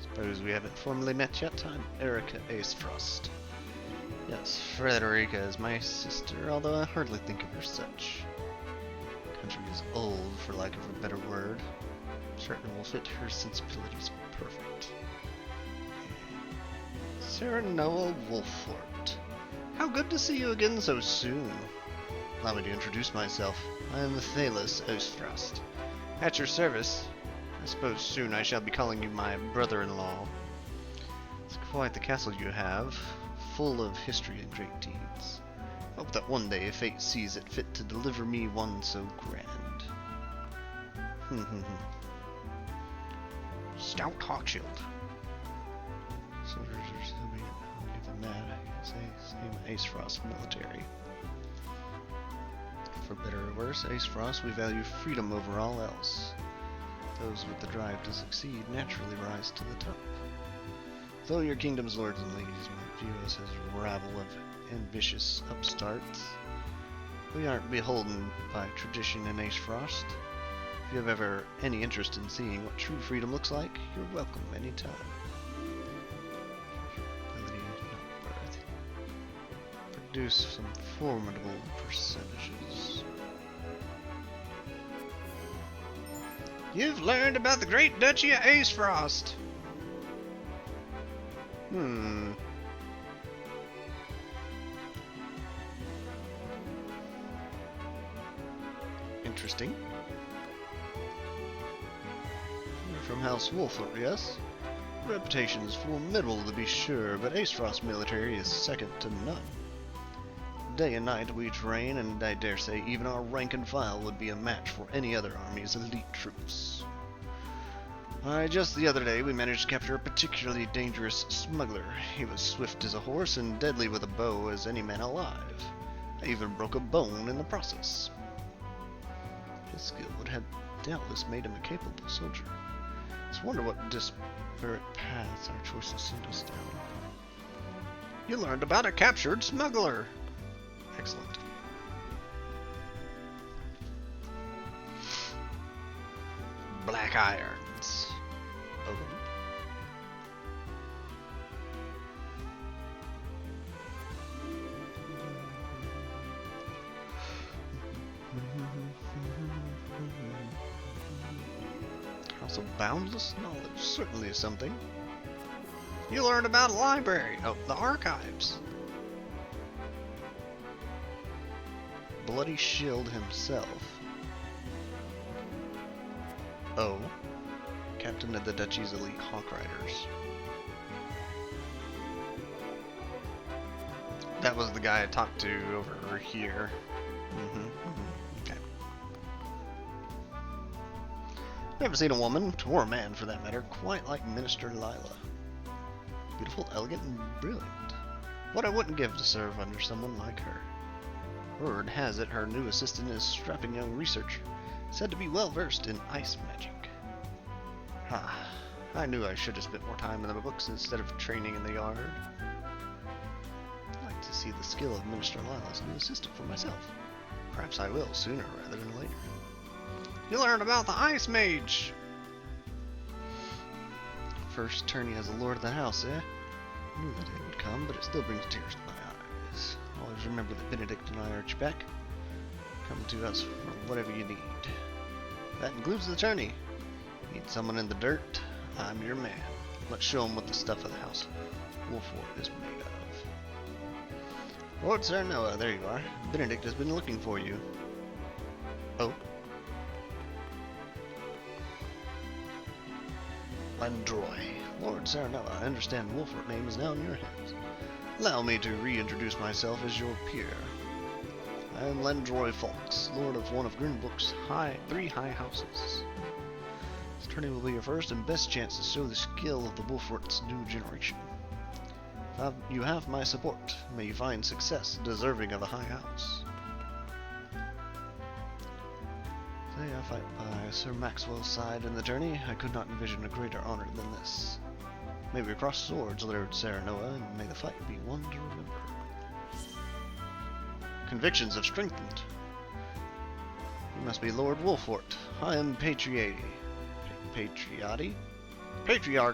Speaker 1: Suppose we haven't formally met yet. I'm Erica Aesfrost. Yes, Frederica is my sister, although I hardly think of her such. The country is old, for lack of a better word. Certain will fit her sensibilities perfect. Serenoa Wolfort. How good to see you again so soon. Allow me to introduce myself. I am Thalos Aesfrost. At your service. I suppose soon I shall be calling you my brother-in-law. It's quite the castle you have. Full of history and great deeds. Hope that one day fate sees it fit to deliver me one so grand. Stout Hawkshield. Soldiers are still being mad. I say same Aesfrost military. For better or worse, Aesfrost, we value freedom over all else. Those with the drive to succeed naturally rise to the top. Though your kingdom's lords and ladies might view us as a rabble of ambitious upstarts, we aren't beholden by tradition in Aesfrost. If you have ever any interest in seeing what true freedom looks like, you're welcome anytime. Ability not birth. Produce some formidable percentages. You've learned about the Great Duchy of Aesfrost. Interesting. You're from House Wolfort, yes? Reputation is formidable to be sure, but Aesfrost's military is second to none. Day and night we train, and I dare say even our rank and file would be a match for any other army's elite troops. Just the other day we managed to capture a particularly dangerous smuggler. He was swift as a horse and deadly with a bow as any man alive. I even broke a bone in the process. His skill would have doubtless made him a capable soldier. It's wonder what disparate paths our choices sent us down. You learned about a captured smuggler. Excellent. Black irons. Oh. House of Boundless Knowledge certainly is something. You learned about a library. Oh, the archives. Bloody Shield himself. Oh. Captain of the Duchy's elite Hawk Riders. That was the guy I talked to over here. Okay. Never seen a woman, or a man for that matter, quite like Minister Lila. Beautiful, elegant, and brilliant. What I wouldn't give to serve under someone like her. Word has it her new assistant is a strapping young researcher, said to be well versed in ice magic. I knew I should have spent more time in the books instead of training in the yard. I'd like to see the skill of Minister Lila's new assistant for myself. Perhaps I will sooner rather than later. You learned about the Ice Mage! First tourney as a lord of the house, eh? I knew that day would come, but it still brings tears to my eyes. Always remember that Benedict and I are at your back. Come to us for whatever you need. That includes the tourney. Need someone in the dirt? I'm your man. Let's show him what the stuff of the house Wolford is made of. Lord Serenoa, there you are. Benedict has been looking for you. Oh. Landroy. Lord Serenoa, I understand Wolford name is now in your hands. Allow me to reintroduce myself as your peer. I am Landroy Fawkes, lord of one of Grinbrook's three high houses. This tourney will be your first and best chance to show the skill of the Wolford's new generation. You have my support. May you find success deserving of a high house. Today I fight by Sir Maxwell's side in the tourney. I could not envision a greater honor than this. May we cross swords, Lord Serenoa, and may the fight be one to remember. Convictions have strengthened. You must be Lord Wolford. I am Patriarch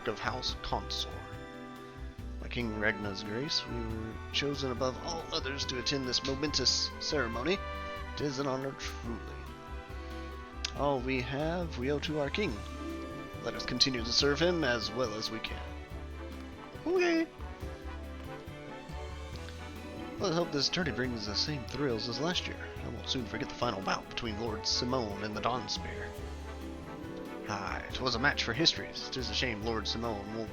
Speaker 1: of House Consor. By King Ragnar's grace, we were chosen above all others to attend this momentous ceremony. It is an honor truly. All we have, we owe to our king. Let us continue to serve him as well as we can. Okay. Well, I hope this tourney brings the same thrills as last year. I won't soon forget the final bout between Lord Simone and the Dawnspear. Aye, it was a match for history. It is a shame Lord Simone won't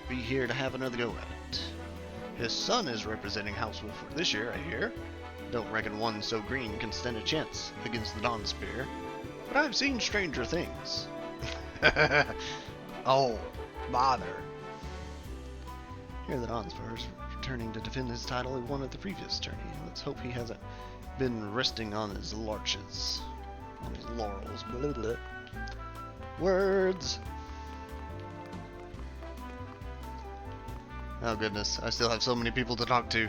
Speaker 1: be here to have another go at it. His son is representing House Wolford this year, I hear. Don't reckon one so green can stand a chance against the Dawnspear. But I've seen stranger things. Oh, bother. Here the Dawnspear is returning to defend his title he won at the previous tourney. Let's hope he hasn't been resting on his laurels. Blah, blah. Words. Oh goodness, I still have so many people to talk to.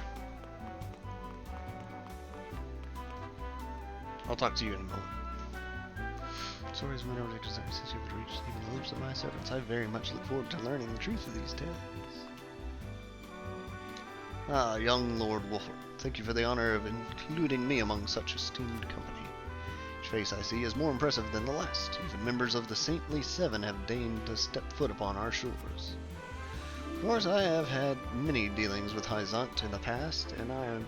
Speaker 1: I'll talk to you in a moment. Stories of minority desires since you would reach even the lips of my servants. I very much look forward to learning the truth of these tales. Ah, young Lord Wolford, thank you for the honor of including me among such esteemed company. Each face I see is more impressive than the last. Even members of the Saintly Seven have deigned to step foot upon our shores. Of course, I have had many dealings with Hyzant in the past, and I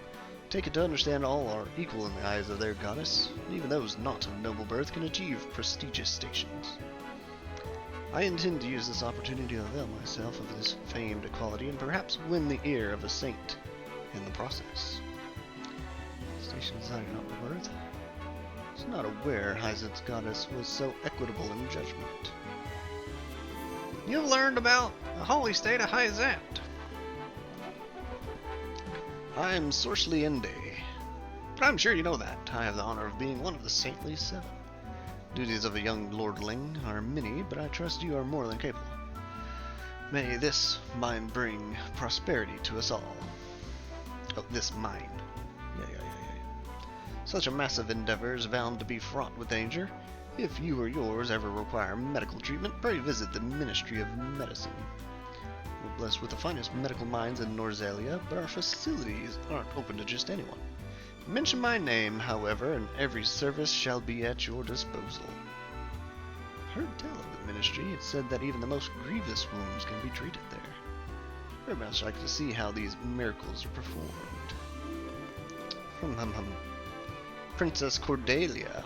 Speaker 1: take it to understand all are equal in the eyes of their goddess. Even those not of noble birth can achieve prestigious stations. I intend to use this opportunity to avail myself of this famed equality and perhaps win the ear of a saint in the process. Station decided not by birth. I was not aware Hyzant's goddess was so equitable in judgment. You've learned about the holy state of Hyzant. I'm Sorcely Ende, but I'm sure you know that. I have the honor of being one of the Saintly Seven. Duties of a young lordling are many, but I trust you are more than capable. May this mine bring prosperity to us all. Oh, this mine. Such a massive endeavor is bound to be fraught with danger. If you or yours ever require medical treatment, pray visit the Ministry of Medicine. We're blessed with the finest medical minds in Norzelia, but our facilities aren't open to just anyone. Mention my name, however, and every service shall be at your disposal. Heard tell of the ministry. It said that even the most grievous wounds can be treated there. Very much like to see how these miracles are performed. Princess Cordelia.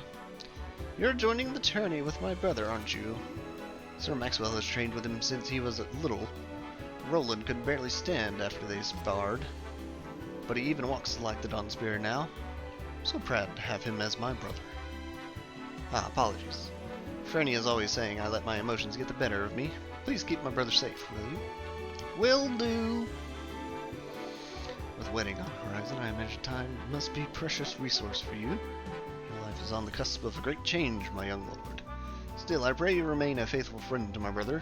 Speaker 1: You're joining the tourney with my brother, aren't you? Sir Maxwell has trained with him since he was little. Roland could barely stand after they sparred, but he even walks like the Dawn Spear now. I'm so proud to have him as my brother. Apologies. Franny is always saying I let my emotions get the better of me. Please keep my brother safe, will you? Will do! With wedding on the horizon, I imagine time must be a precious resource for you. Your life is on the cusp of a great change, my young lord. Still, I pray you remain a faithful friend to my brother.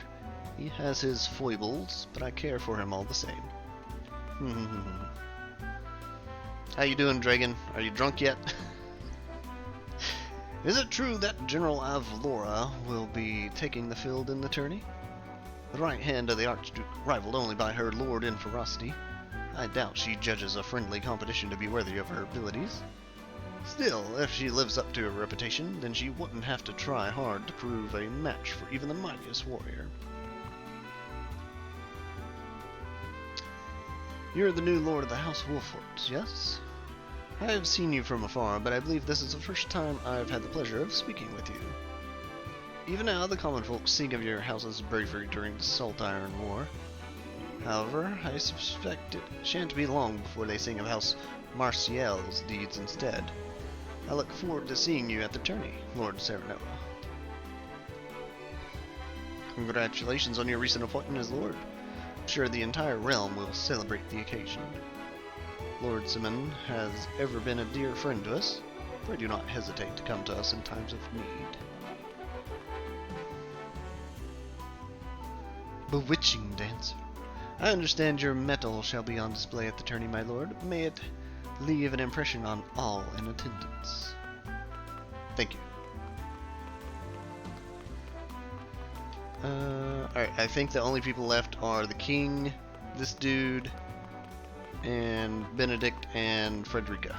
Speaker 1: He has his foibles, but I care for him all the same. How you doing, Dragon? Are you drunk yet? Is it true that General Avlora will be taking the field in the tourney? The right hand of the Archduke, rivaled only by her lord in ferocity. I doubt she judges a friendly competition to be worthy of her abilities. Still, if she lives up to her reputation, then she wouldn't have to try hard to prove a match for even the mightiest warrior. You're the new lord of the House Wolfort, yes? I have seen you from afar, but I believe this is the first time I've had the pleasure of speaking with you. Even now, the common folk sing of your house's bravery during the Salt Iron War. However, I suspect it shan't be long before they sing of House Marcial's deeds instead. I look forward to seeing you at the tourney, Lord Serenoa. Congratulations on your recent appointment as Lord. I'm sure the entire realm will celebrate the occasion. Lord Simon has ever been a dear friend to us. Pray do not hesitate to come to us in times of need. Bewitching dancer. I understand your mettle shall be on display at the tourney, my lord. May it leave an impression on all in attendance. Thank you. Alright, I think the only people left are the king, this dude, and Benedict and Frederica.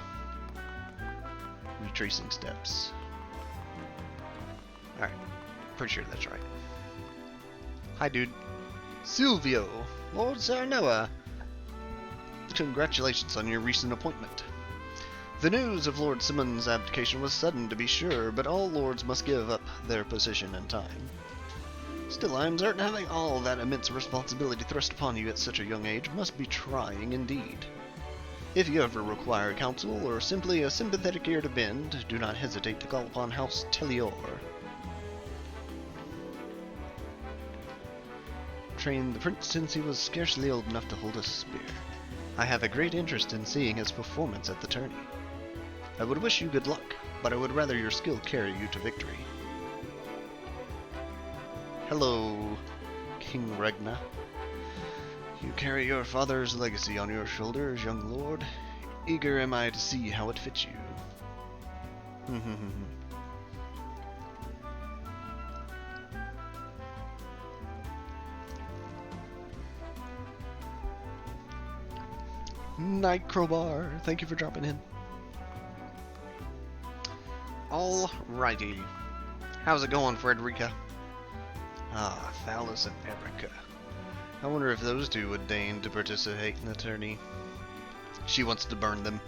Speaker 1: Retracing steps. Alright, pretty sure that's right. Hi, dude. Silvio, Lord Serenoa. Congratulations on your recent appointment. The news of Lord Simon's abdication was sudden, to be sure, but all lords must give up their position in time. Still, I am certain having all that immense responsibility thrust upon you at such a young age must be trying indeed. If you ever require counsel, or simply a sympathetic ear to bend, do not hesitate to call upon House Tellior. Trained the prince since he was scarcely old enough to hold a spear. I have a great interest in seeing his performance at the tourney. I would wish you good luck, but I would rather your skill carry you to victory. Hello, King Regna. You carry your father's legacy on your shoulders, young lord. Eager am I to see how it fits you. Night Crowbar, thank you for dropping in. Alrighty. How's it going, Frederica? Ah, Thalos and Erica. I wonder if those two would deign to participate in the tourney. She wants to burn them.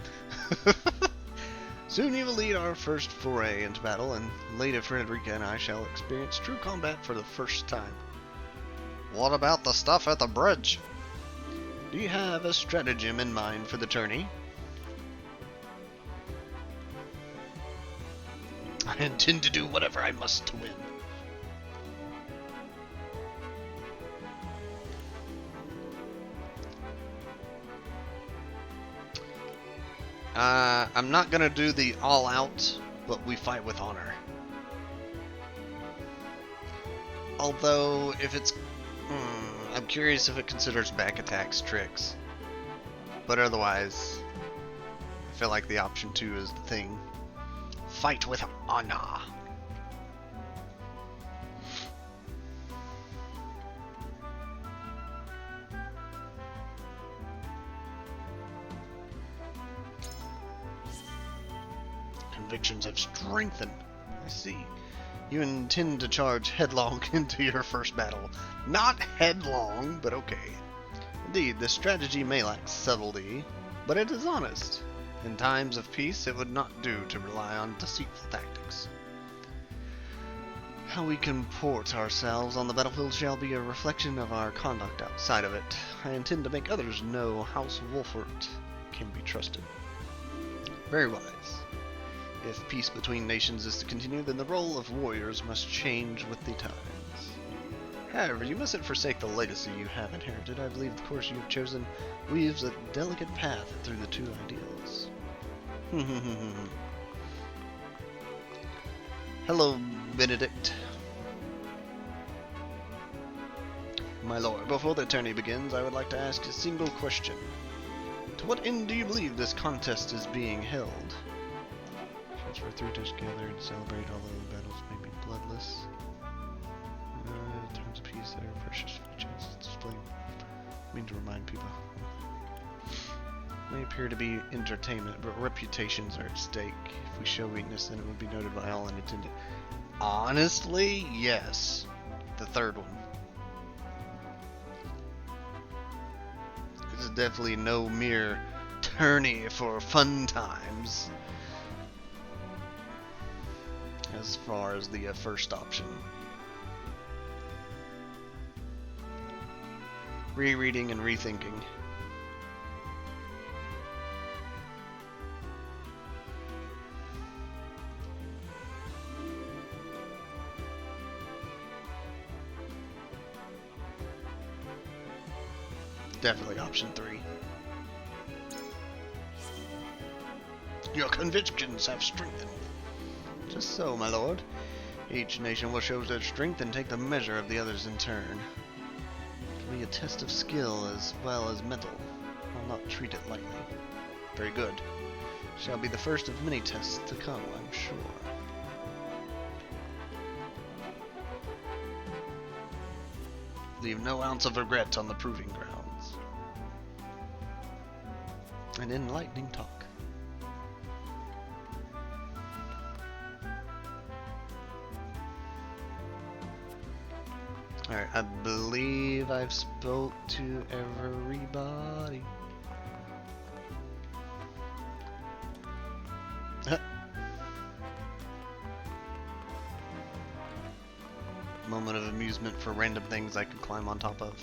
Speaker 1: Soon you will lead our first foray into battle, and Lady Frederica and I shall experience true combat for the first time. What about the stuff at the bridge? Do you have a stratagem in mind for the tourney? I intend to do whatever I must to win. I'm not gonna do the all-out, but we fight with honor. Although, if it's... I'm curious if it considers back attacks tricks. But otherwise, if feel like the option 2 is the thing. Fight with honor. Convictions have strengthened. I see. You intend to charge headlong into your first battle. Not headlong, but okay. Indeed, this strategy may lack subtlety, but it is honest. In times of peace, it would not do to rely on deceitful tactics. How we comport ourselves on the battlefield shall be a reflection of our conduct outside of it. I intend to make others know House Wolfort can be trusted. Very wise. If peace between nations is to continue, then the role of warriors must change with the times. However, you mustn't forsake the legacy you have inherited. I believe the course you have chosen weaves a delicate path through the two ideals. Hello, Benedict. My lord, before the tourney begins, I would like to ask a single question. To what end do you believe this contest is being held? For 3 days together and celebrate, although the battles may be bloodless. Times of peace that are precious for the chance to display. I mean to remind people. May appear to be entertainment, but reputations are at stake. If we show weakness, then it would be noted by all in attendance. Honestly, yes. The third one. This is definitely no mere tourney for fun times. As far as the first option. Rereading and rethinking. Definitely option 3. Your convictions have strengthened. Just so, my lord. Each nation will show their strength and take the measure of the others in turn. It will be a test of skill as well as mental. I'll not treat it lightly. Very good. Shall be the first of many tests to come, I'm sure. Leave no ounce of regret on the proving grounds. An enlightening talk. Alright, I believe I've spoke to everybody. Moment of amusement for random things I can climb on top of.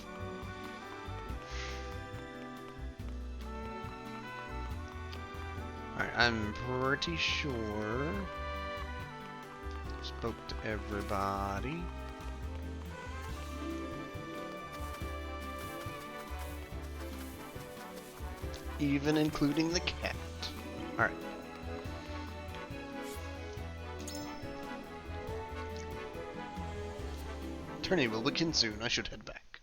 Speaker 1: Alright, I'm pretty sure spoke to everybody. Even including the cat. Alright. Tourney will begin soon. I should head back.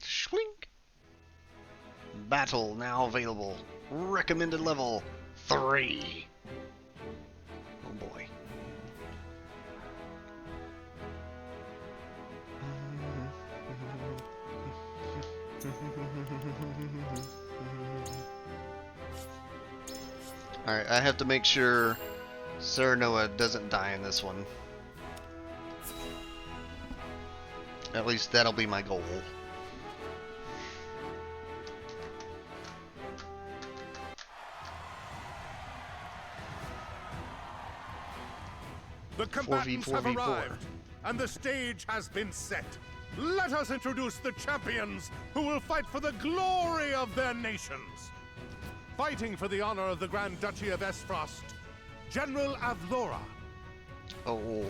Speaker 1: Schlink. Battle now available. Recommended level 3. Oh boy. Alright, I have to make sure Serenoa doesn't die in this one. At least that'll be my goal.
Speaker 20: The combatants have arrived, and the stage has been set. Let us introduce the champions who will fight for the glory of their nations. Fighting for the honor of the Grand Duchy of Esfrost, General Avlora.
Speaker 1: Oh.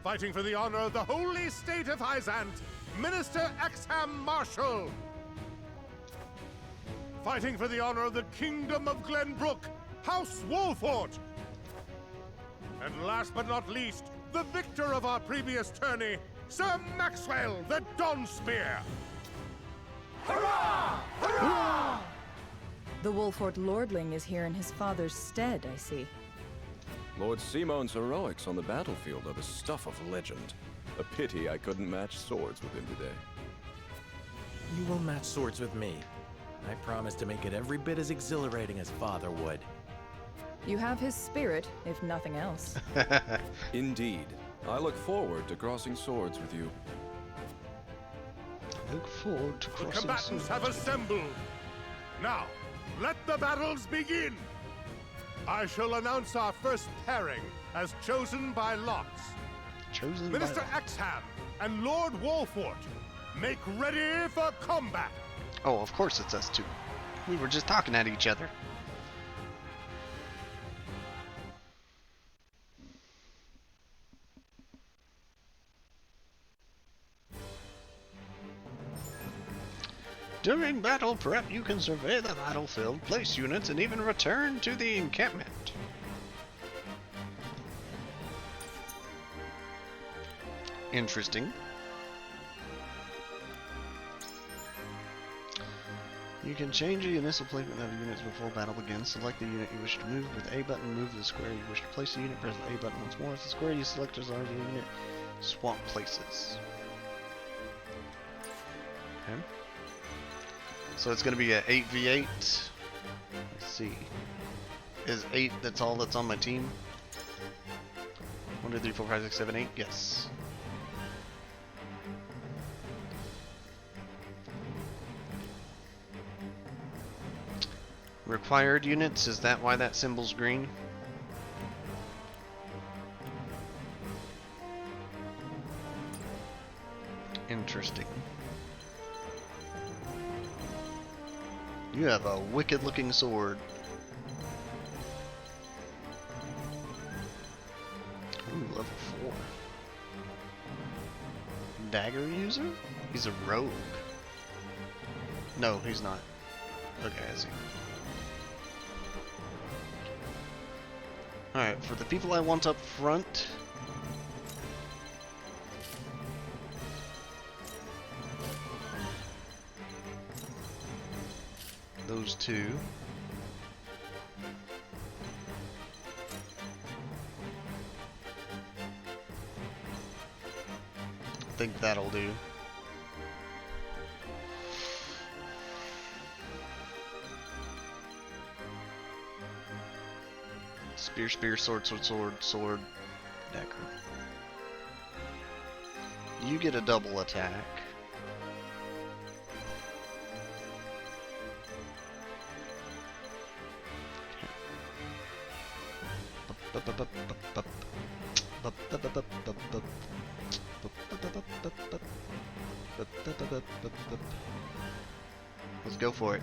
Speaker 20: Fighting for the honor of the Holy State of Hyzant, Minister Exham Marshall. Fighting for the honor of the Kingdom of Glenbrook, House Wolfort. And last but not least, the victor of our previous tourney, Sir Maxwell, the Dawn Spear!
Speaker 11: Hurrah! Hurrah!
Speaker 13: The Wolfort Lordling is here in his father's stead, I see.
Speaker 23: Lord Simon's heroics on the battlefield are the stuff of legend. A pity I couldn't match swords with him today.
Speaker 7: You will match swords with me. I promise to make it every bit as exhilarating as Father would.
Speaker 13: You have his spirit, if nothing else.
Speaker 23: Indeed. I look forward to crossing swords with you.
Speaker 1: Look forward to
Speaker 20: The
Speaker 1: crossing
Speaker 20: combatants
Speaker 1: swords
Speaker 20: have
Speaker 1: with you.
Speaker 20: assembled. Now, let the battles begin! I shall announce our first pairing as chosen by lots.
Speaker 1: Chosen
Speaker 20: Minister
Speaker 1: by
Speaker 20: Exham and Lord Wolfort, make ready for combat!
Speaker 1: Oh, of course it's us two. We were just talking at each other. During battle prep, you can survey the battlefield, place units, and even return to the encampment. Interesting. You can change the initial placement of units before battle begins. Select the unit you wish to move with A button, move the square you wish to place the unit, press the A button once more. As the square you select is already a unit, swap places. Okay. So it's going to be a 8v8. Let's see. Is 8 that's all that's on my team? 1, 2, 3, 4, 5, 6, 7, 8? Yes. Required units, is that why that symbol's green? Interesting. You have a wicked looking sword. Ooh, level 4. Dagger user? He's a rogue. No, he's not. Okay, I see. Alright, for the people I want up front, those two. I think that'll do. Spear, spear, sword, sword, sword, sword, dagger. You get a double attack. Let's go for it.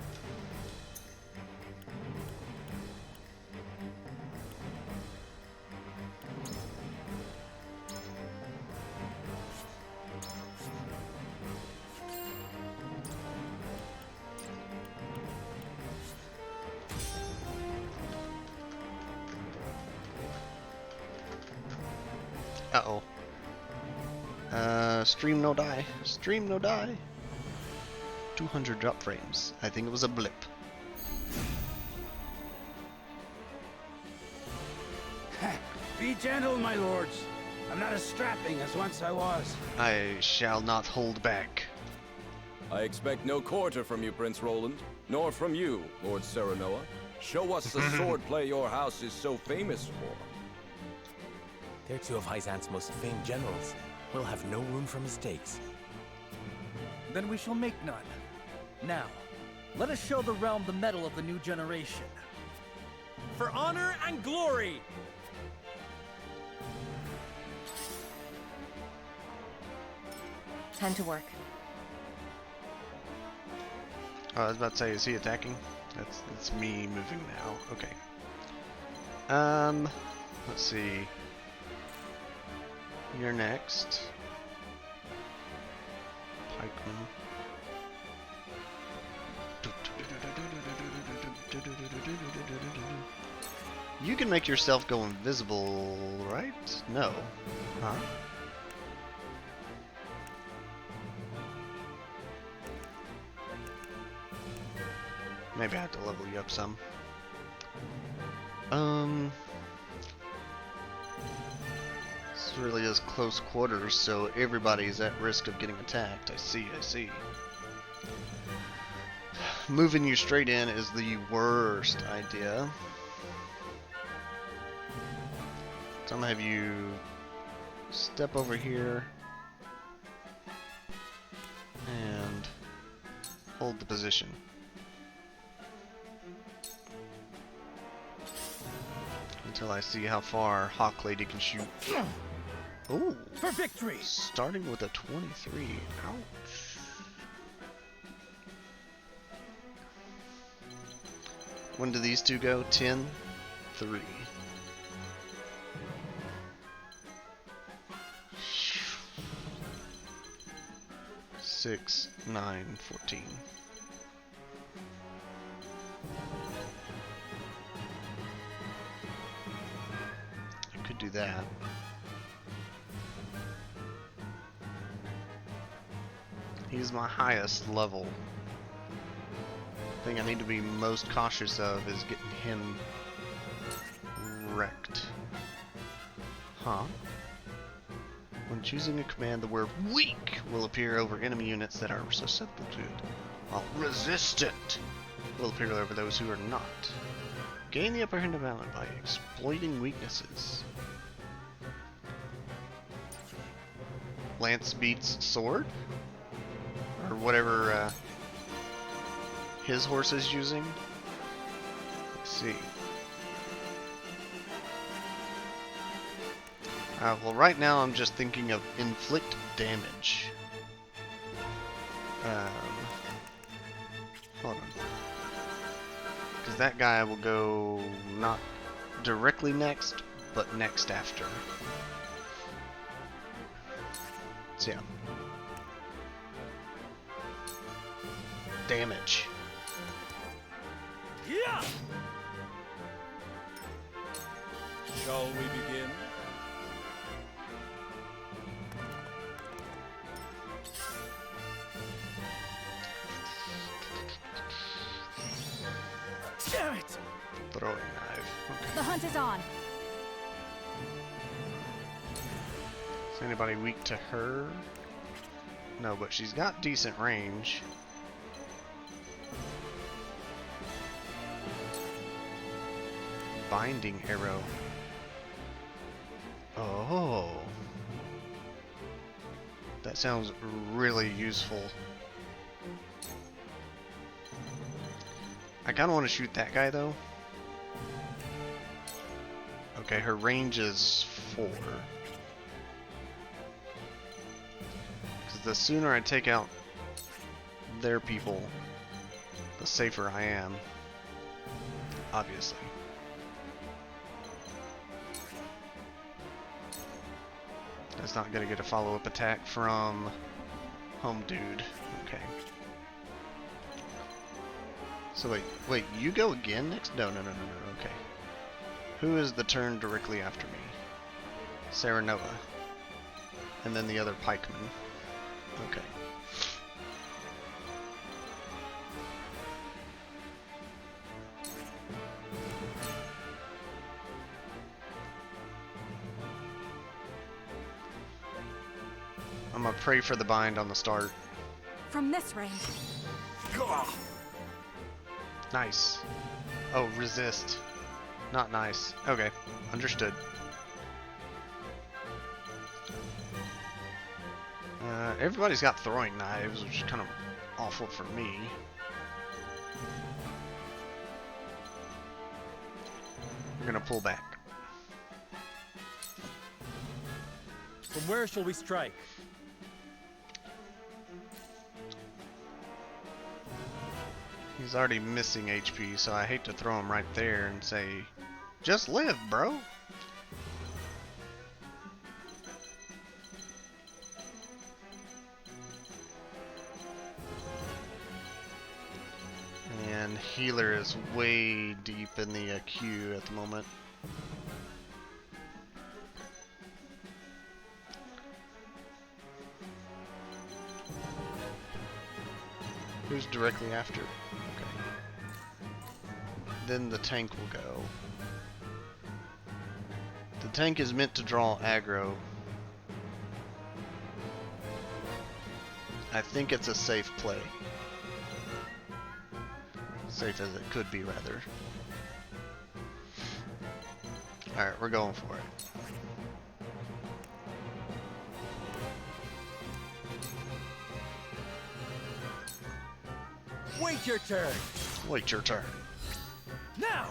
Speaker 1: Uh-oh. Stream no die. Stream no die. 200 drop frames. I think it was a blip.
Speaker 8: Be gentle, my lords. I'm not as strapping as once I was.
Speaker 1: I shall not hold back.
Speaker 23: I expect no quarter from you, Prince Roland, nor from you, Lord Serenoa. Show us the swordplay your house is so famous for.
Speaker 7: They're two of Hyzant's most famed generals. We'll have no room for mistakes.
Speaker 5: Then we shall make none. Now, let us show the realm the mettle of the new generation.
Speaker 11: For honor and glory!
Speaker 13: Time to work.
Speaker 1: Oh, I was about to say, is he attacking? That's me moving now. Okay. Let's see. You're next. Pikeman. You can make yourself go invisible, right? No. Huh? Maybe I have to level you up some. This really is close quarters, so everybody's at risk of getting attacked. I see. Moving you straight in is the worst idea. So I'm gonna have you step over here and hold the position. Until I see how far Hawk Lady can shoot. Ooh!
Speaker 14: For victory!
Speaker 1: Starting with a 23. Ouch. When do these two go? 10, 3. 6, 9, 14. I could do that. He's my highest level. The thing I need to be most cautious of is getting him wrecked. Huh? When choosing a command, the word weak will appear over enemy units that are susceptible to it, while resistant will appear over those who are not. Gain the upper hand of Alan by exploiting weaknesses. Lance beats sword? Or whatever his horse is using? Let's see. Well, right now I'm just thinking of inflict damage. Hold on. Because that guy will go not directly next, but next after. So yeah. Damage.
Speaker 14: Yeah! Shall we begin? Damn it!
Speaker 1: Throwing knife. Okay.
Speaker 3: The hunt is on.
Speaker 1: Is anybody weak to her? No, but she's got decent range. Binding arrow. Oh. That sounds really useful. I kind of want to shoot that guy though. Okay, her range is 4. Because the sooner I take out their people, the safer I am. Obviously. That's not gonna get a follow-up attack from Home Dude. Okay. So wait, you go again next? No, okay. Who is the turn directly after me? Serenova. And then the other pikeman. Okay. I'm gonna pray for the bind on the start.
Speaker 3: From this range.
Speaker 1: Nice. Oh, resist. Not nice. Okay, understood. Everybody's got throwing knives, which is kind of awful for me. We're gonna pull back.
Speaker 5: From where shall we strike?
Speaker 1: He's already missing HP, so I hate to throw him right there and say, just live, bro. And healer is way deep in the queue at the moment. Who's directly after? Okay. then the tank will go. The tank is meant to draw aggro. I think it's a safe play. Safe as it could be, rather. Alright, we're going for it.
Speaker 11: Wait your turn.
Speaker 1: Wait your turn.
Speaker 11: Now.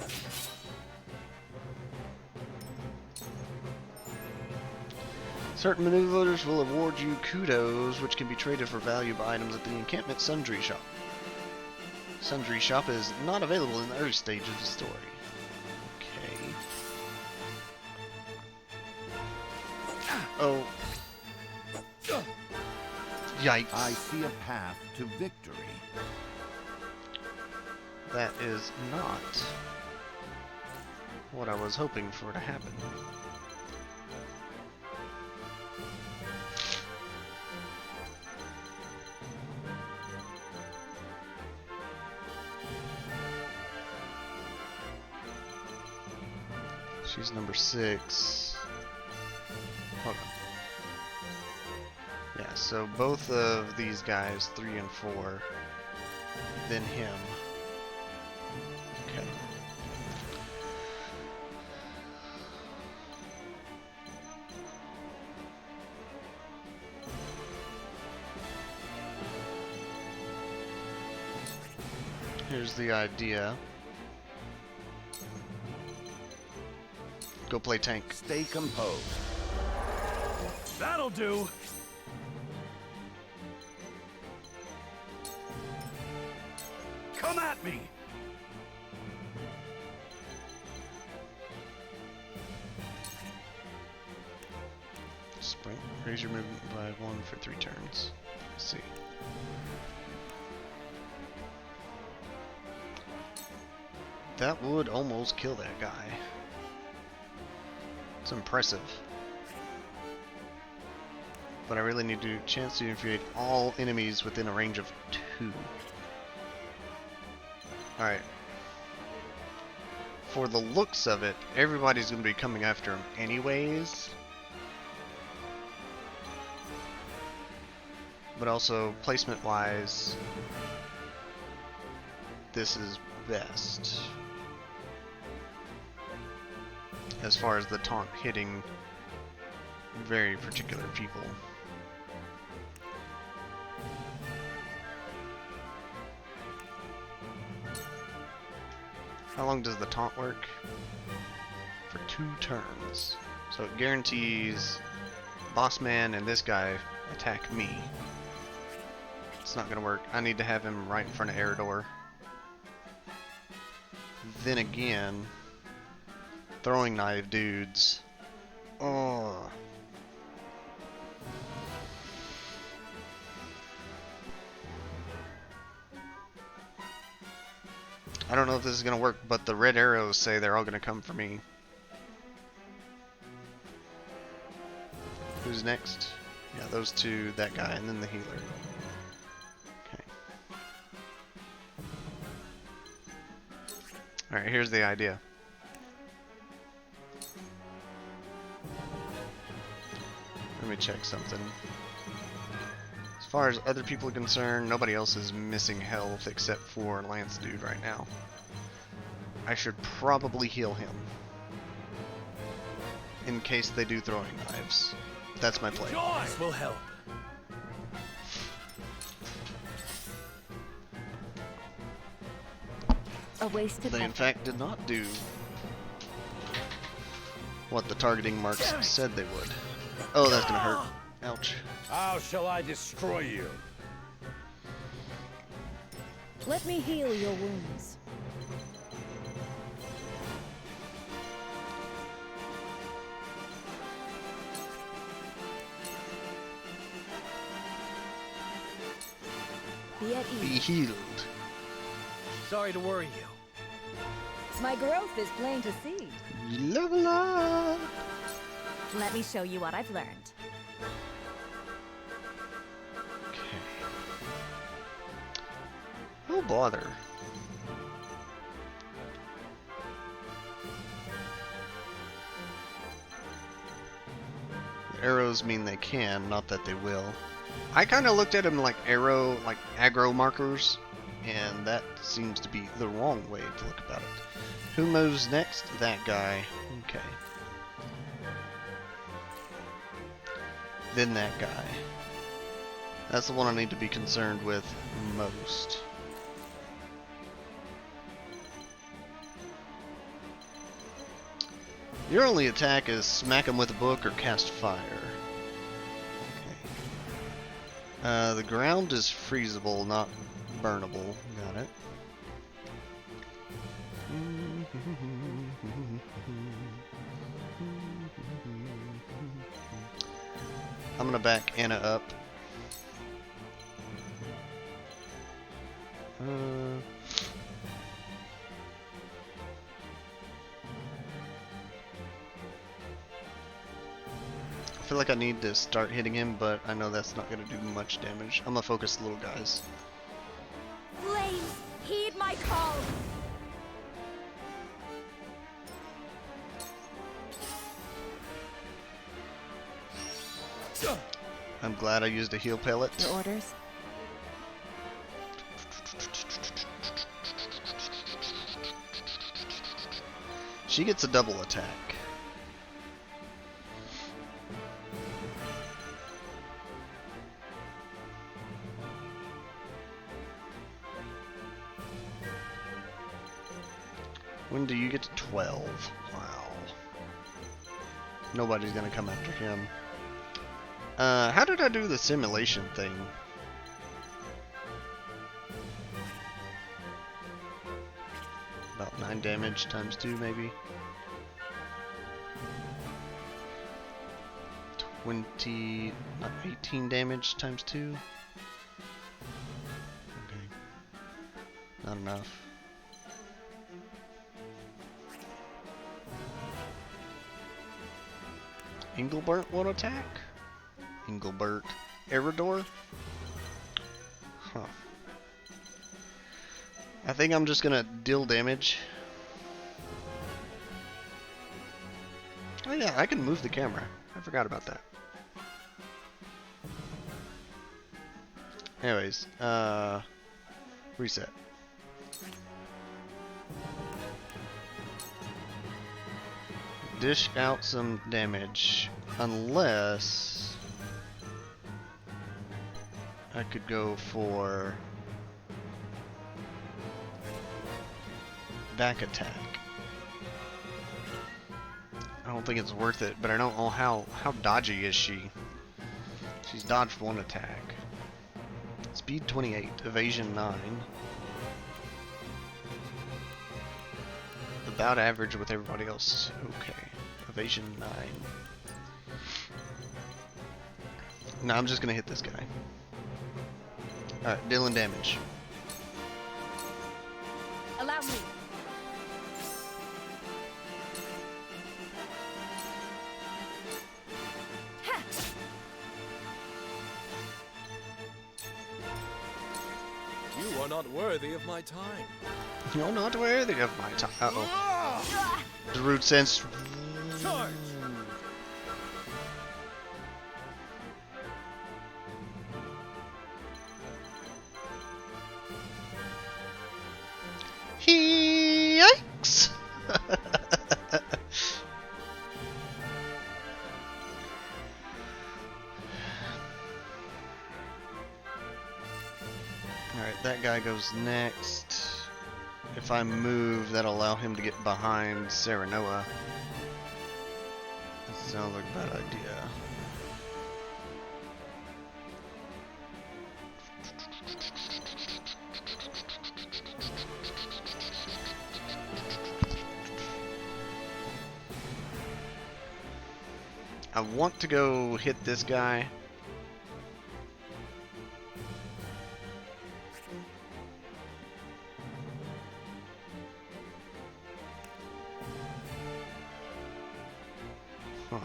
Speaker 1: Certain maneuvers will award you kudos, which can be traded for valuable items at the encampment Sundry Shop. Sundry Shop is not available in the early stage of the story. Okay. Oh. Yikes.
Speaker 6: I see a path to victory.
Speaker 1: That is not what I was hoping for to happen. She's number 6. Hold on. Yeah, so both of these guys, 3 and 4, then him. Okay. Here's the idea. Go play tank.
Speaker 6: Stay composed.
Speaker 14: That'll do. Come at me.
Speaker 1: Sprint. Raise your movement by 1 for 3 turns. Let's see. That would almost kill that guy. It's impressive. But I really need to chance to infuriate all enemies within a range of 2. Alright. For the looks of it, everybody's going to be coming after him anyways. But also, placement-wise, this is best. As far as the taunt hitting very particular people. How long does the taunt work? For 2 turns. So it guarantees Bossman and this guy attack me. It's not gonna work. I need to have him right in front of Eredor. Then again, throwing knife dudes. Oh. I don't know if this is gonna work, but the red arrows say they're all gonna come for me. Who's next? Yeah, those 2, that guy, and then the healer. Okay. Alright, here's the idea. Let me check something. As far as other people are concerned, nobody else is missing health except for Lance Dude right now. I should probably heal him. In case they do throwing knives. That's my play.
Speaker 11: This will help.
Speaker 3: A wasted
Speaker 1: They in fact did not do what the targeting marks said they would. Oh, that's gonna hurt. Ouch.
Speaker 8: How shall I destroy you?
Speaker 13: Let me heal your wounds. Be at ease.
Speaker 1: Be healed.
Speaker 5: Sorry to worry you.
Speaker 13: My growth is plain to see.
Speaker 1: Level up!
Speaker 3: Let me show you what I've learned.
Speaker 1: Okay. Oh bother. arrows mean they can, not that they will. I kind of looked at them like aggro markers, and that seems to be the wrong way to look about it. Who moves next? That guy. Okay. Then that guy. That's the one I need to be concerned with most. Your only attack is smack him with a book or cast fire. Okay. The ground is freezable, not burnable. Got it. I'm gonna back Anna up. I feel like I need to start hitting him, but I know that's not going to do much damage. I'm going to focus the little guys.
Speaker 3: Flames, heed my call!
Speaker 1: I'm glad I used a heal pellet.
Speaker 22: Your orders?
Speaker 1: She gets a double attack. When do you get to 12? Wow. Nobody's gonna come after him. How did I do the simulation thing? About 9 damage times 2 maybe. 18 damage times 2. Okay. Not enough. Engelbert won't attack? Engelbert. Eridor? Huh. I think I'm just gonna deal damage. Oh yeah, I can move the camera. I forgot about that. Anyways, reset. Dish out some damage, unless I could go for back attack. I don't think it's worth it, but I don't know how dodgy is she. She's dodged 1 attack. Speed 28, evasion 9. About average with everybody else. Okay. Evasion 9. No, I'm just gonna hit this guy. Alright, dealing damage.
Speaker 3: Allow me.
Speaker 23: You are not worthy of my time.
Speaker 1: You're not worthy of my time. Uh-oh. The root sense.
Speaker 23: Charge!
Speaker 1: Yikes! Alright, that guy goes next. If I move, that'll allow him to get behind Serenoa. That sounds like a bad idea. I want to go hit this guy. Huh.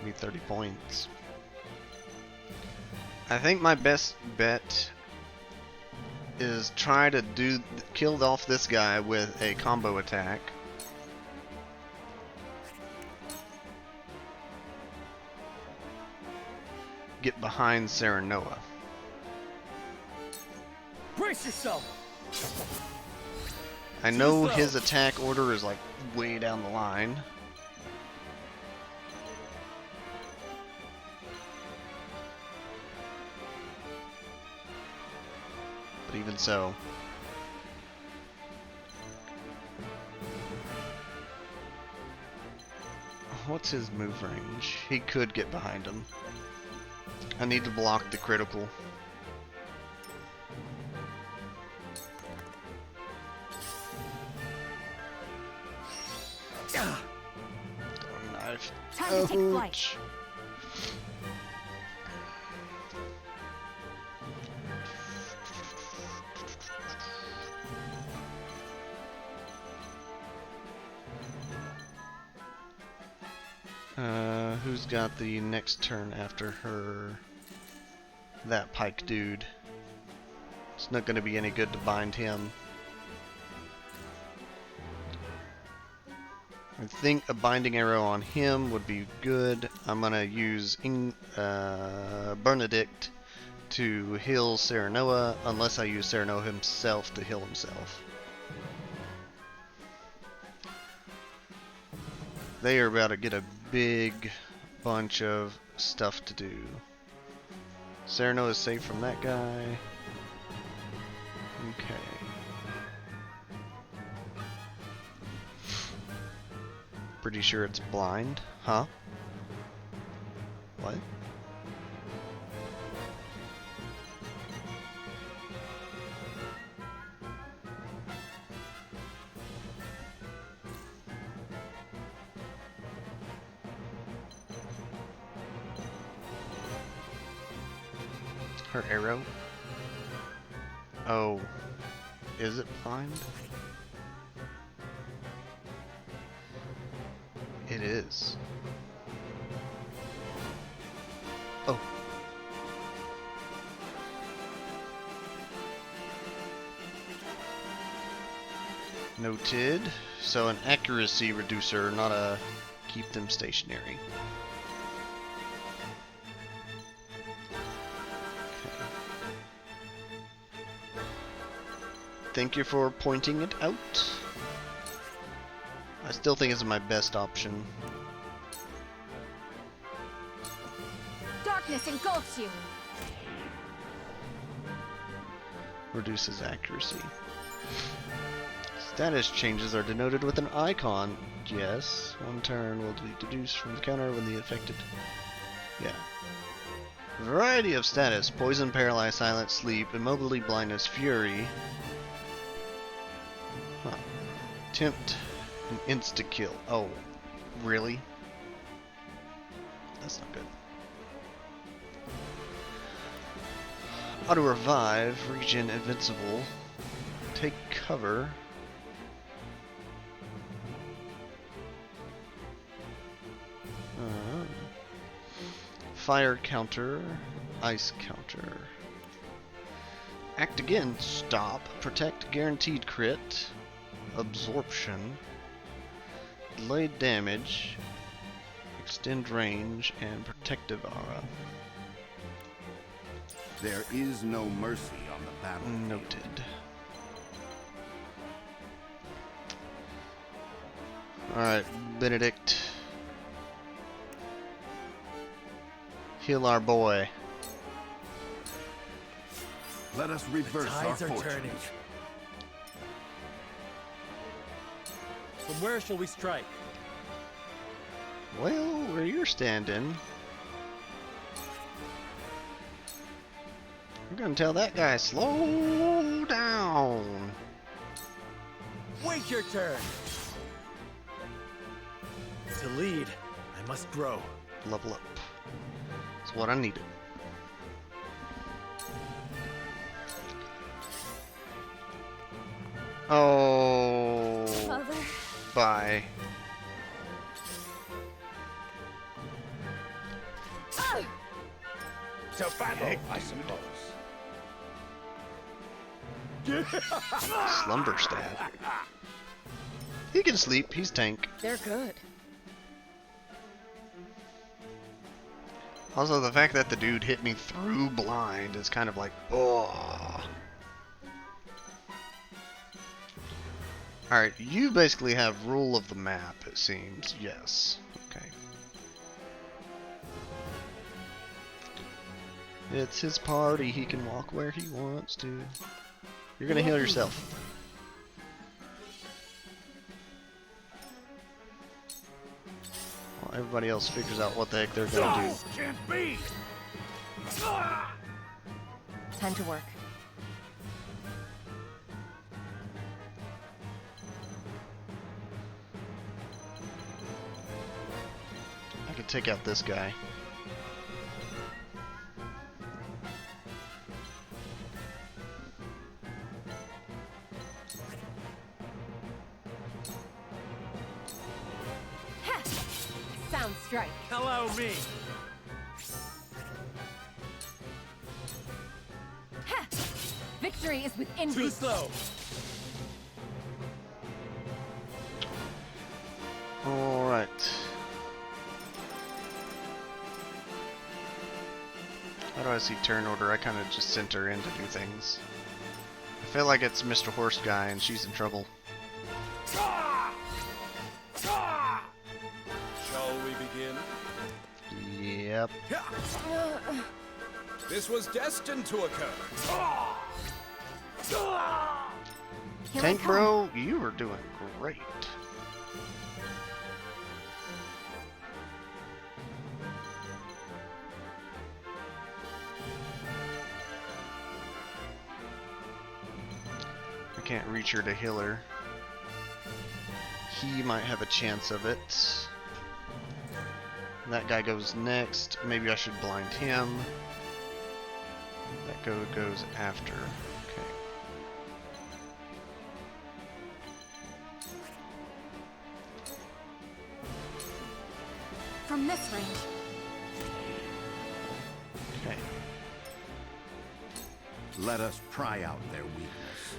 Speaker 1: Need 30 points. I think my best bet is try to kill off this guy with a combo attack. get behind Serenoa.
Speaker 11: Brace yourself.
Speaker 1: I know his attack order is like way down the line. But even so. What's his move range? He could get behind him. I need to block the critical. Knife.
Speaker 3: Time to take flight.
Speaker 1: Who's got the next turn after her? That pike dude. It's not going to be any good to bind him. I think a binding arrow on him would be good. I'm going to use Benedict to heal Serenoa, unless I use Serenoa himself to heal himself. They are about to get a big bunch of stuff to do. Serenoa is safe from that guy. Okay. Pretty sure it's blind, huh? What? Her arrow? Oh. Is it blind? It is. Oh. Noted. So an accuracy reducer, not a keep them stationary. Thank you for pointing it out. I still think it's my best option.
Speaker 3: Darkness engulfs you.
Speaker 1: Reduces accuracy. Status changes are denoted with an icon. Yes, one turn will be deduced from the counter when the affected. Yeah. Variety of status: poison, paralyze, silence, sleep, immobility, blindness, fury. Huh. Tempt and insta-kill. Oh, really? That's not good. Auto-revive, regen invincible. Take cover. Fire counter, ice counter. Act again, stop, protect, guaranteed crit, absorption, delayed damage, extend range, and protective aura.
Speaker 6: There is no mercy on the battlefield.
Speaker 1: Noted. Alright, Benedict. Heal our boy.
Speaker 6: Let us reverse our fortunes.
Speaker 11: Turning. From where shall we strike?
Speaker 1: Well, where you're standing. I'm gonna tell that guy, slow down.
Speaker 11: Wait your turn. To lead, I must grow.
Speaker 1: Level up. That's what I needed. Oh.
Speaker 3: Father?
Speaker 1: Bye.
Speaker 8: To battle, I suppose.
Speaker 1: Slumber stab. He can sleep. He's tank.
Speaker 13: They're good.
Speaker 1: Also, the fact that the dude hit me through blind is kind of like, oh. Alright, you basically have rule of the map, it seems. Yes. Okay. It's his party, he can walk where he wants to. You're gonna heal yourself. While everybody else figures out what the heck they're gonna do.
Speaker 14: Can't be.
Speaker 22: Time to work.
Speaker 1: I could take out this guy.
Speaker 9: Sound strike.
Speaker 11: Hello, me.
Speaker 9: Ha! Victory is within
Speaker 11: Too
Speaker 9: reach.
Speaker 11: slow.
Speaker 1: Alright. How do I see turn order? I kind of just sent her in to do things. I feel like it's Mr. Horse Guy and she's in trouble.
Speaker 23: Shall we begin?
Speaker 1: Yep.
Speaker 23: This was destined to occur.
Speaker 1: Tank Bro, you are doing great. I can't reach her to heal her. He might have a chance of it. That guy goes next. Maybe I should blind him. That goes after. Okay.
Speaker 3: From this range.
Speaker 1: Okay.
Speaker 6: Let us pry out their weakness.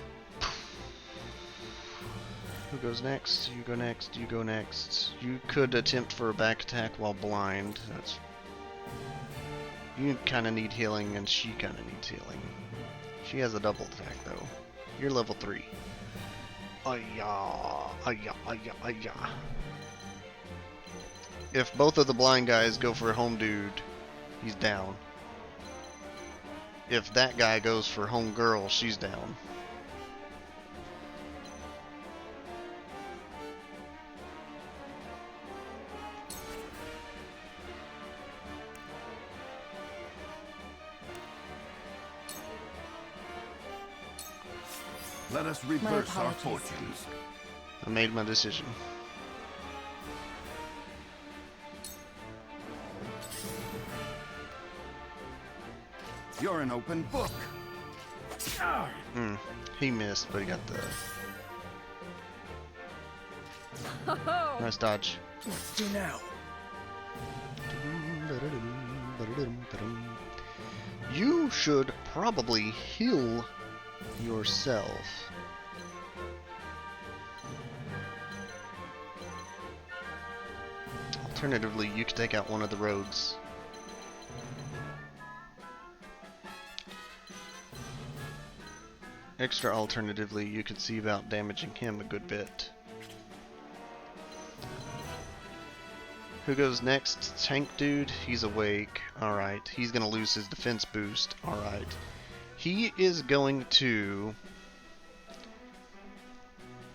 Speaker 1: Who goes next? You go next. You go next. You could attempt for a back attack while blind. That's. You kind of need healing, and she kind of needs healing. She has a double attack though. You're level 3. Ayah, ayah, ayah, ayah. If both of the blind guys go for home dude, he's down. If that guy goes for home girl, she's down.
Speaker 6: Let us reverse our fortunes.
Speaker 1: I made my decision.
Speaker 6: You're an open book.
Speaker 1: He missed, but he got the nice dodge.
Speaker 11: Let's do now.
Speaker 1: You should probably heal yourself. Alternatively, you could take out one of the roads. Extra alternatively, you could see about damaging him a good bit. Who goes next? Tank dude? He's awake. Alright. He's gonna lose his defense boost. Alright. He is going to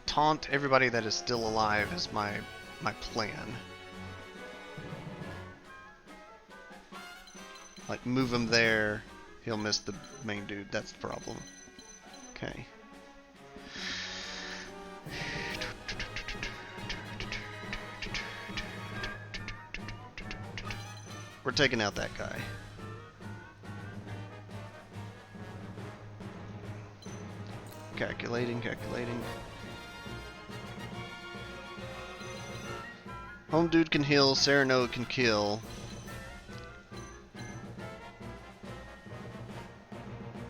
Speaker 1: taunt everybody that is still alive is my plan. Like, move him there. He'll miss the main dude. That's the problem. Okay. We're taking out that guy. Calculating. Home dude can heal, Sereno can kill.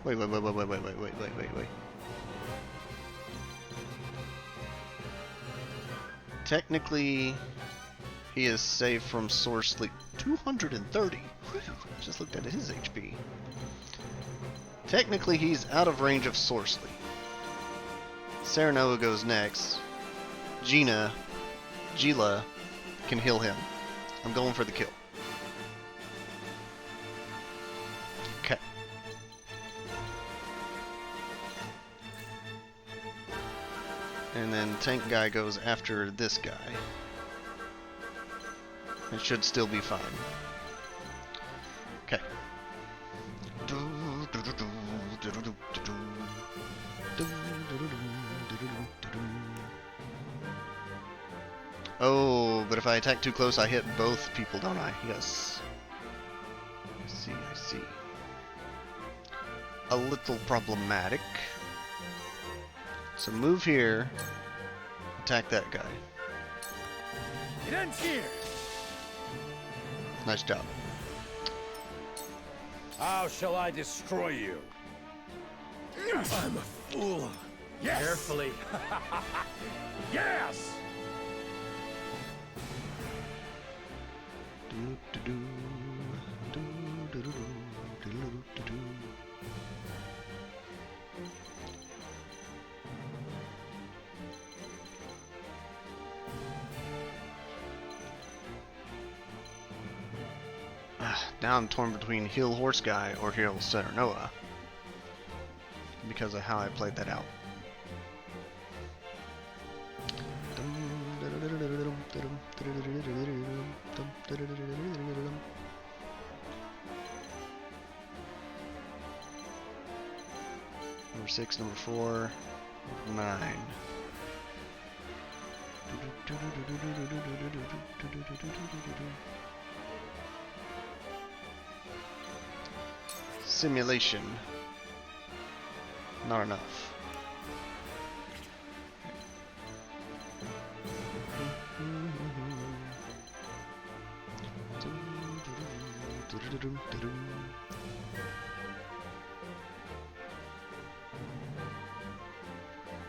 Speaker 1: Wait. Technically, he is safe from Source Sleep. 230. Just looked at his HP. Technically, he's out of range of Sorcery. Serenoa goes next. Gila can heal him. I'm going for the kill. Okay. And then tank guy goes after this guy. It should still be fine. Okay. Oh, but if I attack too close, I hit both people, don't I? Yes. I see, I see. A little problematic. So move here. Attack that guy.
Speaker 14: It ends here.
Speaker 1: Nice job.
Speaker 14: How shall I destroy you?
Speaker 11: I'm a fool.
Speaker 14: Yes.
Speaker 11: Carefully.
Speaker 14: Yes.
Speaker 1: Now I'm torn between heal horse guy or heal Serenoa because of how I played that out. Number 6, number 4, 9. Simulation. Not enough.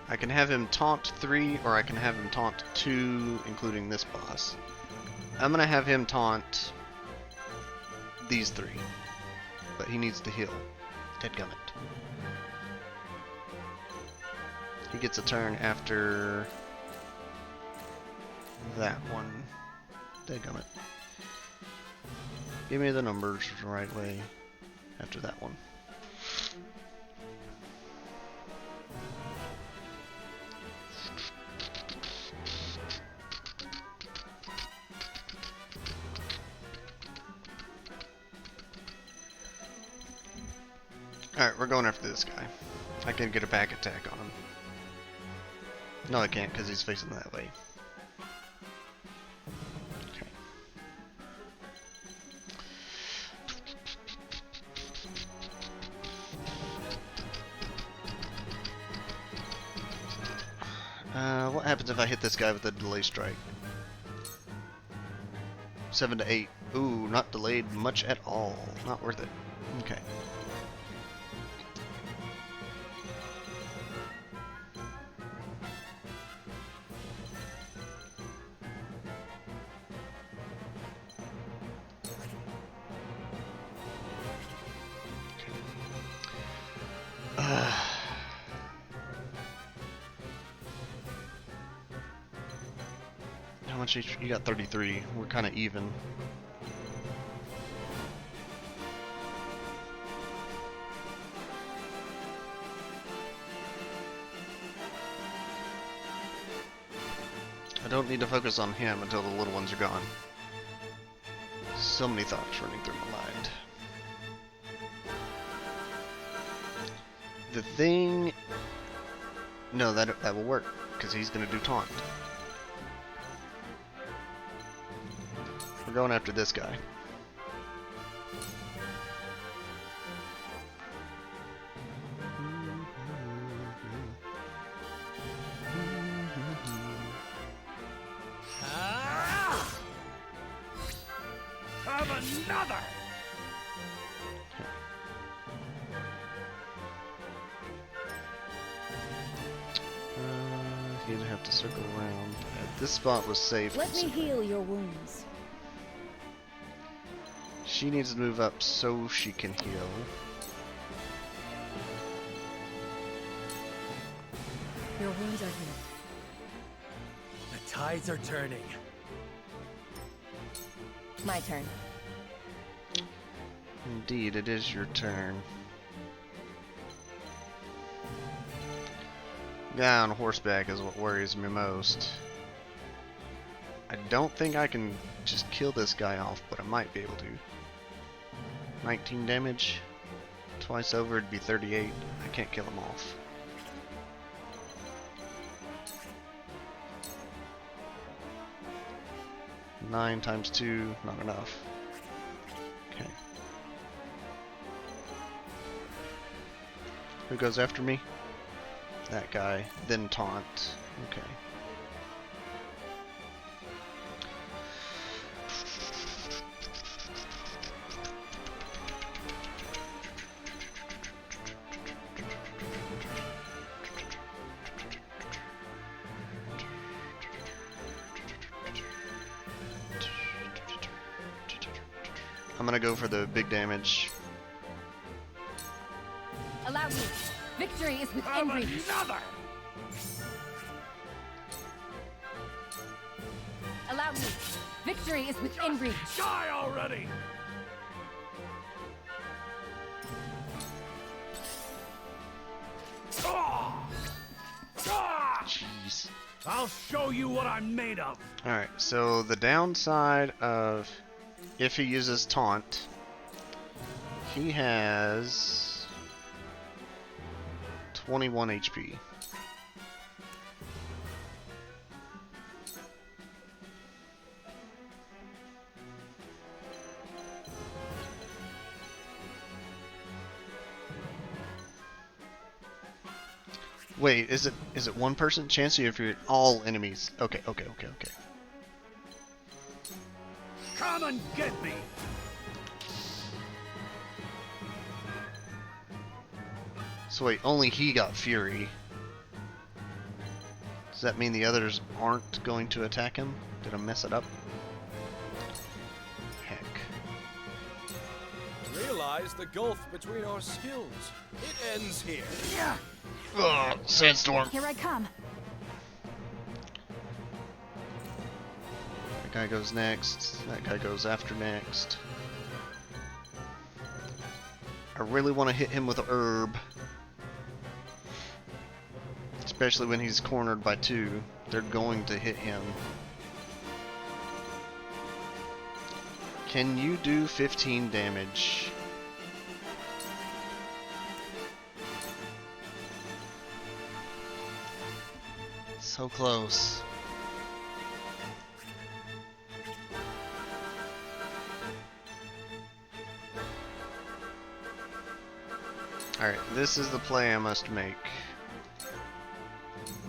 Speaker 1: I can have him taunt 3 or I can have him taunt 2, including this boss. I'm gonna have him taunt these 3. But he needs to heal. Dadgummit. He gets a turn after that one. Dadgummit. Give me the numbers the right way after that one. Alright, we're going after this guy. I can get a back attack on him. No, I can't because he's facing that way. Okay. What happens if I hit this guy with a delay strike? 7 to 8. Ooh, not delayed much at all. Not worth it. Okay. How much each? You got 33. We're kind of even. I don't need to focus on him until the little ones are gone. So many thoughts running through my mind. The thing... No, that will work, because he's going to do taunt. We're going after this guy.
Speaker 14: Have another!
Speaker 1: He'd have to circle around. This spot was safe.
Speaker 3: Let me heal your wounds.
Speaker 1: She needs to move up so she can heal.
Speaker 13: Your wounds are healed.
Speaker 7: The tides are turning.
Speaker 9: My turn.
Speaker 1: Indeed, it is your turn. Guy on horseback is what worries me most. I don't think I can just kill this guy off, but I might be able to. 19 damage. Twice over, it'd be 38. I can't kill him off. Nine times 2, not enough. Okay. Who goes after me? That guy. Then taunt. Okay. I'm gonna go for the big damage.
Speaker 9: Allow me. Victory is within reach.
Speaker 14: Another!
Speaker 9: Allow me. Victory is within reach.
Speaker 14: Die already!
Speaker 1: Jeez.
Speaker 14: I'll show you what I'm made of.
Speaker 1: Alright, so the downside of if he uses taunt, he has 21 HP. Wait, is it one person chance or if you're all enemies? Okay.
Speaker 14: Come and get me!
Speaker 1: So wait, only he got Fury. Does that mean the others aren't going to attack him? Did I mess it up? Heck.
Speaker 23: Realize the gulf between our skills. It ends here.
Speaker 14: Yeah.
Speaker 1: Ugh, sandstorm.
Speaker 22: Here I come.
Speaker 1: That guy goes next. That guy goes after next. I really want to hit him with a herb. Especially when he's cornered by two. They're going to hit him. Can you do 15 damage? So close. Alright, this is the play I must make.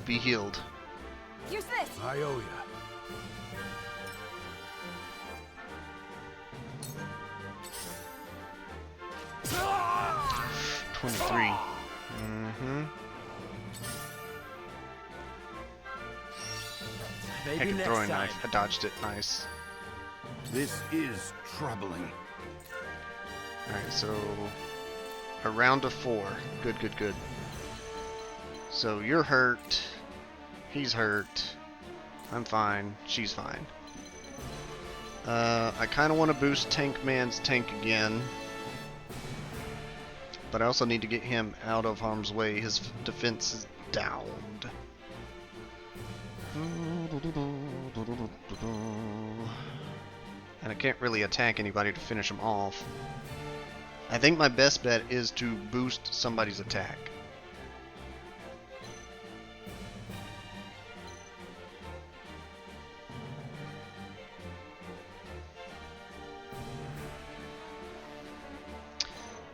Speaker 1: Be healed.
Speaker 22: Use this.
Speaker 20: I owe ya.
Speaker 14: Ah!
Speaker 1: 23. Mm-hmm.
Speaker 7: Maybe
Speaker 1: Heck, a
Speaker 7: next
Speaker 1: throwing
Speaker 7: time.
Speaker 1: knife. I dodged it. Nice.
Speaker 15: This is troubling.
Speaker 1: Alright, so a round of 4. Good. So you're hurt. He's hurt. I'm fine. She's fine. I kind of want to boost Tank Man's tank again. But I also need to get him out of harm's way. His defense is downed. And I can't really attack anybody to finish him off. I think my best bet is to boost somebody's attack.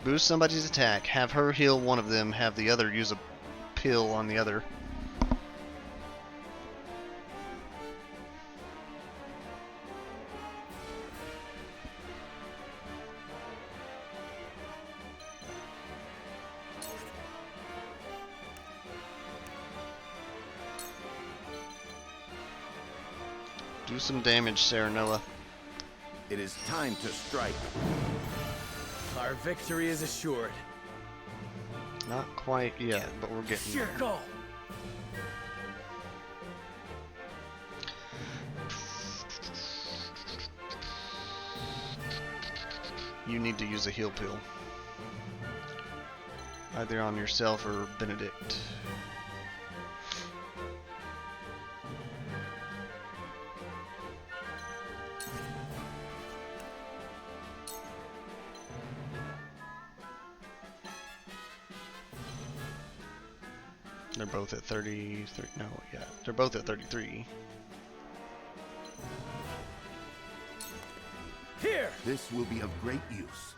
Speaker 1: Boost somebody's attack, have her heal one of them, have the other use a pill on the other. Do some damage, Sarah Noah.
Speaker 6: It is time to strike.
Speaker 21: Our victory is assured.
Speaker 1: Not quite yet, but we're getting
Speaker 5: Here,
Speaker 1: there.
Speaker 5: go.
Speaker 1: You need to use a heal pill. Either on yourself or Benedict. They're both at 33. No, yeah. They're both at 33.
Speaker 5: Here!
Speaker 20: This will be of great use.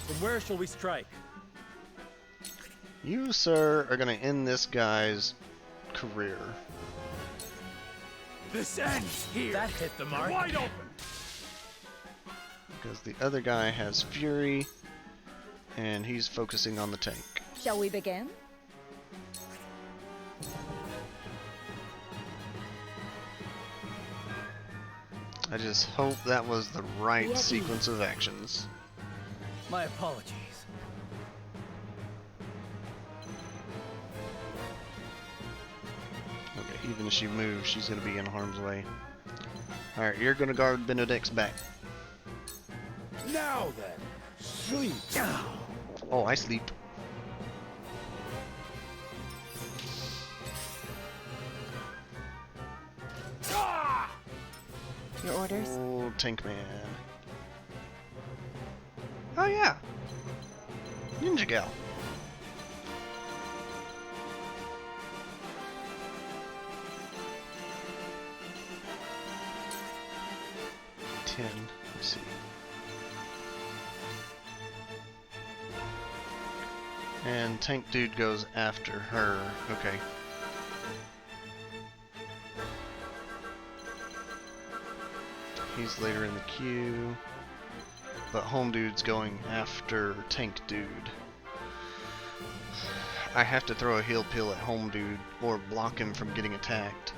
Speaker 5: From where shall we strike?
Speaker 1: You, sir, are going to end this guy's career.
Speaker 14: This ends here.
Speaker 5: That hit the mark.
Speaker 14: Wide open.
Speaker 1: Because the other guy has Fury, and he's focusing on the tank.
Speaker 22: Shall we begin?
Speaker 1: I just hope that was the right
Speaker 22: Yeti.
Speaker 1: sequence of actions.
Speaker 5: My apologies.
Speaker 1: Okay, even if she moves, she's going to be in harm's way. Alright, you're going to guard Benedict's back.
Speaker 8: Now then, sleep.
Speaker 1: Oh, I sleep.
Speaker 22: Your orders?
Speaker 1: Oh, Tank Man. Oh yeah. Ninja Gal. Let's see. And Tank Dude goes after her. Okay. He's later in the queue. But Home Dude's going after Tank Dude. I have to throw a heal pill at Home Dude or block him from getting attacked.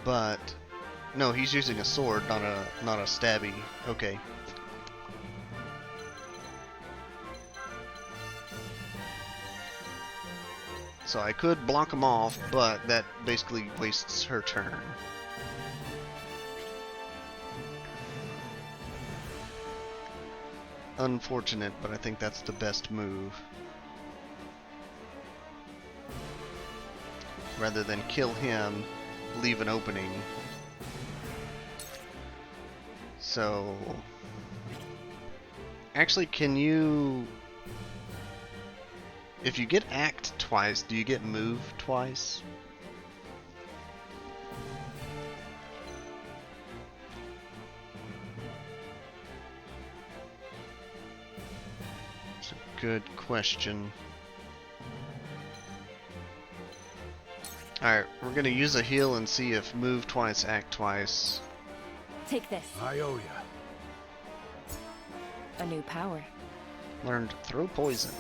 Speaker 1: But no, he's using a sword, not a stabby. Okay. So I could block him off, but that basically wastes her turn. Unfortunate, but I think that's the best move. Rather than kill him, leave an opening. So... Actually, can you... If you get act twice, do you get move twice? It's a good question. Alright, we're gonna use a heal and see if move twice, act twice.
Speaker 9: Take this.
Speaker 8: I owe ya.
Speaker 22: A new power.
Speaker 1: Learned throw poison.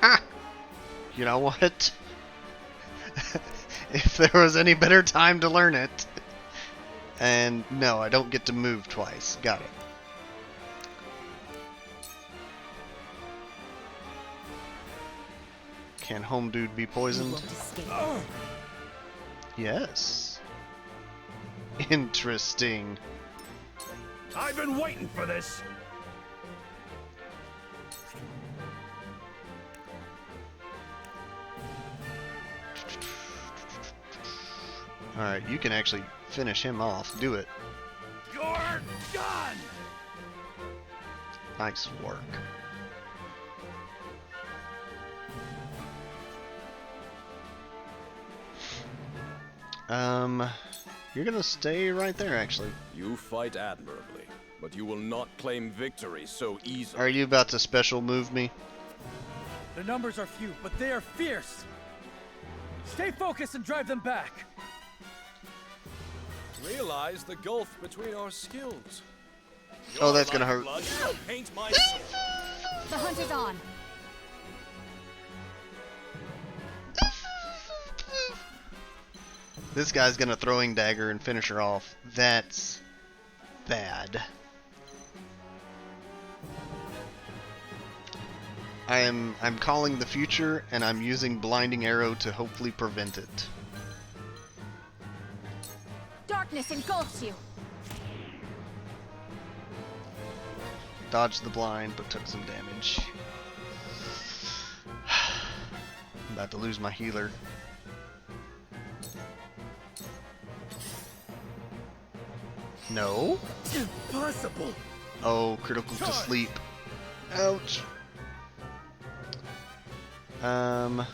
Speaker 1: Ha! You know what? If there was any better time to learn it. And no, I don't get to move twice. Got it. Can Home Dude be poisoned? Yes. Interesting.
Speaker 14: I've been waiting for this.
Speaker 1: Alright, you can actually finish him off. Do it.
Speaker 14: You're done.
Speaker 1: Nice work. You're gonna stay right there, actually.
Speaker 23: You fight admirably, but you will not claim victory so easily.
Speaker 1: Are you about to special move me?
Speaker 5: The numbers are few, but they are fierce. Stay focused and drive them back.
Speaker 23: Realize the gulf between our skills.
Speaker 1: Oh, that's gonna hurt.
Speaker 23: Blood will paint my soul.
Speaker 9: The hunt is on.
Speaker 1: This guy's gonna throwing dagger and finish her off. That's bad. I'm calling the future, and I'm using Blinding Arrow to hopefully prevent it.
Speaker 9: Darkness engulfs you.
Speaker 1: Dodged the blind, but took some damage. I'm about to lose my healer. No?
Speaker 11: Impossible!
Speaker 1: Oh, critical to sleep. Ouch. Alright,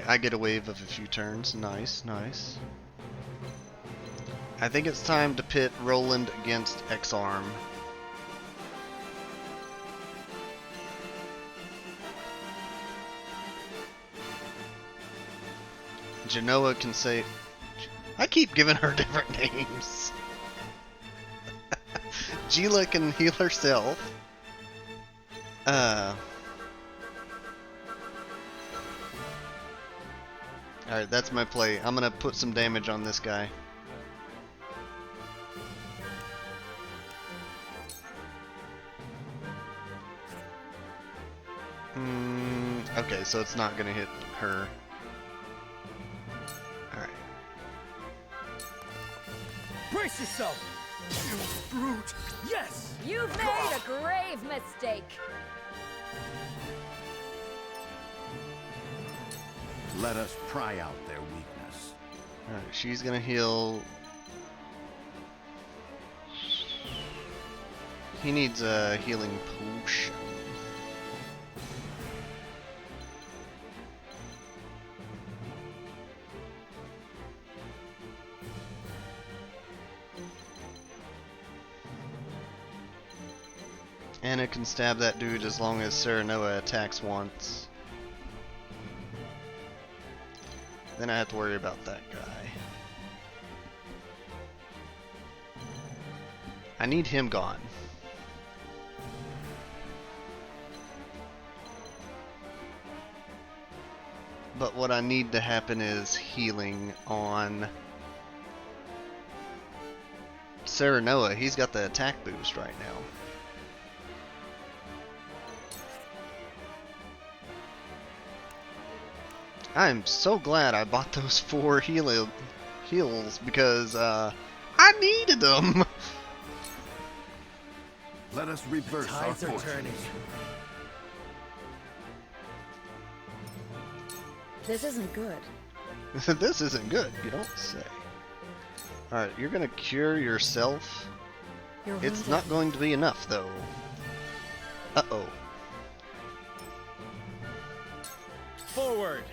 Speaker 1: I get a wave of a few turns. Nice, nice. I think it's time to pit Roland against X-Arm. Genoa can say... I keep giving her different names. Gila can heal herself. Alright, that's my play. I'm gonna put some damage on this guy. Okay, so it's not gonna hit her. Alright.
Speaker 11: Brace yourself! You brute! Yes!
Speaker 9: You've made a grave mistake.
Speaker 6: Let us pry out their weakness.
Speaker 1: Alright, she's gonna heal. He needs a healing potion. Anna can stab that dude as long as Serenoa attacks once. Then I have to worry about that guy. I need him gone. But what I need to happen is healing on Serenoa. He's got the attack boost right now. I'm so glad I bought those 4 heals because I needed them.
Speaker 6: Let us reverse our
Speaker 11: Tides are turning.
Speaker 13: This isn't good.
Speaker 1: This isn't good, you don't say. Alright, you're gonna cure yourself. It's not going to be enough though. Uh-oh.
Speaker 5: Forward!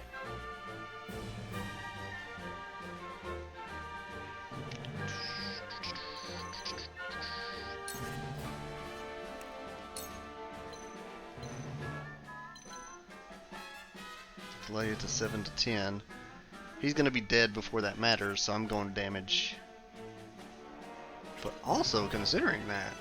Speaker 1: Delay it to 7 to 10. He's gonna be dead before that matters, so I'm going damage. But also considering that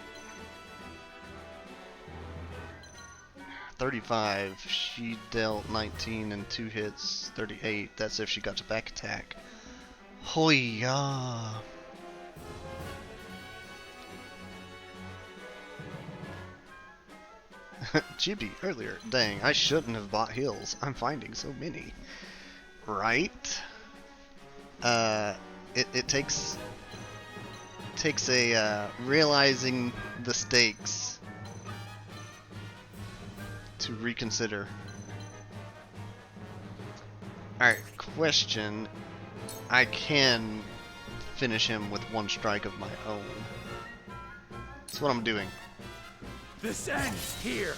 Speaker 1: 35, she dealt 19 and 2 hits, 38. That's if she got to back attack. Hoya. Chibi earlier. Dang, I shouldn't have bought heals. I'm finding so many. Right? It takes a realizing the stakes to reconsider. Alright, question. I can finish him with 1 strike of my own. That's what I'm doing.
Speaker 11: This ends here.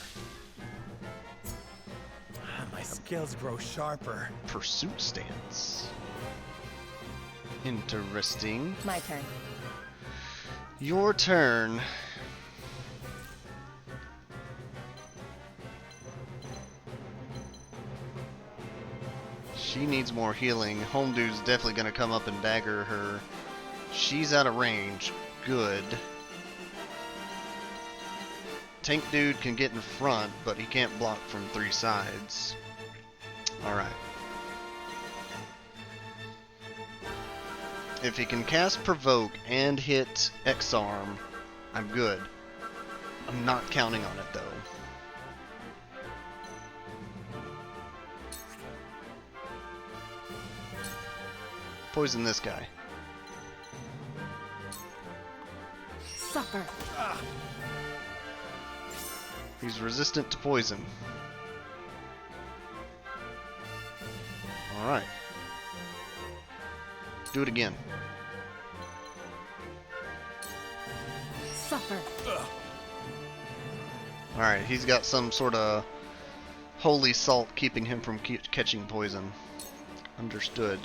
Speaker 11: My skills grow sharper.
Speaker 1: Pursuit stance. Interesting.
Speaker 13: My turn.
Speaker 1: Your turn. She needs more healing. Home dude's definitely gonna come up and dagger her. She's out of range. Good. Tank dude can get in front, but he can't block from 3 sides. Alright. If he can cast Provoke and hit X-Arm, I'm good. I'm not counting on it though. Poison this guy.
Speaker 9: Suffer.
Speaker 1: He's resistant to poison. Alright. Do it again.
Speaker 9: Suffer.
Speaker 1: Alright, he's got some sort of holy salt keeping him from catching poison. Understood.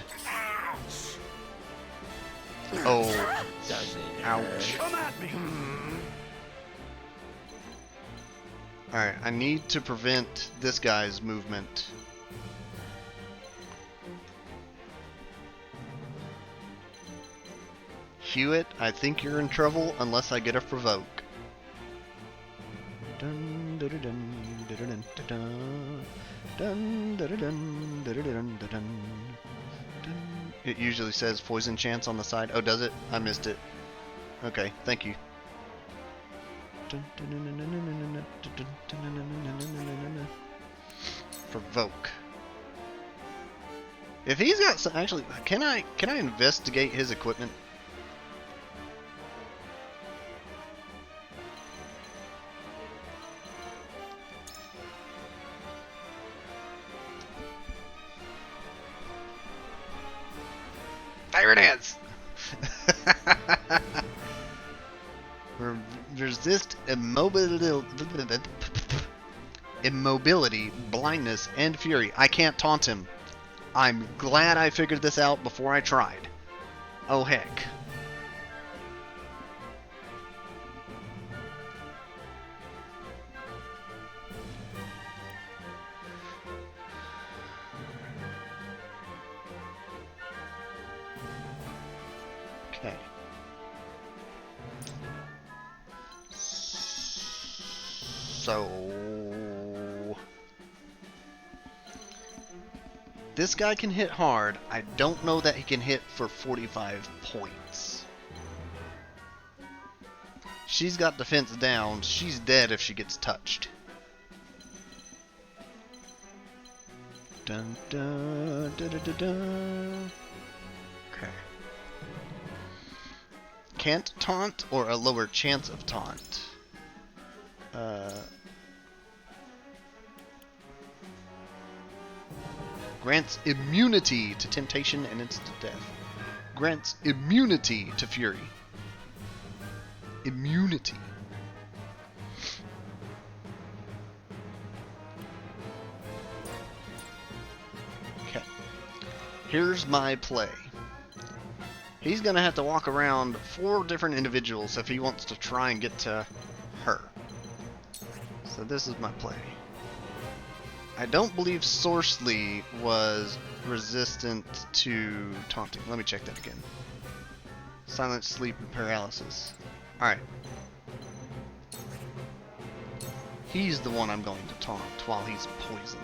Speaker 1: Oh. Ouch.
Speaker 14: Come at me.
Speaker 1: Alright, I need to prevent this guy's movement. Hewitt, I think you're in trouble unless I get a provoke. Dun, dun, dun, dun, dun, dun, dun, dun, dun, dun, dun, dun, dun. It usually says poison chance on the side. Oh, does it? I missed it. Okay, thank you. Provoke. If he's got some, actually, can I investigate his equipment? Fire dance. Resist immobility, blindness, and fury. I can't taunt him. I'm glad I figured this out before I tried. Oh heck. Okay. So this guy can hit hard. I don't know that he can hit for 45 points. She's got defense down. She's dead if she gets touched. Dun, dun, dun, dun, dun, dun. Okay. Can't taunt or a lower chance of taunt. Grants immunity to temptation and instant death. Grants immunity to fury. Immunity. Okay. Here's my play. He's gonna have to walk around 4 different individuals if he wants to try and get to her. So this is my play. I don't believe Sorcely was resistant to taunting. Let me check that again. Silent sleep and paralysis. Alright. He's the one I'm going to taunt while he's poisoned.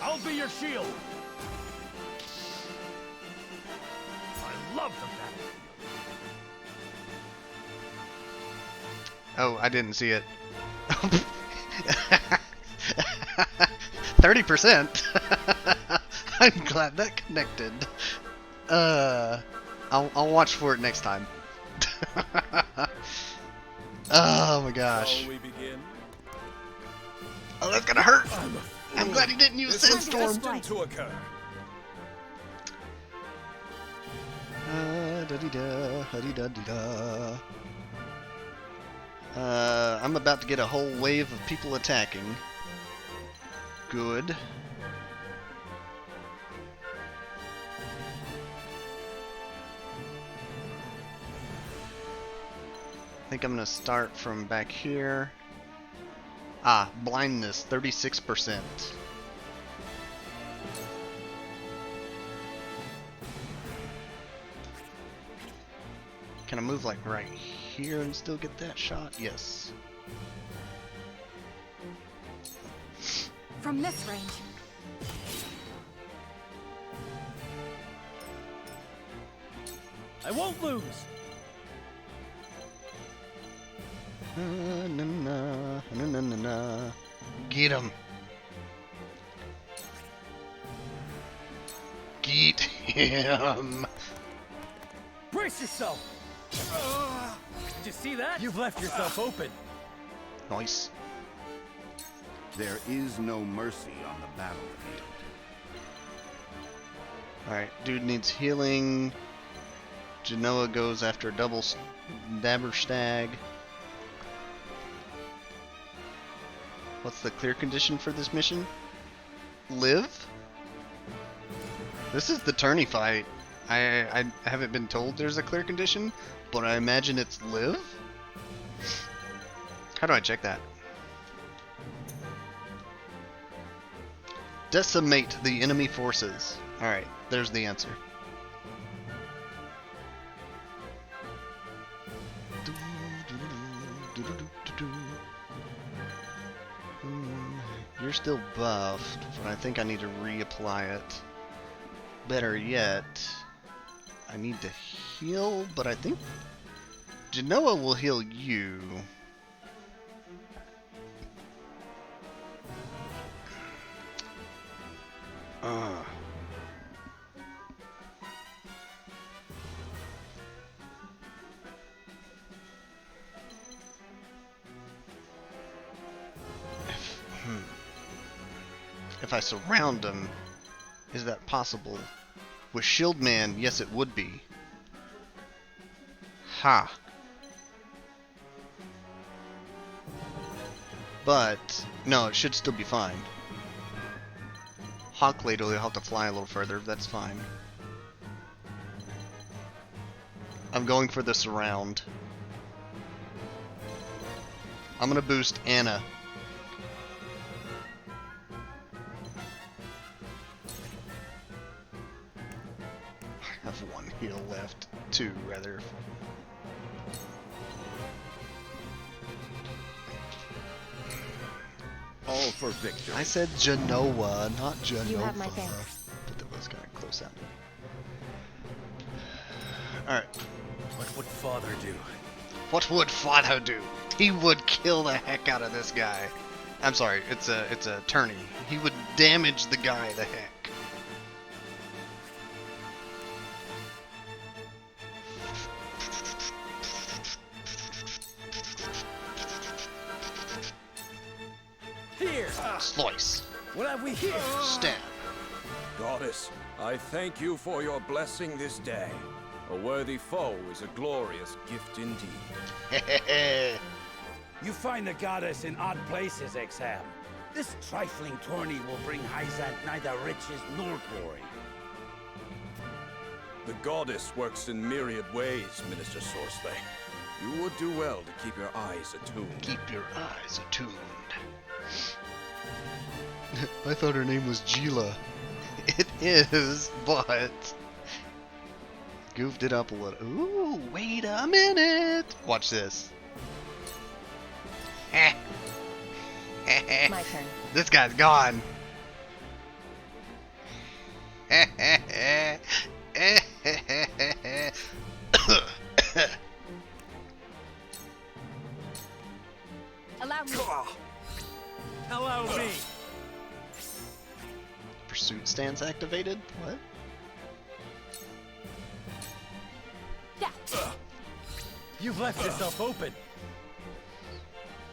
Speaker 14: I'll be your shield. I love the battlefield.
Speaker 1: Oh, I didn't see it. 30%. I'm glad that connected. I'll watch for it next time. Oh my gosh.
Speaker 23: Shall we begin?
Speaker 1: Oh, that's gonna hurt. I'm glad he didn't use Sandstorm.
Speaker 23: To occur.
Speaker 1: I'm about to get a whole wave of people attacking. Good. I think I'm gonna start from back here. Ah, blindness, 36%. Can I move like right here and still get that shot? Yes.
Speaker 3: From this range.
Speaker 5: I won't lose!
Speaker 1: Na, na, na, na, na, na. Get him. Get him.
Speaker 5: Brace yourself! Did you see that? You've left yourself open.
Speaker 1: Nice.
Speaker 6: There is no mercy on the battlefield.
Speaker 1: Alright, dude needs healing. Genoa goes after a double dabber stag. What's the clear condition for this mission? Live? This is the tourney fight. I haven't been told there's a clear condition, but I imagine it's live? How do I check that? Decimate the enemy forces. Alright, there's the answer. You're still buffed, but I think I need to reapply it. Better yet, I need to heal, but I think Genoa will heal you. If I surround him, is that possible? With Shieldman, yes it would be. Ha! But, no, it should still be fine. Hawklade will have to fly a little further, that's fine. I'm going for the surround. I'm gonna boost Anna. I have one heal left. Two, rather.
Speaker 6: All for victory.
Speaker 1: I said Genoa, not Genova.
Speaker 3: You have my thanks.
Speaker 1: But that was kind of close sounding. Alright.
Speaker 5: What would father do?
Speaker 1: What would father do? He would kill the heck out of this guy. I'm sorry, it's a tourney. He would damage the guy the heck.
Speaker 5: Here!
Speaker 1: Slice.
Speaker 5: What have we here?
Speaker 1: Stab.
Speaker 23: Goddess, I thank you for your blessing this day. A worthy foe is a glorious gift indeed.
Speaker 8: You find the goddess in odd places, Exham. This trifling tourney will bring Hyzant neither riches nor glory.
Speaker 23: The goddess works in myriad ways, Minister Sorsley. You would do well to keep your eyes attuned.
Speaker 1: Keep your eyes attuned. I thought her name was Gila. It is, but goofed it up a little. Ooh, wait a minute. Watch this.
Speaker 22: My turn.
Speaker 1: This guy's gone.
Speaker 22: Allow me.
Speaker 5: Allow me.
Speaker 1: Pursuit stance activated? What?
Speaker 5: You've left yourself open.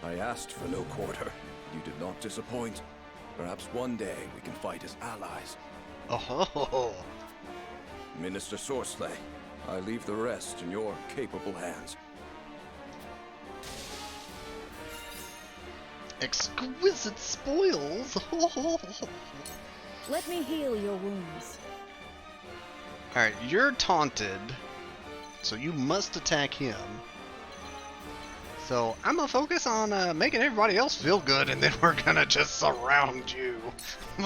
Speaker 23: I asked for no quarter. You did not disappoint. Perhaps one day we can fight as allies.
Speaker 1: Oh,
Speaker 23: Minister Sorsley, I leave the rest in your capable hands.
Speaker 1: exquisite spoils.
Speaker 22: Let me heal your wounds.
Speaker 1: Alright, you're taunted, so you must attack him. So I'm gonna focus on making everybody else feel good, and then we're gonna just surround you.
Speaker 22: Be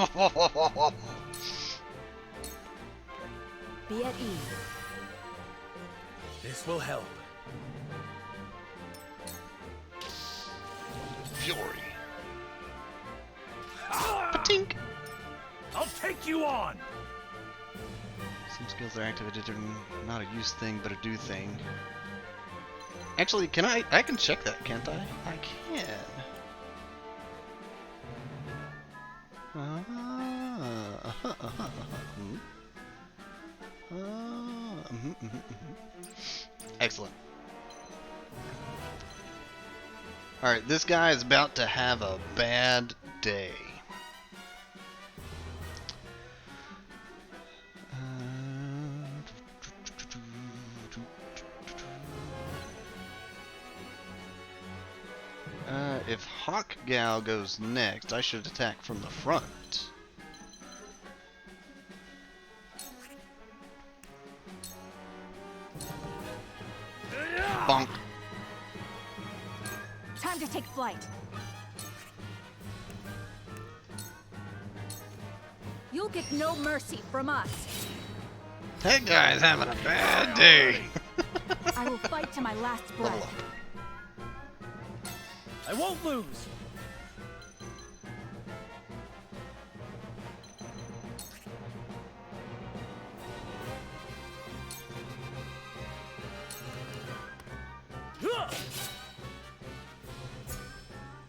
Speaker 22: at ease.
Speaker 5: This will help.
Speaker 1: Fury.
Speaker 14: Patink! I'll take you on!
Speaker 1: Some skills are activated are not a use thing, but a do thing. Actually, can I can check that, can't I? I can. Excellent. Alright, this guy is about to have a bad day. If Hawk Gal goes next, I should attack from the front. Bonk.
Speaker 3: Time to take flight. You'll get no mercy from us.
Speaker 1: That guy's having a bad day.
Speaker 3: I will fight to my last breath.
Speaker 5: I won't lose.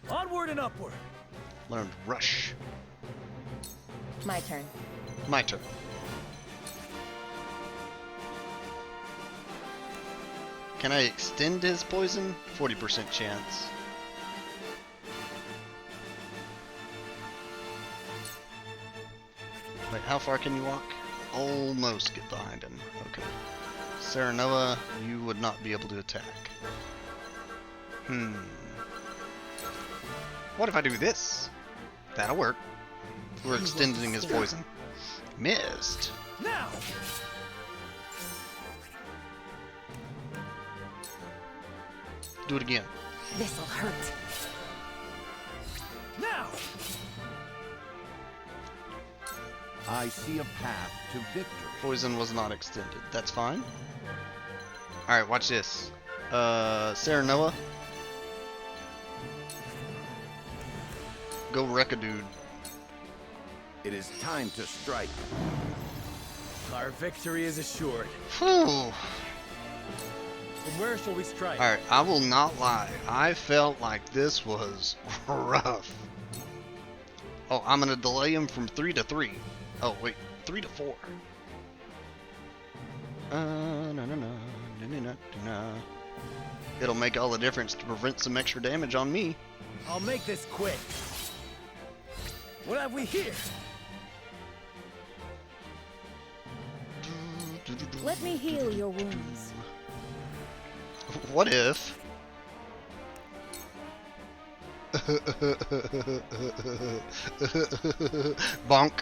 Speaker 5: Onward and upward.
Speaker 1: Learned rush.
Speaker 13: My turn.
Speaker 1: My turn. Can I extend his poison? 40% chance. Wait, how far can you walk? Almost get behind him. Okay. Serenoa, you would not be able to attack. What if I do this? That'll work. We're extending his poison. Missed.
Speaker 5: Now.
Speaker 1: Do it again.
Speaker 13: This'll hurt.
Speaker 5: Now.
Speaker 6: I see a path to victory.
Speaker 1: Poison was not extended. That's fine. Alright, watch this. Serenoa. Go wreck a dude.
Speaker 6: It is time to strike.
Speaker 11: Our victory is assured.
Speaker 1: Whew.
Speaker 5: From where shall we strike?
Speaker 1: Alright, I will not lie. I felt like this was rough. Oh, I'm gonna delay him from 3 to 3. Oh, wait, 3 to 4. It'll make all the difference to prevent some extra damage on me.
Speaker 5: I'll make this quick. What have we here?
Speaker 9: Let me heal your wounds.
Speaker 1: What if? Bonk.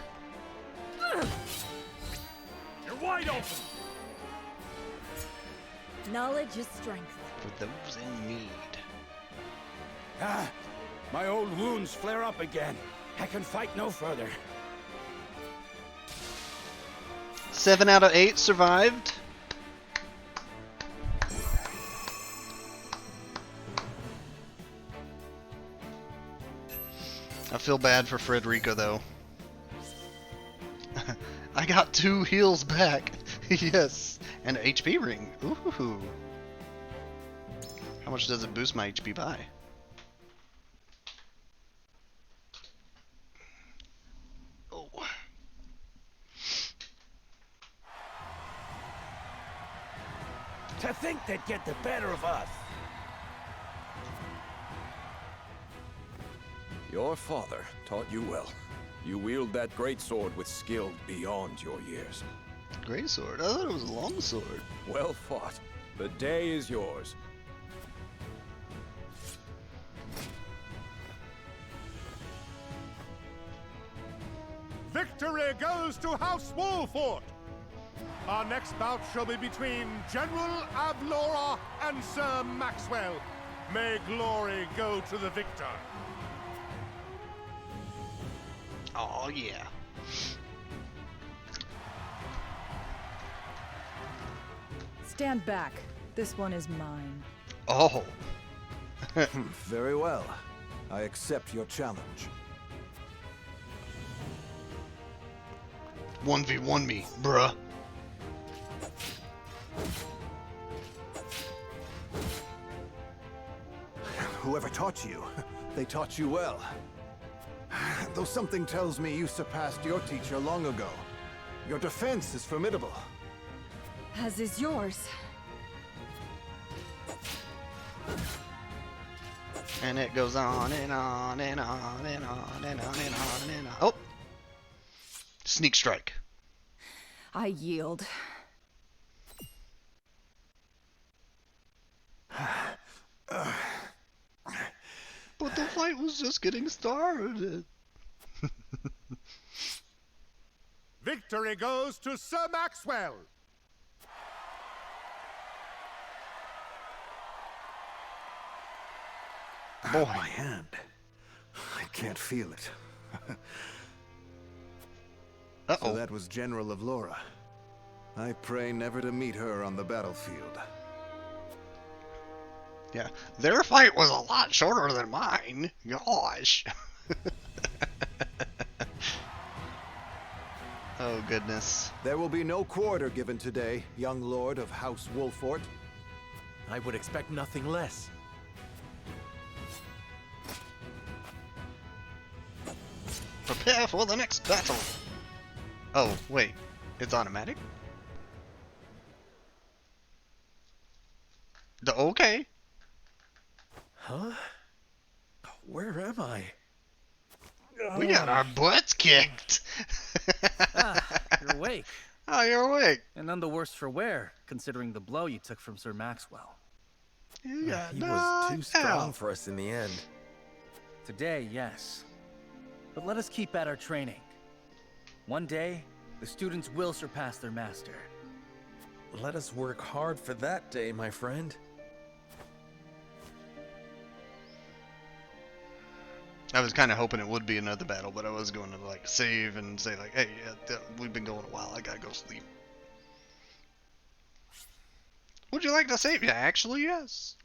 Speaker 14: You're wide open.
Speaker 9: Knowledge is strength.
Speaker 1: For those in need.
Speaker 8: Ah, my old wounds flare up again. I can fight no further.
Speaker 1: 7 out of 8 survived. I feel bad for Frederica though. I got 2 heals back. Yes, and an HP ring. Ooh. How much does it boost my HP by? Oh.
Speaker 8: To think they'd get the better of us.
Speaker 23: Your father taught you well. You wield that great sword with skill beyond your years.
Speaker 1: Great sword? I thought it was a long sword.
Speaker 23: Well fought. The day is yours.
Speaker 20: Victory goes to House Wolford! Our next bout shall be between General Avlora and Sir Maxwell. May glory go to the victor.
Speaker 1: Oh yeah.
Speaker 13: Stand back. This one is mine.
Speaker 1: Oh.
Speaker 11: Very well. I accept your challenge.
Speaker 1: 1v1 me, bruh.
Speaker 11: Whoever taught you, they taught you well. Though something tells me you surpassed your teacher long ago. Your defense is formidable.
Speaker 13: As is yours.
Speaker 1: And it goes on and on and on and on and on and on and on. Oh! Sneak strike.
Speaker 13: I yield.
Speaker 1: But the fight was just getting started.
Speaker 20: Victory goes to Sir Maxwell.
Speaker 1: Boy.
Speaker 11: My hand. I can't feel it. So that was General of Laura. I pray never to meet her on the battlefield.
Speaker 1: Yeah, their fight was a lot shorter than mine. Gosh. Oh, goodness.
Speaker 11: There will be no quarter given today, young lord of House Wolfort.
Speaker 7: I would expect nothing less.
Speaker 1: Prepare for the next battle. Oh, wait. It's automatic? Okay.
Speaker 7: Huh? Where am I?
Speaker 1: We got our butts kicked.
Speaker 5: You're awake.
Speaker 1: Oh, you're awake.
Speaker 5: And none the worse for wear, considering the blow you took from Sir Maxwell.
Speaker 1: You got
Speaker 7: He was too strong for us in the end.
Speaker 5: Today, yes. But let us keep at our training. One day, the students will surpass their master.
Speaker 7: Let us work hard for that day, my friend.
Speaker 1: I was kind of hoping it would be another battle, but I was going to like save and say like, hey, we've been going a while. I gotta go sleep. Would you like to save? Yeah, actually, yes.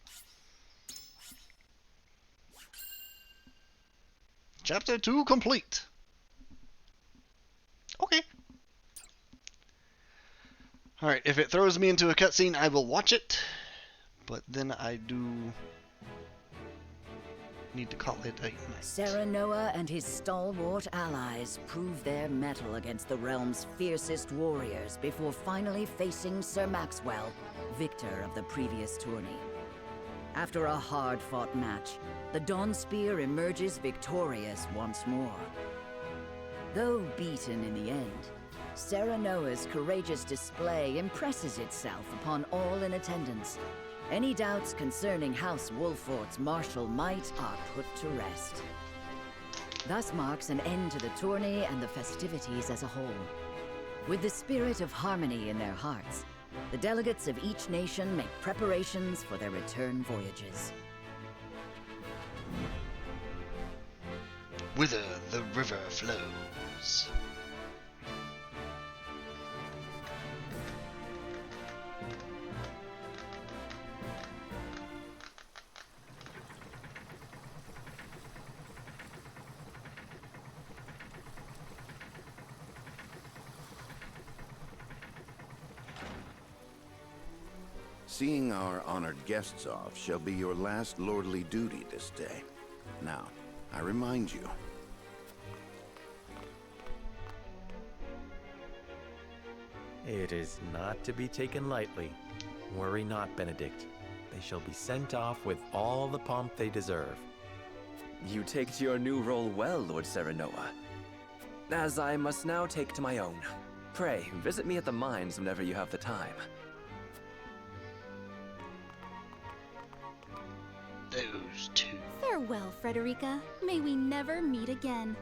Speaker 1: Chapter 2 complete. Okay. Alright, if it throws me into a cutscene, I will watch it. But then I do need to call it a night.
Speaker 2: Serenoa and his stalwart allies prove their mettle against the realm's fiercest warriors before finally facing Sir Maxwell, victor of the previous tourney. After a hard-fought match, the Dawnspear emerges victorious once more. Though beaten in the end, Serenoa's courageous display impresses itself upon all in attendance. Any doubts concerning House Wolfort's martial might are put to rest. Thus marks an end to the tourney and the festivities as a whole. With the spirit of harmony in their hearts, the delegates of each nation make preparations for their return voyages.
Speaker 1: Whither the river flows.
Speaker 6: Seeing our honored guests off shall be your last lordly duty this day. Now, I remind you.
Speaker 7: It is not to be taken lightly. Worry not, Benedict. They shall be sent off with all the pomp they deserve.
Speaker 16: You take to your new role well, Lord Serenoa. As I must now take to my own. Pray, visit me at the mines whenever you have the time.
Speaker 1: Those two.
Speaker 4: Farewell, Frederica. May we never meet again.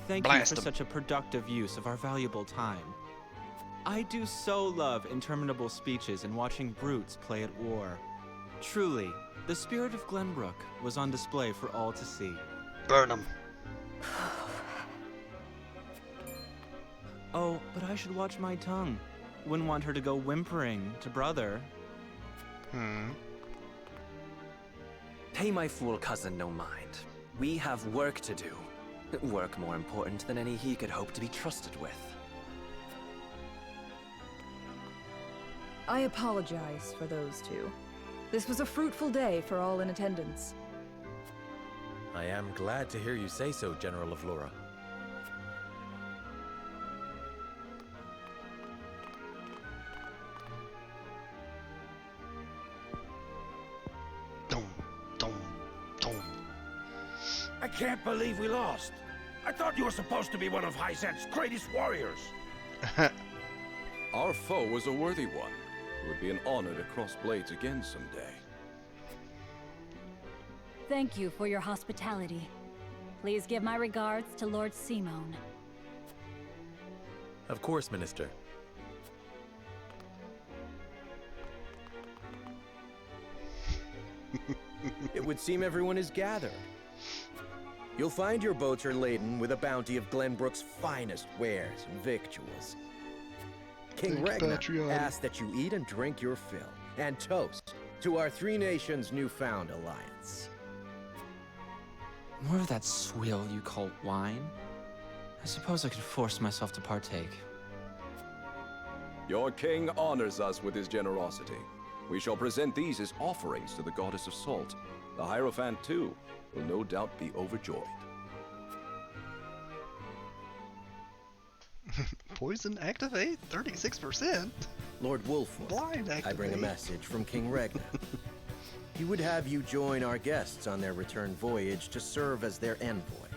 Speaker 21: Thank you for such a productive use of our valuable time. I do so love interminable speeches and watching brutes play at war. Truly, the spirit of Glenbrook was on display for all to see.
Speaker 1: Burn them.
Speaker 21: Oh, but I should watch my tongue. Wouldn't want her to go whimpering to brother.
Speaker 16: Pay my fool cousin no mind. We have work to do. Work more important than any he could hope to be trusted with.
Speaker 13: I apologize for those two. This was a fruitful day for all in attendance.
Speaker 7: I am glad to hear you say so, General of Lura.
Speaker 8: I can't believe we lost. I thought you were supposed to be one of Hyzant's greatest warriors.
Speaker 23: Our foe was a worthy one. It would be an honor to cross blades again someday.
Speaker 9: Thank you for your hospitality. Please give my regards to Lord Simone.
Speaker 7: Of course, Minister.
Speaker 10: It would seem everyone is gathered. You'll find your boats are laden with a bounty of Glenbrook's finest wares and victuals. King Regna asks that you eat and drink your fill, and toast to our three nations' newfound alliance.
Speaker 21: More of that swill you call wine? I suppose I could force myself to partake.
Speaker 23: Your king honors us with his generosity. We shall present these as offerings to the goddess of salt. The Hierophant, too, will no doubt be overjoyed.
Speaker 1: Poison activate 36%.
Speaker 10: Lord Wolford,
Speaker 1: Blind activate.
Speaker 10: I bring a message from King Regna. He would have you join our guests on their return voyage to serve as their envoy.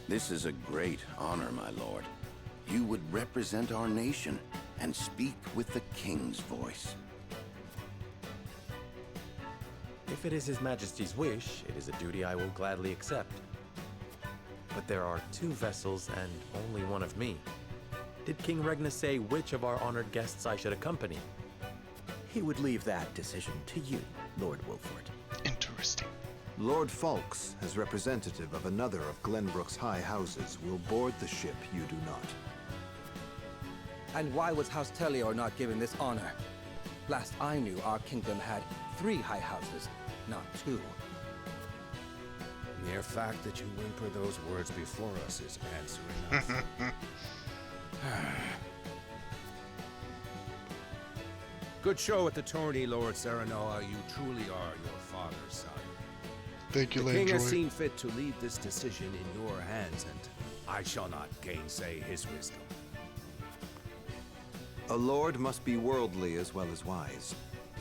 Speaker 6: This is a great honor, my lord. You would represent our nation and speak with the king's voice.
Speaker 7: If it is His Majesty's wish, it is a duty I will gladly accept. But there are 2 vessels and only one of me. Did King Regna say which of our honored guests I should accompany?
Speaker 10: He would leave that decision to you, Lord Wolford.
Speaker 1: Interesting.
Speaker 11: Lord Falks, as representative of another of Glenbrook's high houses, will board the ship you do not.
Speaker 12: And why was House Tellior not given this honor? Last I knew, our kingdom had 3 high houses, not 2.
Speaker 17: Mere fact that you whimper those words before us is answer enough. Good show at the tourney, Lord Serenoa. You truly are your father's son.
Speaker 1: Thank you,
Speaker 17: The king has
Speaker 1: Landroid.
Speaker 17: seen fit to leave this decision in your hands, and I shall not gainsay his wisdom.
Speaker 11: A lord must be worldly as well as wise.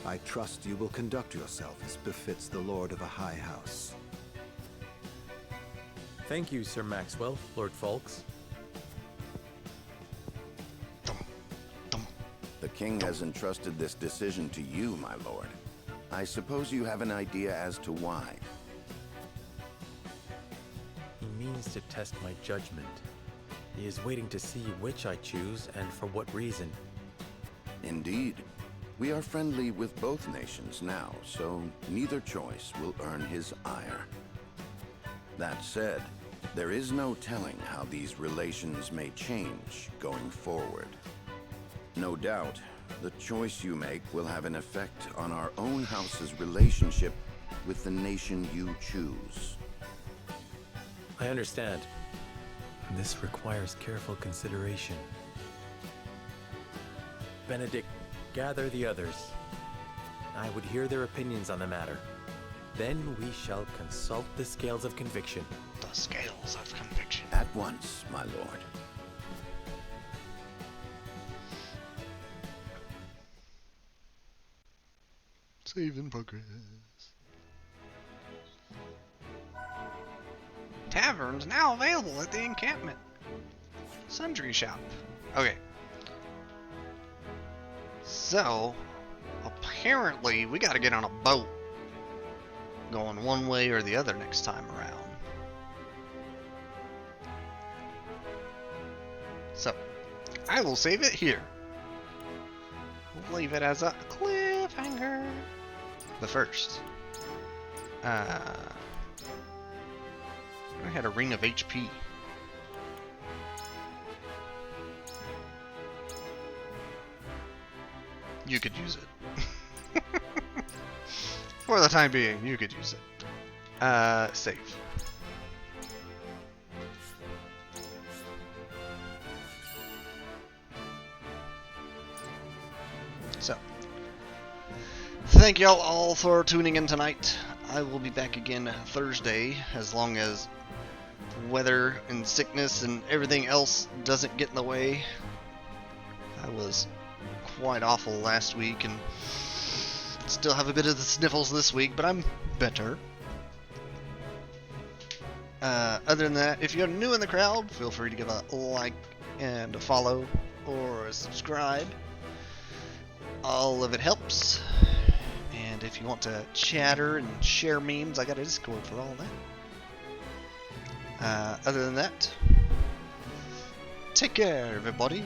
Speaker 11: I trust you will conduct yourself as befits the lord of a high house.
Speaker 7: Thank you, Sir Maxwell, Lord Falks.
Speaker 6: The king has entrusted this decision to you, my lord. I suppose you have an idea as to why.
Speaker 7: He means to test my judgment. He is waiting to see which I choose and for what reason.
Speaker 6: Indeed. We are friendly with both nations now, so neither choice will earn his ire. That said, there is no telling how these relations may change going forward. No doubt, the choice you make will have an effect on our own house's relationship with the nation you choose.
Speaker 7: I understand. This requires careful consideration. Benedict, gather the others. I would hear their opinions on the matter. Then we shall consult the scales of conviction.
Speaker 1: The scales of conviction.
Speaker 6: At once, my lord.
Speaker 1: Save in progress. Taverns now available at the encampment. Sundry shop. Okay. So, apparently we gotta get on a boat. Going one way or the other next time around. So, I will save it here. We'll leave it as a cliffhanger. But first, I had a ring of HP. You could use it. For the time being, you could use it. Save. So, thank y'all all for tuning in tonight. I will be back again Thursday, as long as weather and sickness and everything else doesn't get in the way. I was quite awful last week and still have a bit of the sniffles this week, but I'm better. Other than that, if you're new in the crowd, feel free to give a like and a follow or a subscribe. All of it helps. And if you want to chatter and share memes, I got a Discord for all that. Other than that, take care, everybody.